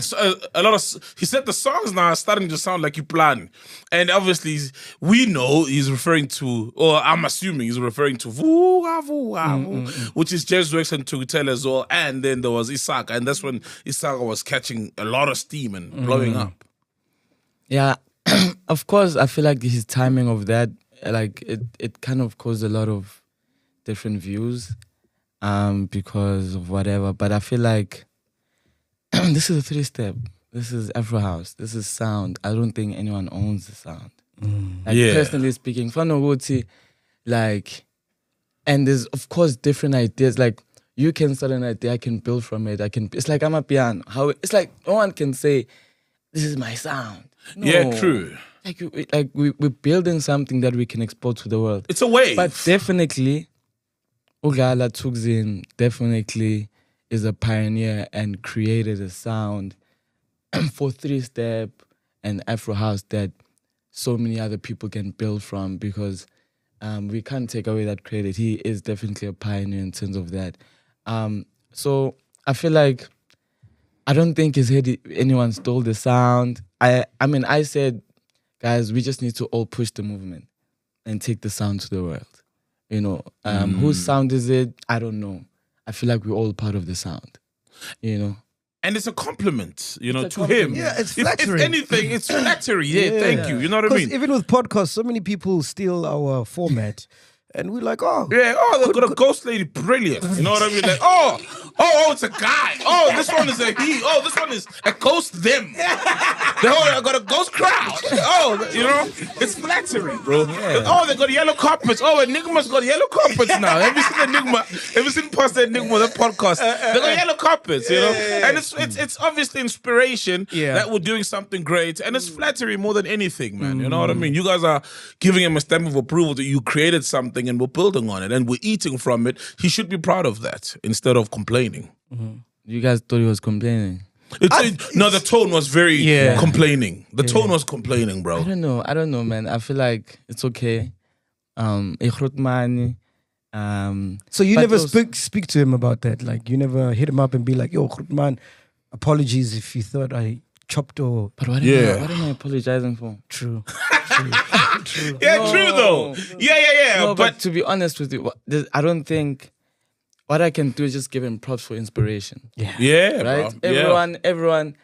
Speaker 1: he said the songs now are starting to sound like you plan, and obviously we know he's referring to, or I'm assuming he's referring to Vuga Vuga, which is Jazz Works and Tukutel as well, and then there was Isaka, and that's when Isaka was catching a lot of steam and blowing up.
Speaker 4: Yeah, of course, I feel like his timing of that, like it kind of caused a lot of different views, because of whatever. But I feel like this is a 3-step. This is Afro House. This is sound. I don't think anyone owns the sound. Personally speaking, Fanoguti, like, and there's of course different ideas. Like you can start an idea, I can build from it. It's like I'm a piano. It's like no one can say, "This is my sound." No.
Speaker 1: Yeah, true.
Speaker 4: Like we're building something that we can export to the world.
Speaker 1: It's a wave.
Speaker 4: But definitely, Dlala Thukzin definitely is a pioneer and created a sound for 3-step and Afro House that so many other people can build from, because we can't take away that credit. He is definitely a pioneer in terms of that. So I feel like I don't think anyone stole the sound. I mean, I said, guys, we just need to all push the movement and take the sound to the world. Whose sound is it? I don't know. I feel like we're all part of the sound,
Speaker 1: And it's a compliment, to him.
Speaker 3: Yeah, it's flattering.
Speaker 1: If anything, it's flattery. Yeah, thank you. You know what I mean?
Speaker 3: Even with podcasts, so many people steal our format. And we're like,
Speaker 1: they've got a ghost lady, brilliant. You know what I mean? Like, it's a guy. Oh, this one is a he. Oh, this one is a ghost them. I got a ghost crowd. It's flattery, bro. Yeah. They got yellow carpets. Enigma's got yellow carpets now. Have you seen Enigma? Have you seen Pastor Enigma, the podcast? They got yellow carpets, And it's obviously inspiration that we're doing something great. And it's flattery more than anything, man. You know what I mean? You guys are giving him a stamp of approval that you created something and we're building on it and we're eating from it. He should be proud of that instead of complaining.
Speaker 4: You guys thought he was complaining?
Speaker 1: The tone was very complaining. The tone was complaining, bro.
Speaker 4: I don't know, man. I feel like it's okay. So
Speaker 3: you never speak to him about that? Like you never hit him up and be like, yo, Grootman, apologies if you thought I chopped or...
Speaker 4: But what am I apologizing for?
Speaker 3: True.
Speaker 1: Yeah, true though. Yeah.
Speaker 4: No, but to be honest with you, I don't think... What I can do is just give him props for inspiration.
Speaker 1: Yeah,
Speaker 4: right.
Speaker 1: Bro.
Speaker 4: Everyone.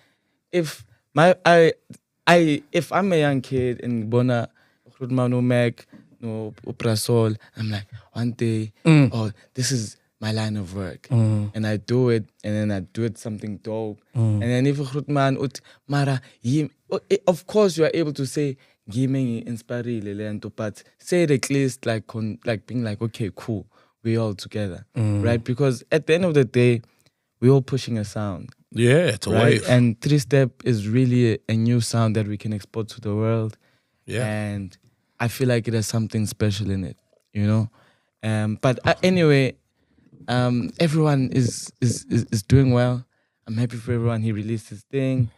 Speaker 4: If I'm a young kid in Bona, Grootman, Mac, Uprasol, I'm like one day, this is my line of work, and I do it, and then I do it something dope, and then if Grootman Mara, of course you are able to say giving inspired, but say it at least like being like, okay, cool. We all together, right? Because at the end of the day, we're all pushing a sound.
Speaker 1: Yeah, it's a wave.
Speaker 4: And 3-step is really a new sound that we can export to the world.
Speaker 1: Yeah.
Speaker 4: And I feel like it has something special in it, But anyway, everyone is doing well. I'm happy for everyone. He released his thing.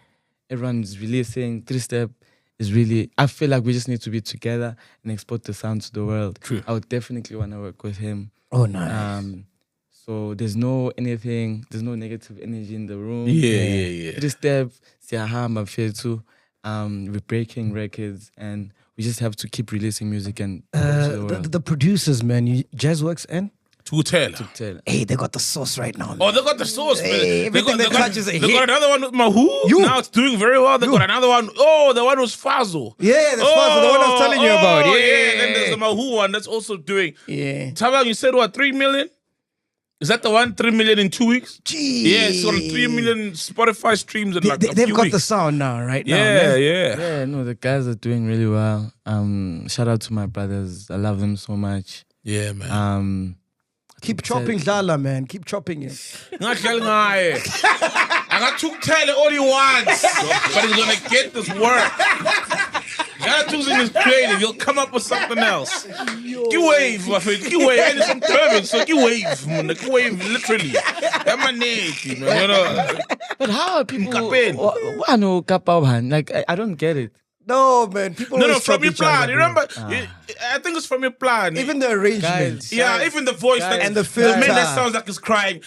Speaker 4: Everyone is releasing. 3-step is really... I feel like we just need to be together and export the sound to the world.
Speaker 1: True.
Speaker 4: I would definitely want to work with him.
Speaker 3: Oh, nice.
Speaker 4: So there's no negative energy in the room.
Speaker 1: Yeah.
Speaker 4: 3-step, siyahamba mfethu. We're breaking records and we just have to keep releasing music and
Speaker 3: the producers, man, Jazzworks and
Speaker 1: Tukutel.
Speaker 3: Hey, they got the sauce right now.
Speaker 1: Oh, they got the sauce, man.
Speaker 3: Hey, they
Speaker 1: got another one with Mahu. Now it's doing very well. They got another one. Oh, the one was Fazo.
Speaker 3: Yeah, that's Fazo, the one I was telling you about.
Speaker 1: Yeah. Then there's the Mahu one that's also doing.
Speaker 3: Yeah.
Speaker 1: Taban, you said what, 3 million? Is that the one? 3 million in 2 weeks?
Speaker 3: Jeez.
Speaker 1: Yeah, it's got 3 million Spotify streams in like a few
Speaker 3: They've got
Speaker 1: weeks.
Speaker 3: the sound now, right?
Speaker 1: Yeah.
Speaker 4: Yeah, no, the guys are doing really well. Shout out to my brothers. I love them so much.
Speaker 1: Yeah, man.
Speaker 3: Keep chopping Dlala, man. Keep chopping it.
Speaker 1: Ngadlali ngaye. Angathukuthele all he wants, but he's gonna get this work. Gattuso's is creative. He'll come up with something else. Ki wave, my friend. Ki wave. And it's some turban, so ki wave, man. Ki wave, literally. That's my name, man. You know.
Speaker 4: But how are people? Why no kappa man? Like I don't get it.
Speaker 3: No, man. People
Speaker 1: No, from your plan. You remember? I think it's from your plan.
Speaker 3: Even the arrangements.
Speaker 1: Yeah, even the voice.
Speaker 3: And the filter.
Speaker 1: The man that sounds like he's crying.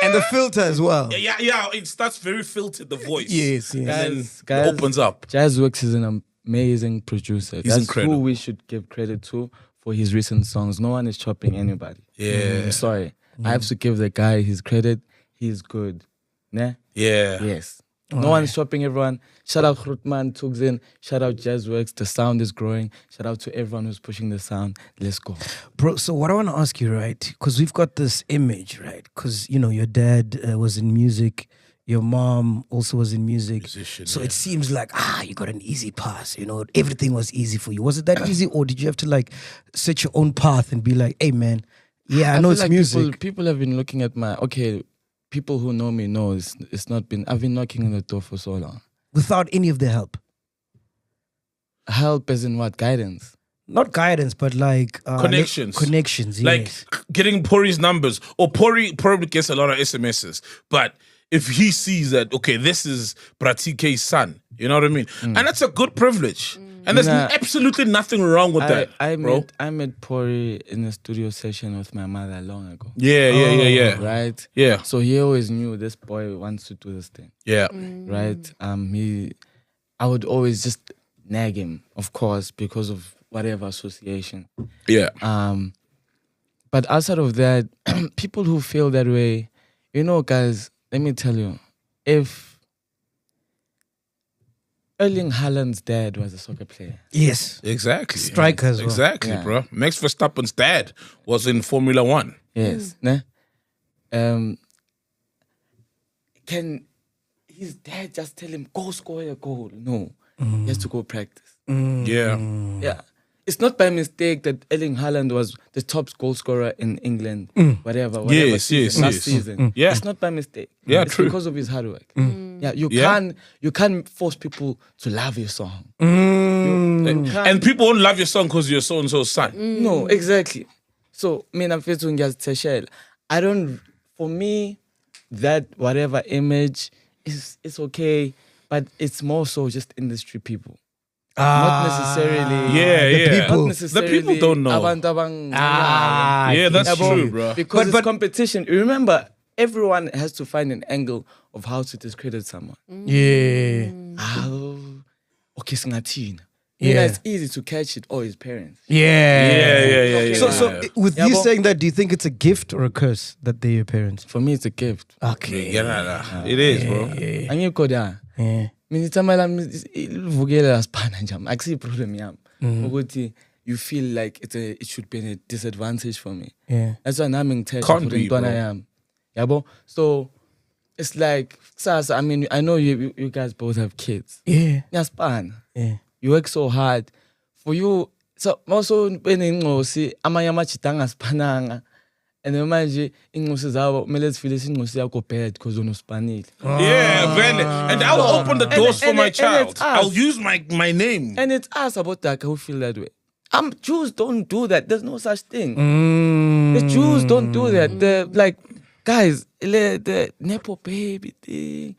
Speaker 3: And the filter as well.
Speaker 1: Yeah. It starts very filtered, the voice.
Speaker 3: Yes.
Speaker 1: And then it opens up.
Speaker 4: Jazzworks is an amazing producer.
Speaker 1: He's incredible.
Speaker 4: Who we should give credit to for his recent songs. No one is chopping anybody.
Speaker 1: Yeah.
Speaker 4: I'm sorry. I have to give the guy his credit. He's good. Nah?
Speaker 1: Yeah.
Speaker 4: Yes. No one's chopping everyone. Shout out Grootman, Tugzin. Shout out Jazzworks. The sound is growing. Shout out to everyone who's pushing the sound. Let's go.
Speaker 3: Bro, so what I want to ask you, right? Because we've got this image, right? Because, you know, your dad was in music. Your mom also was in music.
Speaker 1: Musician,
Speaker 3: so it seems like, you got an easy pass. You know, everything was easy for you. Was it that easy, or did you have to, like, set your own path and be like, hey, man, I know
Speaker 4: feel
Speaker 3: it's
Speaker 4: like
Speaker 3: music.
Speaker 4: People have been looking at people who know me know it's not been, I've been knocking on the door for so long.
Speaker 3: Without any of the help?
Speaker 4: Help as in what? Guidance?
Speaker 3: Not guidance, but like...
Speaker 1: Connections.
Speaker 3: Connections,
Speaker 1: Like
Speaker 3: yes.
Speaker 1: getting Pori's numbers. Or Pori probably gets a lot of SMSs. But if he sees that, okay, this is Bratike's son, you know what I mean? And that's a good privilege. And there's absolutely nothing wrong with that, bro.
Speaker 4: I met Pori in a studio session with my mother long ago.
Speaker 1: Yeah.
Speaker 4: Right?
Speaker 1: Yeah.
Speaker 4: So he always knew this boy wants to do this thing.
Speaker 1: Yeah.
Speaker 4: Right? I would always just nag him, of course, because of whatever association.
Speaker 1: Yeah.
Speaker 4: But outside of that, people who feel that way, you know, guys, let me tell you, if Erling Haaland's dad was a soccer player.
Speaker 3: Yes.
Speaker 1: Exactly.
Speaker 3: Striker as well.
Speaker 1: Exactly,
Speaker 4: Yeah.
Speaker 1: bro. Max Verstappen's dad was in Formula One.
Speaker 4: Yes. Né? Can his dad just tell him, go score a goal? No. He has to go practice.
Speaker 1: Yeah.
Speaker 4: Yeah. It's not by mistake that Erling Haaland was the top goal scorer in England, whatever
Speaker 1: Yes,
Speaker 4: season, last
Speaker 1: yes.
Speaker 4: season.
Speaker 1: Yeah.
Speaker 4: It's not by mistake.
Speaker 1: Yeah,
Speaker 4: it's
Speaker 1: true.
Speaker 4: because of his hard work. Yeah, you
Speaker 1: Yeah.
Speaker 4: can't force people to love your song.
Speaker 1: And people won't love your song because you're so and so's son.
Speaker 4: No, exactly. So, I don't, for me, that whatever image is okay, but it's more so just industry people. Not necessarily.
Speaker 1: Yeah.
Speaker 4: Not necessarily.
Speaker 1: The people don't know. Yeah, that's true, bro.
Speaker 4: Because it's competition. Remember, everyone has to find an angle of how to discredit someone.
Speaker 3: Yeah.
Speaker 4: Okay, singathina.
Speaker 3: Yeah.
Speaker 4: It's easy to catch it. His parents.
Speaker 1: Yeah.
Speaker 3: So with you saying that, do you think it's a gift or a curse that they're your parents?
Speaker 4: For me, it's a gift.
Speaker 3: Okay.
Speaker 1: It is, bro.
Speaker 4: Angikho da. Mina ithamela ivukela siphana nje. Akusiyi problem yami. Ukuthi you feel like it should be a disadvantage for me.
Speaker 3: Yeah.
Speaker 4: That's why nami ngithetha
Speaker 1: Can't
Speaker 4: for
Speaker 1: be,
Speaker 4: intwana
Speaker 1: bro.
Speaker 4: yami. Yabo? So it's like Sasa, I mean, I know you guys both have kids.
Speaker 3: Yeah.
Speaker 4: Niyasipana.
Speaker 3: Yeah.
Speaker 4: You work so hard for you. So also benengosi amanye amajita angasiphananga. And then manje ingosi zawo kumele zifile ingosi yakho bad because unospanile.
Speaker 1: Yeah, really. And I will open the doors for my child.
Speaker 4: it's us.
Speaker 1: I'll use my name.
Speaker 4: And it's us about that who feel that way. Jews don't do that. There's no such thing. The Jews don't do that. They're like, guys, the Nepo baby thing.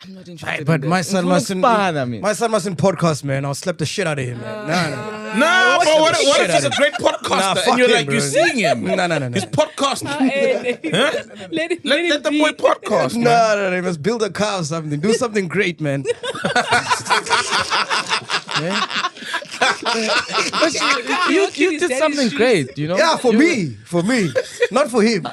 Speaker 4: I'm not interested.
Speaker 3: But
Speaker 4: in
Speaker 3: my
Speaker 4: that.
Speaker 3: son mustn't. My son mustn't podcast, man. I'll slap the shit out of him, man.
Speaker 1: Nah, but what if he's a great podcaster
Speaker 3: fuck
Speaker 1: and you're
Speaker 3: him,
Speaker 1: like,
Speaker 3: bro.
Speaker 1: you're seeing him?
Speaker 3: No.
Speaker 1: He's podcasting. Let the
Speaker 2: be.
Speaker 1: boy podcast.
Speaker 3: No. He must build a car or something. Do something great, man.
Speaker 4: But you did something great, you know?
Speaker 3: Yeah, for me, not for him.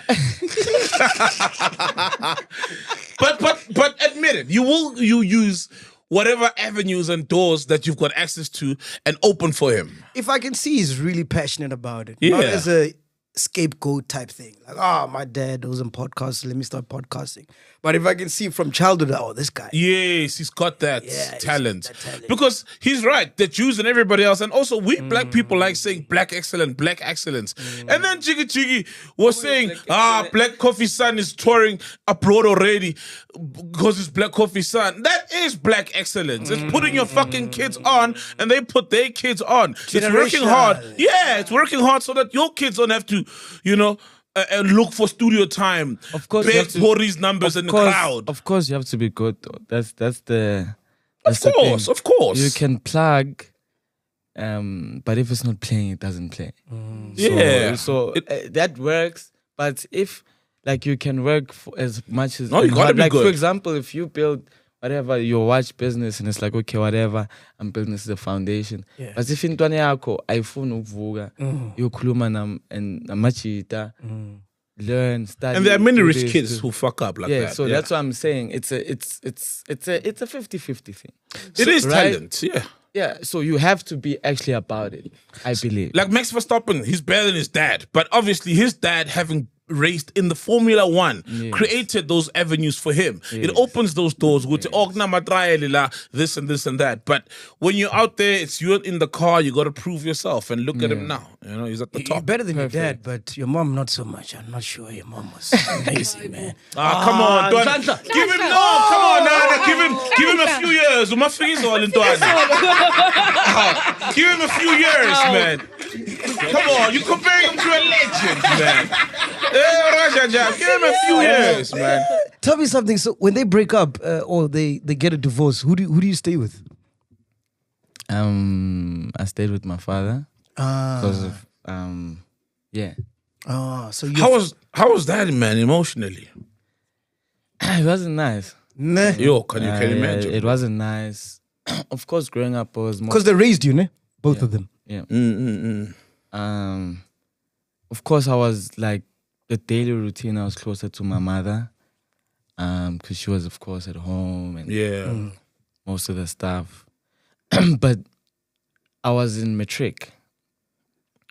Speaker 1: But admit it, you use whatever avenues and doors that you've got access to and open for him.
Speaker 3: If I can see he's really passionate about it,
Speaker 1: Yeah.
Speaker 3: not as a scapegoat type thing. Like, oh, my dad wasn't podcasting. Let me start podcasting. But if I can see from childhood, oh, this guy.
Speaker 1: Yes, he's got that
Speaker 3: Yeah, he's
Speaker 1: talent.
Speaker 3: got that talent.
Speaker 1: Because he's right, the Jews and everybody else, and also we black people like saying black excellence. And then Jiggy Jiggy was saying, Black Coffee Son is touring abroad already because it's Black Coffee Son. That is black excellence. It's putting your fucking kids on, and they put their kids on. It's working hard. Yeah, it's working hard so that your kids don't have to, and look for studio time.
Speaker 4: Of course,
Speaker 1: beg for these numbers in the crowd.
Speaker 4: Of course, you have to be good, though. That's the.
Speaker 1: Of course, of course.
Speaker 4: You can plug, but if it's not playing, it doesn't play.
Speaker 1: Yeah.
Speaker 4: So that works. But if you can work for as much as
Speaker 1: you gotta be good.
Speaker 4: For example, if you build whatever your watch business and it's like, okay, whatever, I'm building this as a foundation.
Speaker 3: Yeah.
Speaker 4: But if intwana yakho ayifuni ukuvuka, yokhuluma namachita, learn, study.
Speaker 1: And there are many
Speaker 4: do
Speaker 1: rich
Speaker 4: this,
Speaker 1: kids who fuck up like that.
Speaker 4: Yeah, so that's what I'm saying. It's a 50-50 thing.
Speaker 1: It is
Speaker 4: right?
Speaker 1: talent, yeah.
Speaker 4: Yeah, so you have to be actually about it, I believe.
Speaker 1: Like Max Verstappen, he's better than his dad. But obviously his dad, having raced in the Formula One, created those avenues for him. It opens those doors with this and this and that. But when you're out there, it's you in the car, you got to prove yourself. And look at him now. He's at the
Speaker 3: You're
Speaker 1: top.
Speaker 3: better than your dad, but your mom not so much. I'm not sure your mom was amazing, man.
Speaker 1: Come on, Dwan. Give him come on, Nana. Give him a few years. Give him a few years, man. Come on, you're comparing him to a legend, man. Give him a few years, man.
Speaker 3: Tell me something. So when they break up or they get a divorce, who do you stay with?
Speaker 4: I stayed with my father because of yeah.
Speaker 3: So you
Speaker 1: How was that, man, emotionally?
Speaker 4: It wasn't nice.
Speaker 3: Nah.
Speaker 1: Yo, can you imagine?
Speaker 4: It wasn't nice. Of course, growing up was more.
Speaker 3: Because they raised you, ne? Both of them.
Speaker 4: Yeah. Of course, I was like the daily routine. I was closer to my mother, because she was, of course, at home and most of the stuff. But I was in matric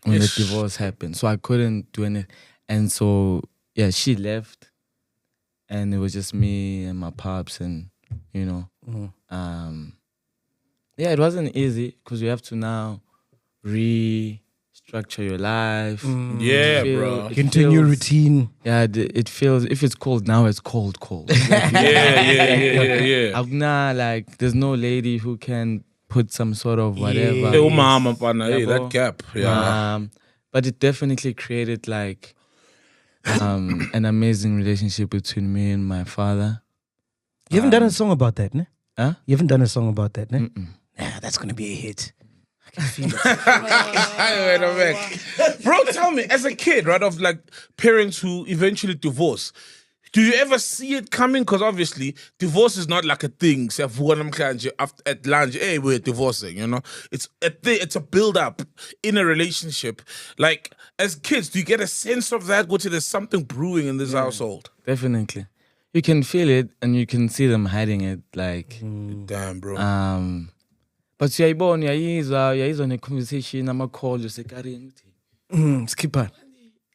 Speaker 4: when the divorce happened, so I couldn't do anything. And so she left, and it was just me and my pops, and it wasn't easy because you have to now restructure your life.
Speaker 1: Bro.
Speaker 3: Continue routine.
Speaker 4: Yeah, it feels, if it's cold now, it's cold.
Speaker 1: Yeah.
Speaker 4: Agna, like, there's no lady who can put some sort of whatever.
Speaker 1: That gap. Yeah.
Speaker 4: But it definitely created like an amazing relationship between me and my father.
Speaker 3: You haven't done a song about that, ne?
Speaker 4: Huh?
Speaker 3: You haven't done a song about that, ne?
Speaker 4: Mm-mm.
Speaker 3: That's gonna be a hit.
Speaker 1: Wait a minute. Bro, tell me, as a kid, right, of like parents who eventually divorce, do you ever see it coming? Because obviously, divorce is not like a thing. Say, at lunch, hey, we're divorcing, It's a build-up in a relationship. Like, as kids, do you get a sense of that? Which there's something brewing in this household?
Speaker 4: Definitely. You can feel it and you can see them hiding it. Like,
Speaker 1: damn, bro.
Speaker 4: But uyayizwa ne-conversation, ama-call, you say, Karin,
Speaker 3: Skip on.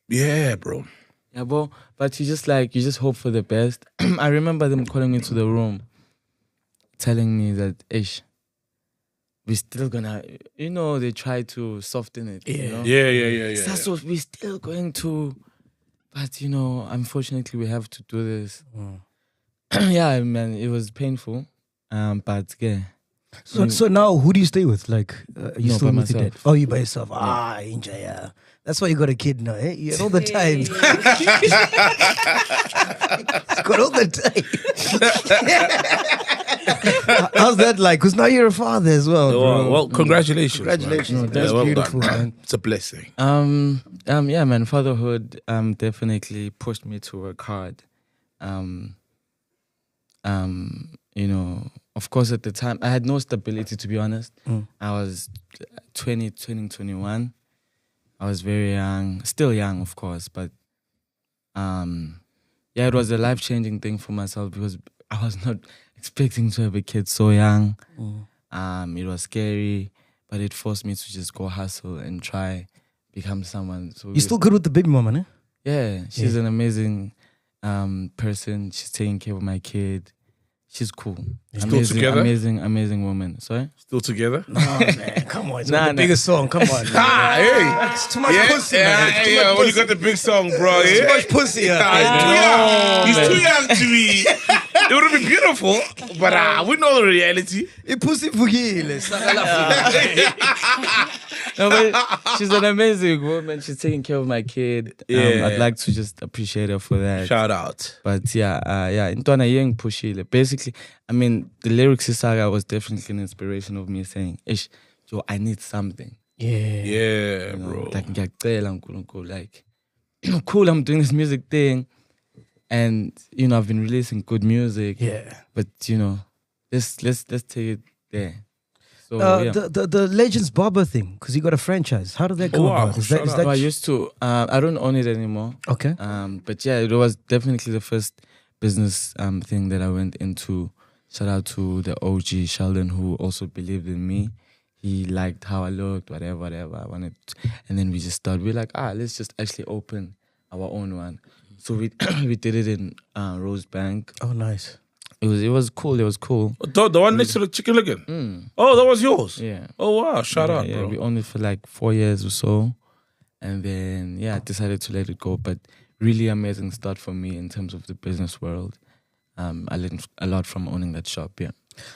Speaker 1: Yeah, bro.
Speaker 4: Yeah, but you just hope for the best. I remember them calling me to the room, telling me that, Ish, we're still gonna, they try to soften it.
Speaker 1: Yeah.
Speaker 4: So we're still going to, but unfortunately we have to do this. Yeah, man, it was painful. But yeah.
Speaker 3: So now, who do you stay with? Like, you still
Speaker 4: by
Speaker 3: with your dad?
Speaker 4: myself.
Speaker 3: Oh, you by yourself? Yeah. That's why you got a kid now, eh? You had all the time. Got all the time. How's that like? Because now you're a father as well, bro.
Speaker 1: Well, congratulations.
Speaker 3: Congratulations.
Speaker 1: Man.
Speaker 3: That's
Speaker 1: well
Speaker 3: beautiful,
Speaker 1: done,
Speaker 3: man.
Speaker 1: It's a blessing.
Speaker 4: Yeah, man, fatherhood definitely pushed me to work hard. Of course, at the time, I had no stability, to be honest. I was 21. I was very young, still young, of course, but it was a life-changing thing for myself because I was not expecting to have a kid so young. It was scary, but it forced me to just go hustle and try become someone. So
Speaker 3: You're still good with the baby mama, ne?
Speaker 4: yeah, she's an amazing person. She's taking care of my kid. She's cool.
Speaker 1: Still together?
Speaker 4: Amazing woman. Sorry?
Speaker 1: Still together?
Speaker 3: Oh, man, come on. It's the biggest song. Come on.
Speaker 1: Hey.
Speaker 3: It's too much pussy, man. It's too much
Speaker 1: When you
Speaker 3: pussy.
Speaker 1: got the big song, bro.
Speaker 3: Too
Speaker 1: Yeah?
Speaker 3: much pussy.
Speaker 1: He's too young to be. It would have been beautiful, but we know the reality.
Speaker 3: Pussy fugile.
Speaker 4: No, but she's an amazing woman. She's taking care of my kid.
Speaker 1: Yeah.
Speaker 4: I'd like to just appreciate her for that.
Speaker 1: Shout out.
Speaker 4: But yeah, Intwana Yang Pushile. Basically, I mean, the lyrics Saga was definitely an inspiration of me saying, Ish, yo, I need something.
Speaker 3: Yeah.
Speaker 1: Yeah,
Speaker 4: You know,
Speaker 1: bro.
Speaker 4: like, like, cool, I'm doing this music thing. And, you know, I've been releasing good music.
Speaker 3: Yeah.
Speaker 4: But, you know, let's take it there. So, yeah.
Speaker 3: The Legends Barber thing, because you got a franchise. How did that come
Speaker 1: wow,
Speaker 3: about? Is
Speaker 1: shout
Speaker 3: that
Speaker 4: So I used to, I don't own it anymore.
Speaker 3: okay?
Speaker 4: But yeah, it was definitely the first business thing that I went into. Shout out to the OG Sheldon, who also believed in me. He liked how I looked, whatever I wanted. And then we just started. We're like, let's just actually open our own one. So we we did it in Rosebank.
Speaker 3: Oh, nice.
Speaker 4: It was cool. It was cool.
Speaker 1: The one next to the Chicken Licken? Oh, that was yours?
Speaker 4: Yeah.
Speaker 1: Oh, wow. Shout out,
Speaker 4: Yeah,
Speaker 1: bro.
Speaker 4: we owned it for like 4 years or so. And then, I decided to let it go. But really amazing start for me in terms of the business world. I learned a lot from owning that shop, yeah.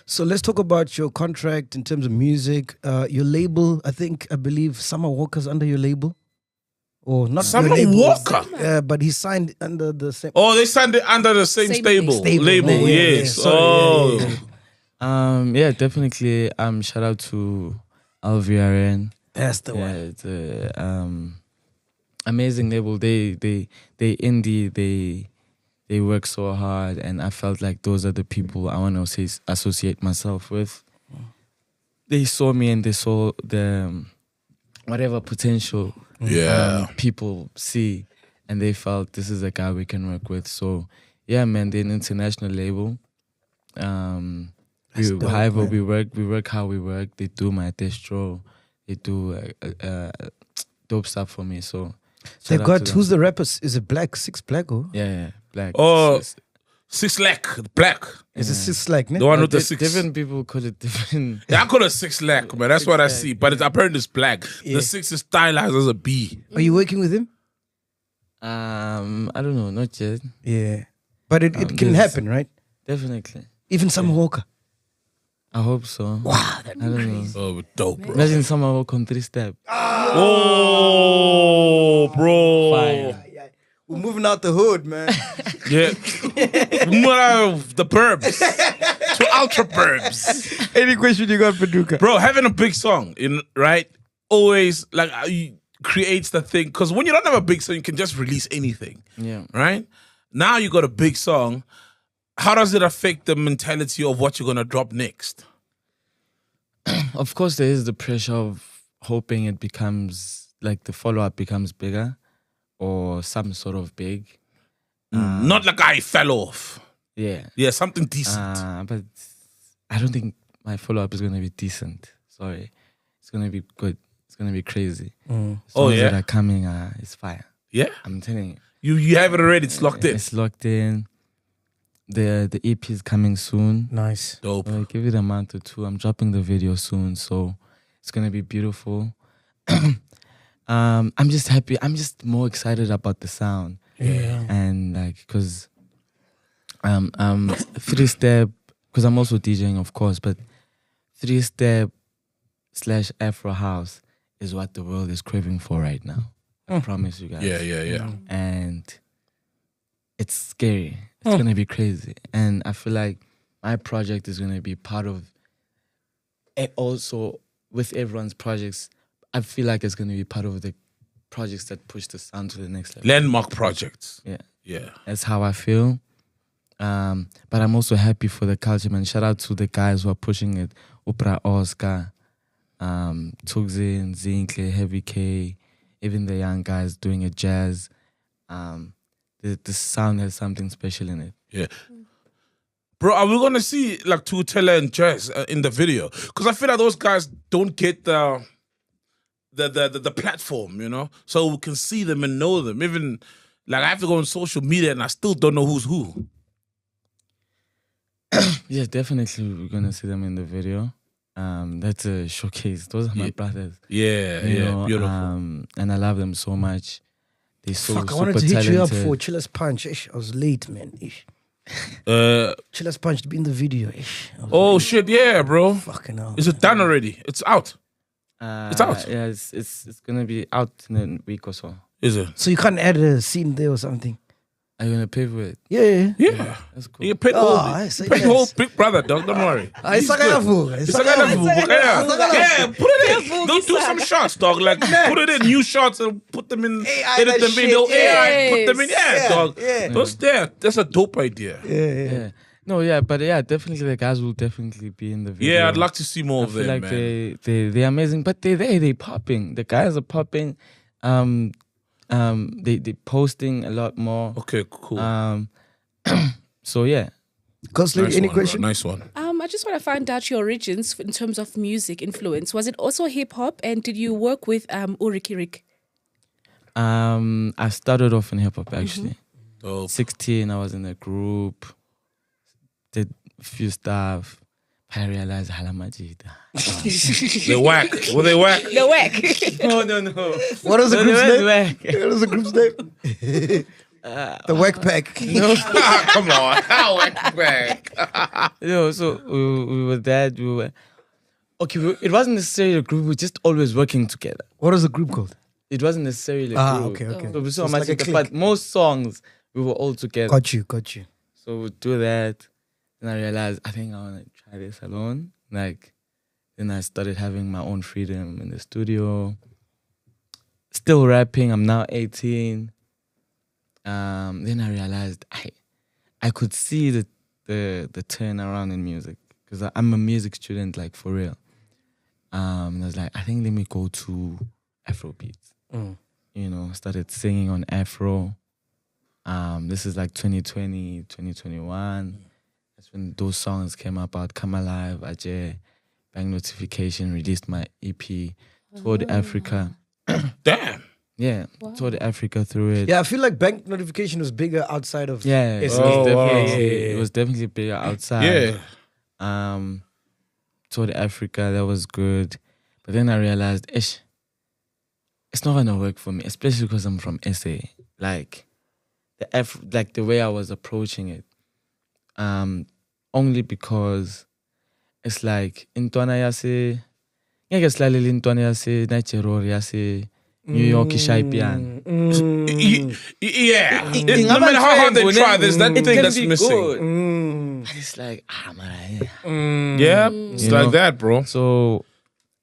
Speaker 3: So let's talk about your contract in terms of music. Your label, I believe Summer Walker's under your label. Or not
Speaker 1: Summer
Speaker 3: your label.
Speaker 1: Walker?
Speaker 3: But he signed under the same.
Speaker 1: Oh, they signed it under the same
Speaker 2: Stable.
Speaker 1: label.
Speaker 3: Yeah,
Speaker 1: Yes.
Speaker 3: yeah. Sorry,
Speaker 1: Oh.
Speaker 3: yeah.
Speaker 4: Definitely. Shout out to LVRN.
Speaker 3: That's the
Speaker 4: Yeah,
Speaker 3: one.
Speaker 4: it's a amazing label. They indie. They work so hard, and I felt like those are the people I want to associate myself with. They saw me and they saw the whatever potential people see, and they felt this is a guy we can work with. So yeah, man, they're an international label. We work how we work. They do my distro. They do dope stuff for me. So
Speaker 3: They've
Speaker 4: shout out
Speaker 3: got,
Speaker 4: to them.
Speaker 3: who's the rapper? Is it Black? 6 Black? Or?
Speaker 4: Yeah, Black.
Speaker 1: Oh, 6 lakh, black.
Speaker 3: Is it 6 Black?
Speaker 1: The one with the 6.
Speaker 4: Different people call it different.
Speaker 1: Yeah, I call it 6 lakh, man. That's what I see. But apparently it's black.
Speaker 3: Yeah.
Speaker 1: The 6 is stylized as a B.
Speaker 3: Are you working with him?
Speaker 4: I don't know, not yet.
Speaker 3: Yeah. But it can
Speaker 4: there's-
Speaker 3: happen, right?
Speaker 4: Definitely.
Speaker 3: Even Summer Walker.
Speaker 4: I hope so.
Speaker 3: Wow,
Speaker 4: I don't know.
Speaker 1: Oh, dope, bro.
Speaker 4: Imagine someone walk on 3-step.
Speaker 1: Oh, bro.
Speaker 4: Fire.
Speaker 3: We're moving out the hood, man.
Speaker 1: Yeah. More out of the burbs to ultra burbs.
Speaker 3: Any question you got, Paduka?
Speaker 1: Bro, having a big song, right? Always like creates the thing. Because when you don't have a big song, you can just release anything.
Speaker 4: Yeah.
Speaker 1: Right? Now you got a big song. How does it affect the mentality of what you're gonna drop next?
Speaker 4: Of course, there is the pressure of hoping it becomes, like the follow-up becomes bigger or some sort of big.
Speaker 1: Not like I fell off.
Speaker 4: Yeah.
Speaker 1: Yeah, something decent.
Speaker 4: But I don't think my follow-up is going to be decent. Sorry. It's going to be good. It's going to be crazy. Songs that are coming, it's fire.
Speaker 1: Yeah?
Speaker 4: I'm telling you.
Speaker 1: You have it already, it's locked in.
Speaker 4: It's locked in. The EP is coming soon.
Speaker 3: Nice.
Speaker 1: Dope.
Speaker 4: Give it a month or two. I'm dropping the video soon, so it's gonna be beautiful. I'm just happy. I'm just more excited about the sound.
Speaker 3: Yeah.
Speaker 4: And like, cause 3-step. Cause I'm also DJing, of course, but 3-step / Afro house is what the world is craving for right now. I promise you guys.
Speaker 1: Yeah.
Speaker 4: And it's scary. It's gonna be crazy, and I feel like my project is gonna be part of it. Also, with everyone's projects, I feel like it's gonna be part of the projects that push the sound to the next level.
Speaker 1: Landmark projects.
Speaker 4: Yeah, that's how I feel. But I'm also happy for the culture, man. Shout out to the guys who are pushing it: Oprah, Oscar, Tugzin, Zinkle, Heavy K, even the young guys doing it, jazz. The sound has something special in it.
Speaker 1: Yeah. Bro, are we going to see like Tutela and Jazz in the video? Because I feel like those guys don't get the the platform, you know, so we can see them and know them. Even like I have to go on social media and I still don't know who's who.
Speaker 4: Yeah, definitely we're gonna see them in the video. That's a showcase. Those are my brothers.
Speaker 1: Yeah,
Speaker 4: you
Speaker 1: yeah,
Speaker 4: know,
Speaker 1: beautiful.
Speaker 4: And I love them so much. They're so
Speaker 3: Fuck, I
Speaker 4: super
Speaker 3: wanted to hit
Speaker 4: talented.
Speaker 3: you up for Chiller's Punch. Ish, I was late, man. Ish. Chiller's Punch to be in the video. Ish.
Speaker 1: Oh shit, yeah, bro.
Speaker 3: Fucking hell.
Speaker 1: Is it done already? It's out. It's out.
Speaker 4: Yeah, it's gonna be out in a week or so.
Speaker 1: Is it?
Speaker 3: So you can't add a scene there or something?
Speaker 4: Are you gonna pay for it?
Speaker 3: Yeah.
Speaker 1: Yeah.
Speaker 4: That's cool.
Speaker 1: You paid the
Speaker 3: Oh,
Speaker 1: whole,
Speaker 3: I
Speaker 1: you
Speaker 3: say
Speaker 1: paid the whole
Speaker 3: yes.
Speaker 1: Big Brother, dog. Don't worry.
Speaker 3: It's like
Speaker 1: good. Yeah, put it in. Don't do some shots, dog. Like put it in new shots and put them in.
Speaker 3: AI
Speaker 1: Edit
Speaker 3: that
Speaker 1: them in.
Speaker 3: shit,
Speaker 1: They'll
Speaker 3: yeah.
Speaker 1: AI put them in. Yeah, dog.
Speaker 3: yeah.
Speaker 1: Those there. That's a dope idea.
Speaker 4: Yeah. No, yeah, but yeah, definitely the guys will definitely be in the video.
Speaker 1: Yeah, I'd like to see more
Speaker 4: I
Speaker 1: of
Speaker 4: feel
Speaker 1: them,
Speaker 4: like
Speaker 1: man.
Speaker 4: they're amazing, but they're popping. The guys are popping. They posting a lot more.
Speaker 1: Okay, cool.
Speaker 4: So yeah.
Speaker 3: Ghost Lady,
Speaker 1: Nice
Speaker 3: any
Speaker 1: one,
Speaker 3: question?
Speaker 1: bro. Nice one.
Speaker 2: I just want to find out your origins in terms of music influence. Was it also hip hop, and did you work with Ulrich Rick?
Speaker 4: I started off in hip hop actually.
Speaker 1: Dope.
Speaker 4: 16, I was in a group, did a few stuff. I realized Halamajida.
Speaker 1: They whack. Were they whack?
Speaker 2: The Wack.
Speaker 4: No.
Speaker 3: What was the
Speaker 4: No,
Speaker 3: group's
Speaker 4: they
Speaker 3: name?
Speaker 4: were whack.
Speaker 3: What was the group's name? The Wack Pack.
Speaker 1: Come on. Whack back.
Speaker 4: So we were that. It wasn't necessarily a group. We were just always working together.
Speaker 3: What was the group called?
Speaker 4: It wasn't necessarily a group.
Speaker 3: Okay.
Speaker 4: So we saw
Speaker 3: So it's like a
Speaker 4: Majida,
Speaker 3: clique.
Speaker 4: but most songs we were all together.
Speaker 3: Got you.
Speaker 4: So we do that. Then I realized I think I want to try this alone. Like, then I started having my own freedom in the studio. Still rapping. I'm now 18. Then I realized I could see the turnaround in music because I'm a music student, like for real. I was like, I think let me go to Afro beats. You know, started singing on Afro. This is like 2020, 2021. That's when those songs came about. Come Alive, Ajay, Bang Notification, released my EP, toured Africa.
Speaker 1: Damn.
Speaker 4: Yeah, toured Africa through it.
Speaker 3: Yeah, I feel like Bank Notification was bigger outside of.
Speaker 4: Yeah, it was
Speaker 3: Oh,
Speaker 4: definitely,
Speaker 3: wow.
Speaker 4: it was definitely bigger outside.
Speaker 1: Yeah.
Speaker 4: Toured Africa, that was good. But then I realized, it's not gonna work for me, especially because I'm from SA. Like the way I was approaching it. Only because it's like intwana yase ngeke silalele intwana yase Nigeria yase New York shy piano.
Speaker 1: Yeah. No matter how hard they try, there's that
Speaker 4: It
Speaker 1: thing
Speaker 4: can
Speaker 1: that's
Speaker 4: be
Speaker 1: missing.
Speaker 4: good. But it's like man.
Speaker 1: Yeah, it's
Speaker 4: You
Speaker 1: like
Speaker 4: know?
Speaker 1: that, bro.
Speaker 4: So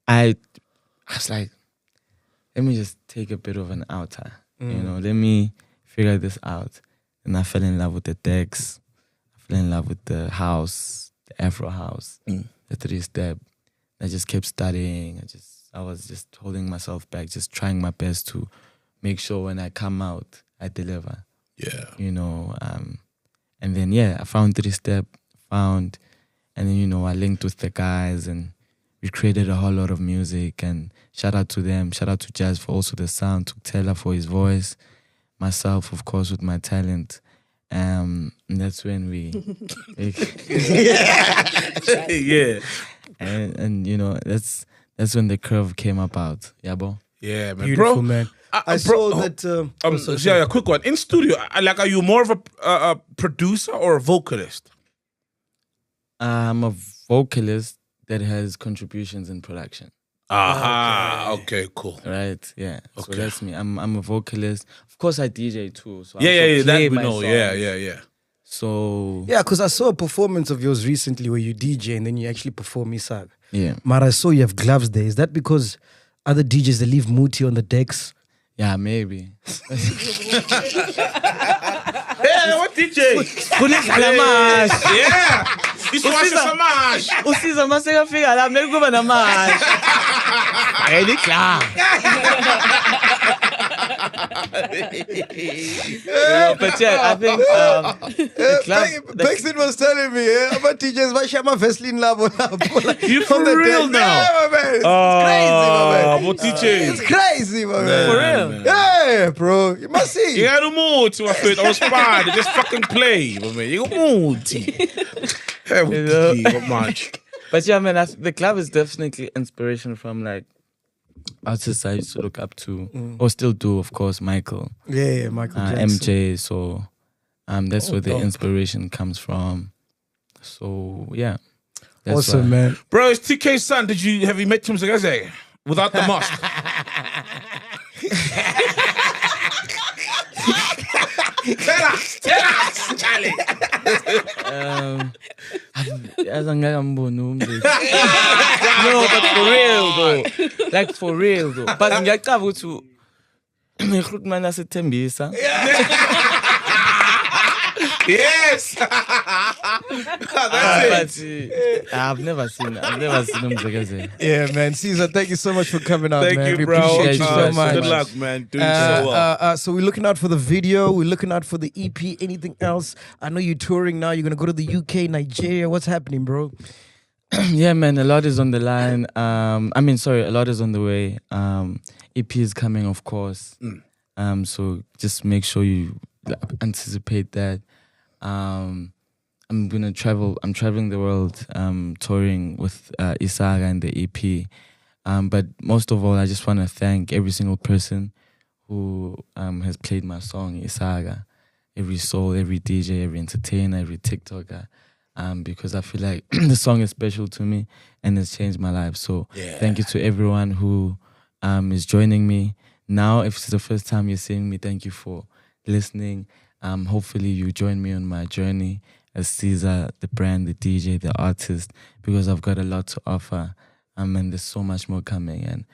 Speaker 4: I was like, let me just take a bit of an outer. You know, let me figure this out. And I fell in love with the decks. I fell in love with the house, the Afro house, the 3-step. I just kept studying. I was just holding myself back, just trying my best to make sure when I come out, I deliver.
Speaker 1: Yeah.
Speaker 4: You know, and then I found 3-step, and then I linked with the guys and we created a whole lot of music. And shout out to them, shout out to Jazz for also the sound, to Taylor for his voice, myself of course with my talent. And that's when we
Speaker 1: Yeah.
Speaker 4: and that's when the curve came about. Yeah, bro.
Speaker 1: Yeah, man.
Speaker 3: Beautiful,
Speaker 1: Bro,
Speaker 3: man. I
Speaker 1: bro,
Speaker 3: saw that.
Speaker 1: yeah, quick one. In studio, like, are you more of a producer or a vocalist?
Speaker 4: I'm a vocalist that has contributions in production.
Speaker 1: Aha. Okay, cool.
Speaker 4: Right? Yeah. So
Speaker 1: Okay.
Speaker 4: that's me. I'm a vocalist. Of course, I DJ too. So I
Speaker 1: Yeah,
Speaker 4: also
Speaker 1: yeah, that
Speaker 4: play
Speaker 1: we
Speaker 4: my
Speaker 1: know.
Speaker 4: songs.
Speaker 1: Yeah.
Speaker 4: So
Speaker 3: Yeah, because I saw a performance of yours recently where you DJ and then you actually perform Isaac.
Speaker 4: yeah.
Speaker 3: Mara, I saw you have gloves there. Is that because other DJs, they leave Muti on the decks?
Speaker 4: Yeah, maybe.
Speaker 1: Hey, what DJ?
Speaker 4: Kunekhala mash.
Speaker 1: Yeah. Iswashe samash.
Speaker 4: Usiza masekafika la mele kuba namash. Ayini klar. But yeah, I think the club.
Speaker 3: Bexit was telling me, about DJs, why Shama Veslin Labo.
Speaker 1: You for real now?
Speaker 3: Yeah, my man. It's crazy, my man.
Speaker 1: What DJ?
Speaker 3: It's crazy, my man.
Speaker 4: For real?
Speaker 3: Yeah, bro. You must see.
Speaker 1: You got a mood to my foot. I was fine. Just fucking play, my man. You got mood. What much?
Speaker 4: But yeah, man, the club is definitely inspiration from like artists I used to look up to, or still do, of course, Michael.
Speaker 3: Yeah, Michael Jackson.
Speaker 4: MJ. So that's where the inspiration comes from. So yeah. That's
Speaker 3: Awesome, man.
Speaker 1: Bro, it's TK's son. Have you met him without the mask? Tell us, Charlie.
Speaker 4: No, but for real though. Like for real though. But ngiyacaba ukuthi ngikhuluma naseThembisa.
Speaker 1: Yes. That's
Speaker 4: it. I've never seen him.
Speaker 3: Yeah, man. Caesar, thank you so much for coming out, man.
Speaker 1: Thank you,
Speaker 3: we
Speaker 1: bro.
Speaker 3: appreciate you so much.
Speaker 1: Good luck, man. Doing so well.
Speaker 3: So we're looking out for the video. We're looking out for the EP. Anything else? I know you're touring now. You're going to go to the UK, Nigeria. What's happening, bro?
Speaker 4: Yeah, man. A lot is on the line. A lot is on the way. EP is coming, of course. So just make sure you anticipate that. I'm gonna travel. I'm traveling the world, touring with Isaga and the EP. But most of all, I just want to thank every single person who has played my song, Isaga. Every soul, every DJ, every entertainer, every TikToker. Because I feel like the song is special to me and it's changed my life. So thank you to everyone who is joining me. Now, if it's the first time you're seeing me, thank you for listening. Hopefully you join me on my journey as Caesar, the brand, the DJ, the artist, because I've got a lot to offer. And there's so much more coming. And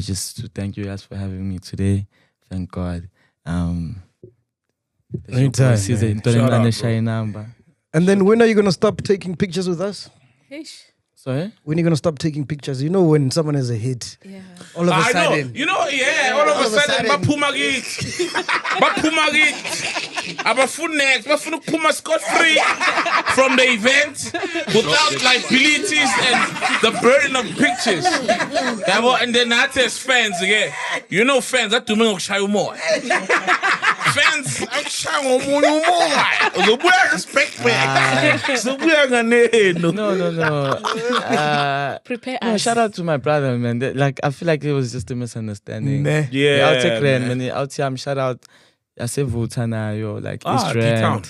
Speaker 4: just to thank you guys for having me today. Thank God.
Speaker 3: Anytime,
Speaker 4: Caesar,
Speaker 3: and then when are you going to stop taking pictures with us?
Speaker 2: Ish.
Speaker 4: Sorry?
Speaker 3: When are you going to stop taking pictures? You know when someone has a hit.
Speaker 2: Yeah.
Speaker 3: All of a
Speaker 1: I
Speaker 3: sudden.
Speaker 1: know. You know, all of a sudden, Bapumagit. Abafun next. Bafun Puma scot free from the event without liabilities and the burden of pictures. And then that is fans again. You know, fans, that do me shy more. Fans, I'm shy more. The word respect me. So we are gonna
Speaker 4: No.
Speaker 2: Prepare
Speaker 4: No,
Speaker 2: us.
Speaker 4: shout out to my brother, man. Like I feel like it was just a misunderstanding.
Speaker 1: Yeah,
Speaker 4: I'll take credit,
Speaker 1: man.
Speaker 4: man. Out here, shout out. I say Vutana, yo, like East
Speaker 1: T-Town.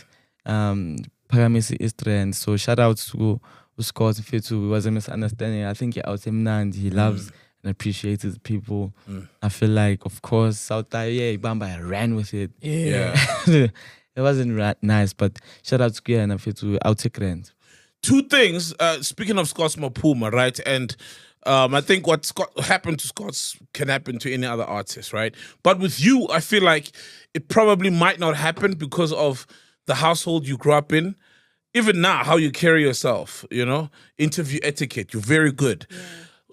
Speaker 4: Rand, Paramisi East Rand. So shout out to Scott Fitu. It was a misunderstanding. I think out him and he loves and appreciates his people. I feel like, of course, South Bamba ran with it.
Speaker 1: Yeah.
Speaker 4: It wasn't nice, but shout out to Kia and Fitu. I'll take rent.
Speaker 1: Two things. Speaking of Scott's Puma, right? And I think what happened to Scott's can happen to any other artist, right? But with you, I feel like it probably might not happen because of the household you grew up in. Even now, how you carry yourself, you know? Interview etiquette, you're very good. Yeah.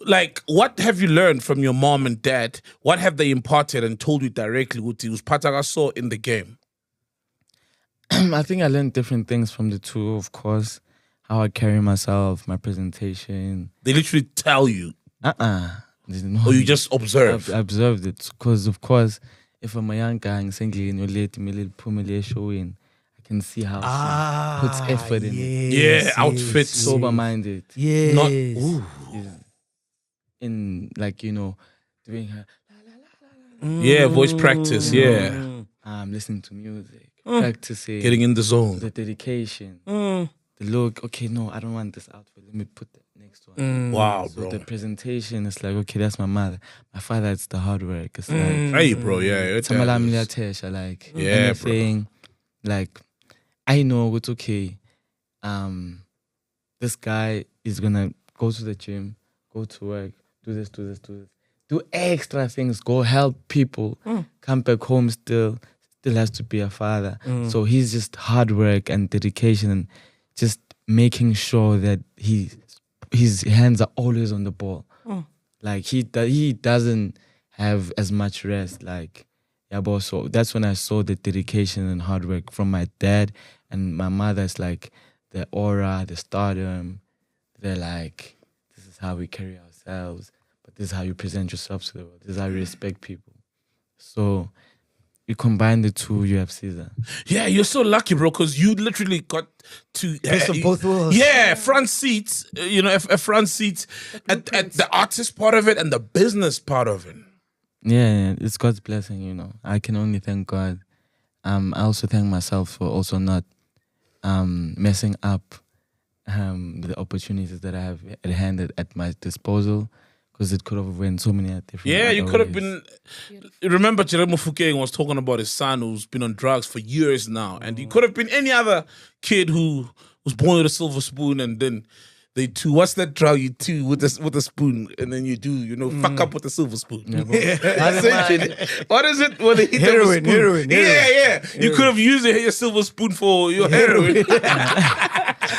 Speaker 1: Like, what have you learned from your mom and dad? What have they imparted and told you directly? What was Pataga saw in the game?
Speaker 4: I think I learned different things from the two, of course. How I carry myself, my presentation.
Speaker 1: They literally tell you?
Speaker 4: No.
Speaker 1: Or you just observe?
Speaker 4: I observed it. Because, of course, if I'm a young guy and singing in your late showing, I can see how she puts effort in it.
Speaker 1: Yeah, outfits.
Speaker 4: Sober-minded.
Speaker 3: Yes.
Speaker 1: Not,
Speaker 4: in, like, you know, doing her...
Speaker 1: Yeah, voice practice, yeah.
Speaker 4: Listening to music, practicing.
Speaker 1: Getting in the zone.
Speaker 4: The dedication. The look, okay, no, I don't want this outfit. Let me put that next one.
Speaker 1: Wow,
Speaker 4: so
Speaker 1: bro.
Speaker 4: the presentation is like, okay, that's my mother. My father, it's the hard work. It's like,
Speaker 1: hey, bro, yeah.
Speaker 4: like anything, like, I know it's okay. This guy is gonna go to the gym, go to work, do this. Do extra things, go help people, come back home still has to be a father. So he's just hard work and dedication and just making sure that his hands are always on the ball. Like he doesn't have as much rest like Yeah, but so that's when I saw the dedication and hard work from my dad and my mother's like the aura, the stardom. They're like, this is how we carry ourselves, but this is how you present yourself to the world. This is how you respect people. So you combine the two, you have Caesar.
Speaker 1: Yeah, you're so lucky, bro, because you literally got to
Speaker 3: Best of both worlds.
Speaker 1: Yeah, front seat. You know, a front seat at the artist part of it and the business part of it.
Speaker 4: Yeah, it's God's blessing, you know. I can only thank God. I also thank myself for also not messing up the opportunities that I have at hand at my disposal, because it could have went so many different.
Speaker 1: Yeah, you could have
Speaker 4: ways.
Speaker 1: been. Remember, Jeremy Fukeng was talking about his son who's been on drugs for years now, and he could have been any other kid who was born with a silver spoon, and then they too. What's that drug you do with a spoon, and then you do, you know, fuck up with a silver spoon.
Speaker 4: Yeah,
Speaker 1: What is it? When they hit them with a spoon?
Speaker 3: Heroin.
Speaker 1: Yeah. You could have used your silver spoon for your heroin.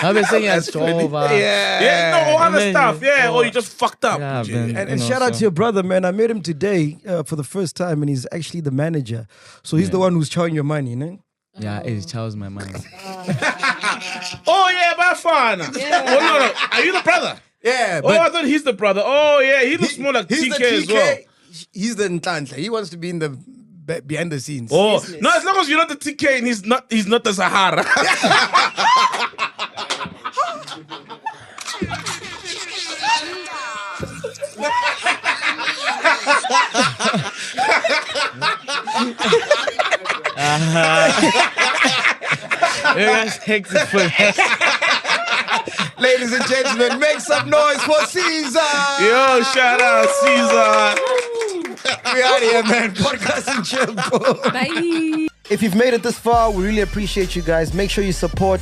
Speaker 4: I've been saying it's over.
Speaker 1: No other
Speaker 4: then
Speaker 1: stuff.
Speaker 4: you-
Speaker 1: Or you just fucked up.
Speaker 4: Yeah,
Speaker 1: Yeah.
Speaker 4: man.
Speaker 3: And
Speaker 4: You know,
Speaker 3: shout out
Speaker 4: so-
Speaker 3: to your brother, man. I met him today for the first time, and he's actually the manager. So he's the one who's chowing your money, no?
Speaker 4: Yeah, it chows my mind.
Speaker 1: Oh yeah, by fun. Oh no. Are you the brother?
Speaker 3: Yeah,
Speaker 1: Oh, I thought he's the brother. Oh yeah, he looks more like
Speaker 3: he's
Speaker 1: TK,
Speaker 3: the TK
Speaker 1: as well.
Speaker 3: He's the Ntlanhla. He wants to be in the behind the scenes.
Speaker 1: Oh no, as long as you're not the TK and he's not the Sahara.
Speaker 4: That's hectic for
Speaker 3: Ladies and gentlemen, make some noise for Caesar.
Speaker 1: Yo, shout out Caesar.
Speaker 3: We out here, man. Podcast and chill, bro.
Speaker 2: Bye.
Speaker 3: If you've made it this far, we really appreciate you guys. Make sure you support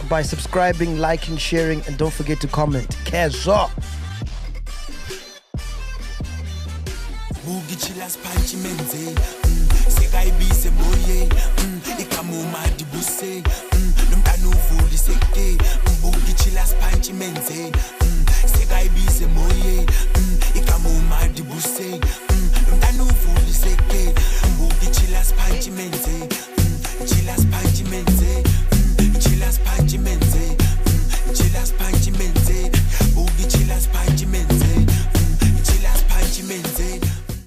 Speaker 3: by subscribing, liking, sharing, and don't forget to comment. Kezo.
Speaker 9: Bugichilas panchi menze sekayibise moye ikamuma dibuse nomntana uvulise ke bugichilas panchi menze